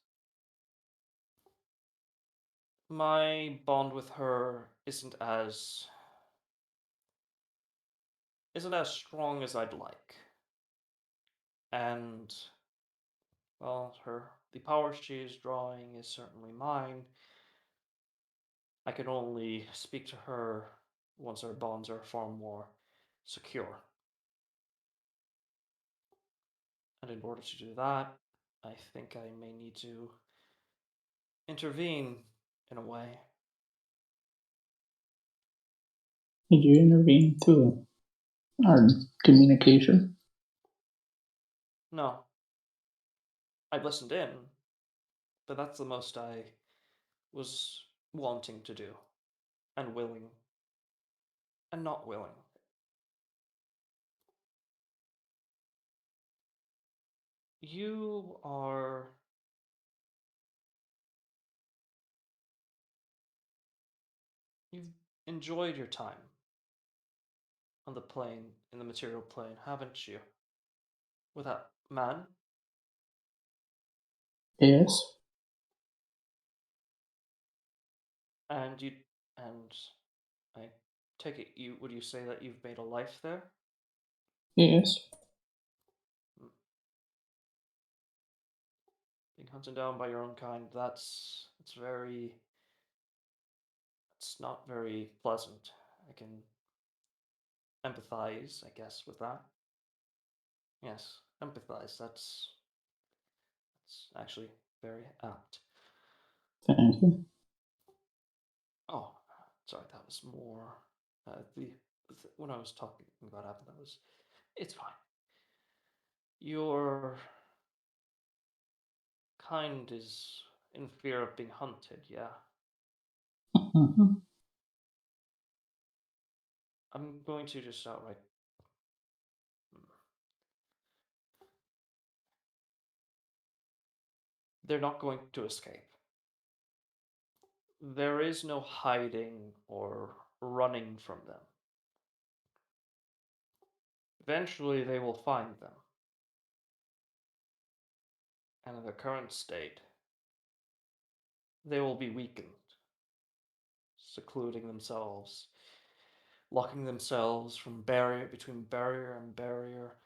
B: My bond with her isn't as strong as I'd like. And well, the power she is drawing is certainly mine. I can only speak to her once our bonds are far more secure. And in order to do that, I think I may need to intervene in a way.
D: Did you intervene to our communication?
B: No, I listened in, but that's the most I was wanting to do, and willing, and not willing. You are. You've enjoyed your time on the plane, in the material plane, haven't you? With that man?
D: Yes.
B: And you. And I take it would you say that you've made a life there?
D: Yes.
B: Being hunted down by your own kind, it's not very pleasant. I can empathize, I guess, with that. Yes, empathize, that's actually very apt.
D: Thank you.
B: Oh, sorry, that was more, when I was talking about happened, it's fine. Your kind is in fear of being hunted, yeah?
D: Mm-hmm.
B: I'm going to just outright. They're not going to escape. There is no hiding or running from them. Eventually, they will find them. And in their current state, they will be weakened, secluding themselves, locking themselves from barrier between barrier and barrier.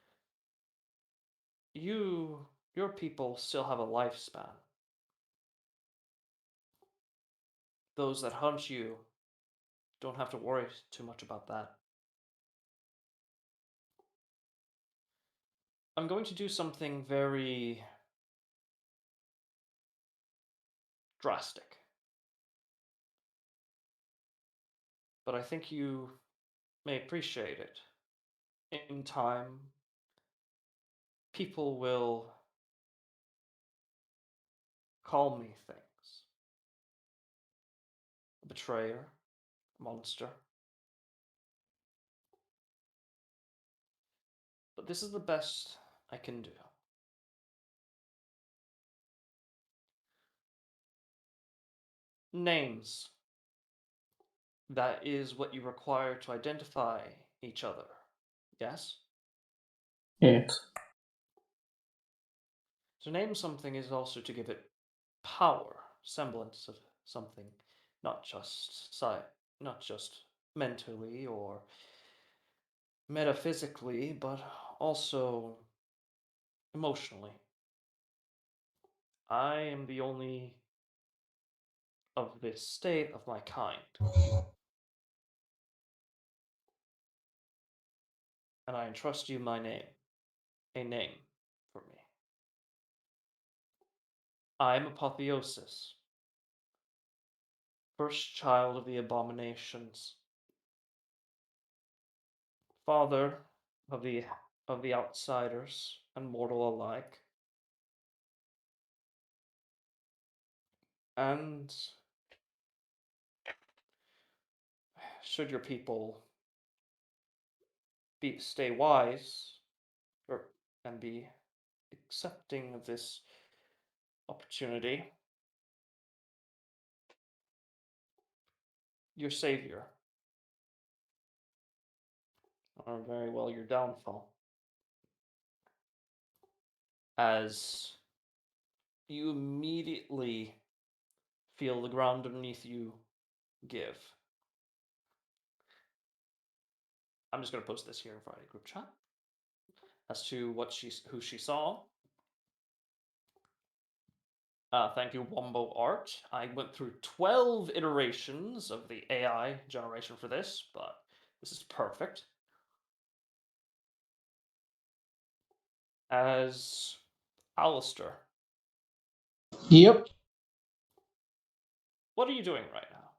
B: Your people still have a lifespan. Those that hunt you don't have to worry too much about that. I'm going to do something very drastic. But I think you may appreciate it. In time, people will call me things. A betrayer, a monster. But this is the best I can do. Names. That is what you require to identify each other. Yes?
D: Yes.
B: To name something is also to give it power, semblance of something, not just not just mentally or metaphysically, but also emotionally. I am the only of this state of my kind, and I entrust you my name, a name for me. I am Apotheosis, first child of the abominations, father of the outsiders and mortal alike. And should your people stay wise and be accepting of this opportunity, your savior, or very well your downfall, as you immediately feel the ground underneath you give. I'm just going to post this here in Friday group chat as to who she saw. Thank you, Wombo Art. I went through 12 iterations of the AI generation for this, but this is perfect. As Alistair.
E: Yep.
B: What are you doing right now?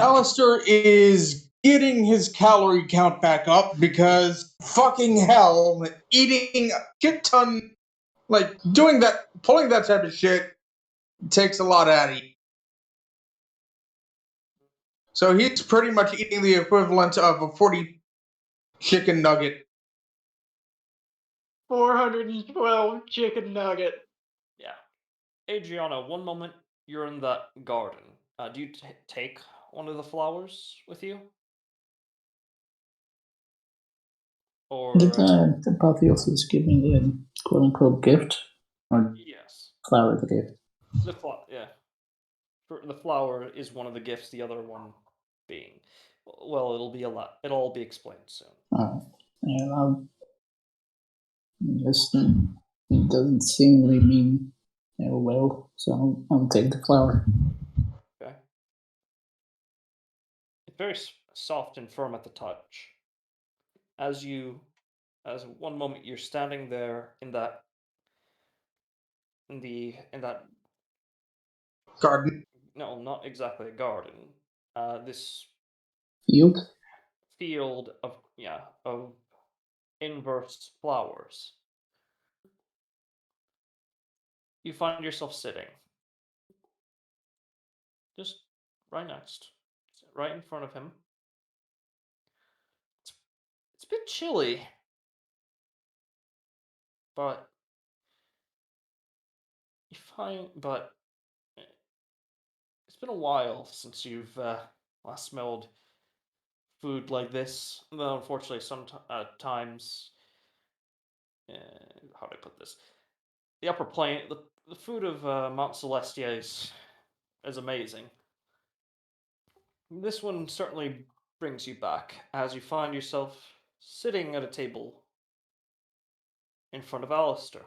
E: Alistair is getting his calorie count back up because fucking hell, eating a shit ton, like pulling that type of shit takes a lot out of you. So he's pretty much eating the equivalent of a 40 chicken nugget.
C: 412 chicken nugget.
B: Yeah. Adriana, one moment you're in that garden. Do you take one of the flowers with you? Or
D: Did the Apotheosis give me the quote-unquote gift? Or
B: yes,
D: flower the gift?
B: yeah. The flower is one of the gifts. The other one being, well, it'll all be explained soon.
D: Yeah, it doesn't seemingly mean well, so I'll take the flower.
B: Okay. It's very soft and firm at the touch. As one moment you're standing there in that
E: Garden.
B: no, not exactly a garden. This field of inverse flowers. You find yourself sitting just right in front of him. It's a bit chilly, but it's been a while since you've last smelled food like this. Though unfortunately, sometimes, how do I put this? The upper plane, the food of Mount Celestia is amazing. This one certainly brings you back as you find yourself sitting at a table in front of Alistair.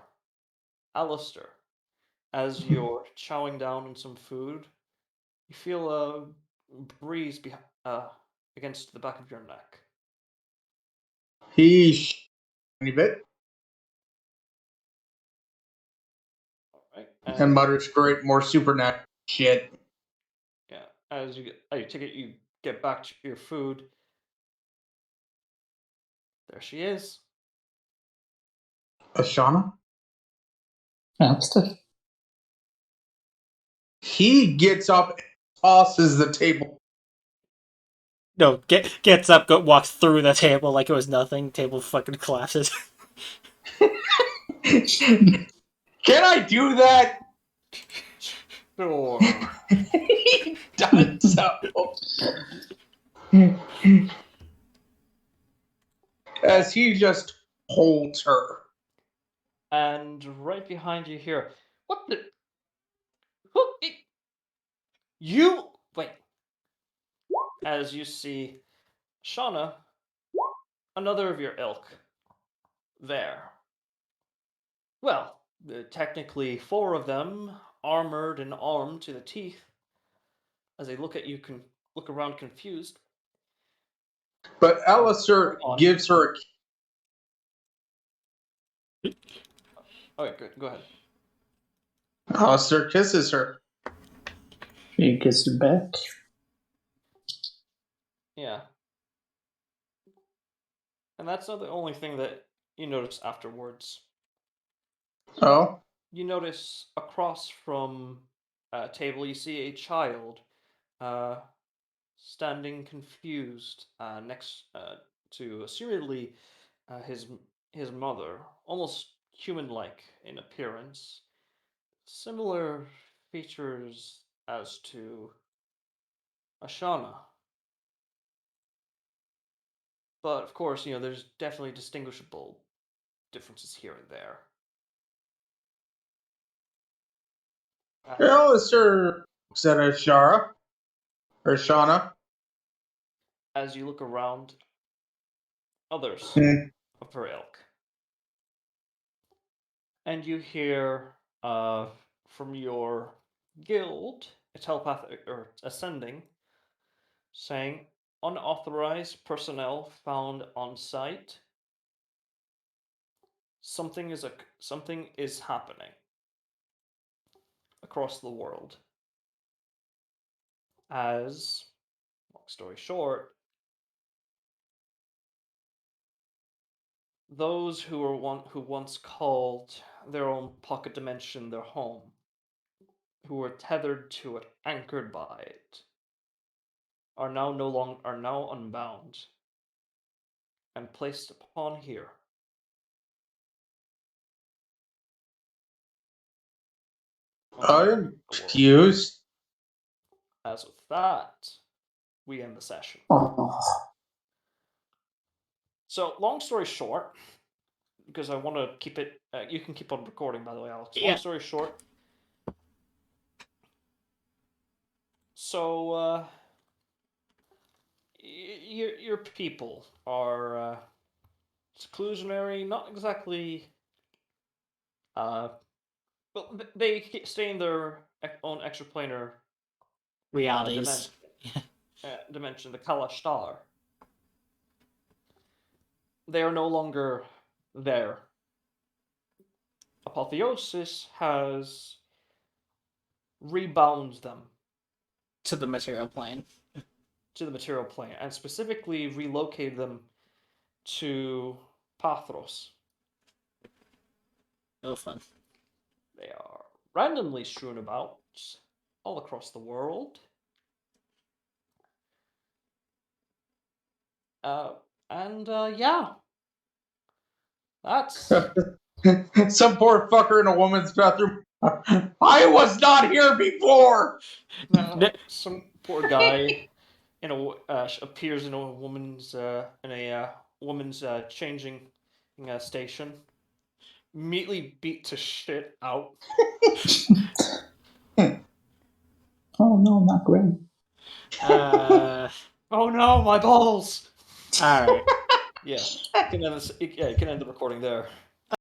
B: Alistair, as you're chowing down on some food, you feel a breeze against the back of your neck.
E: He tiny bit.
B: Right?
E: And mutters, "Great, more supernatural shit."
B: Yeah, as you get back to your food. There she is.
E: Ashana?
D: Alistair?
E: He gets up and tosses the table.
A: No, gets up, walks through the table like it was nothing. Table fucking collapses.
E: Can I do that?
B: Sure.
E: He does so. As he just holds her.
B: And right behind you here, what the? Wait. As you see, Shauna, another of your ilk, there. Well, technically 4 of them, armored and armed to the teeth. As they look at you, look around confused.
E: But Alistair gives her a...
B: Okay, good. Go ahead.
E: Alistair kisses her.
D: She kisses back.
B: Yeah. And that's not the only thing that you notice afterwards.
E: Oh,
B: You notice across from a table, you see a child standing confused next to serially his mother, almost human-like in appearance, similar features as to Ashana. But of course, there's definitely distinguishable differences here and there.
E: hello, sir, said Ashara. Or Shauna.
B: As you look around, others of her ilk. And you hear from your guild, a telepathic or ascending, saying unauthorized personnel found on site. Something is happening across the world. As, long story short, those who once called their own pocket dimension their home, who were tethered to it, anchored by it, are now unbound and placed upon here.
E: I am confused.
B: As with that, we end the session.
D: Oh,
B: So, long story short, because I want to keep it, you can keep on recording, by the way, Alex.
A: Yeah.
B: Long story short, so your people are seclusionary, not exactly. Well, they stay in their own extraplanar
A: Realities.
B: dimension, the Kalashtar. They are no longer there. Apotheosis has rebound them
A: To the material plane.
B: to the material plane, and specifically relocated them to Pathros.
A: Oh, fun.
B: They are randomly strewn about all across the world. Yeah. That's
E: Some poor fucker in a woman's bathroom. I was not here before.
B: some poor guy appears in a woman's changing station. Immediately beat to shit out.
D: oh no, not Greg.
B: Oh no, my balls!
A: Alright.
B: Yeah, you can end the recording there.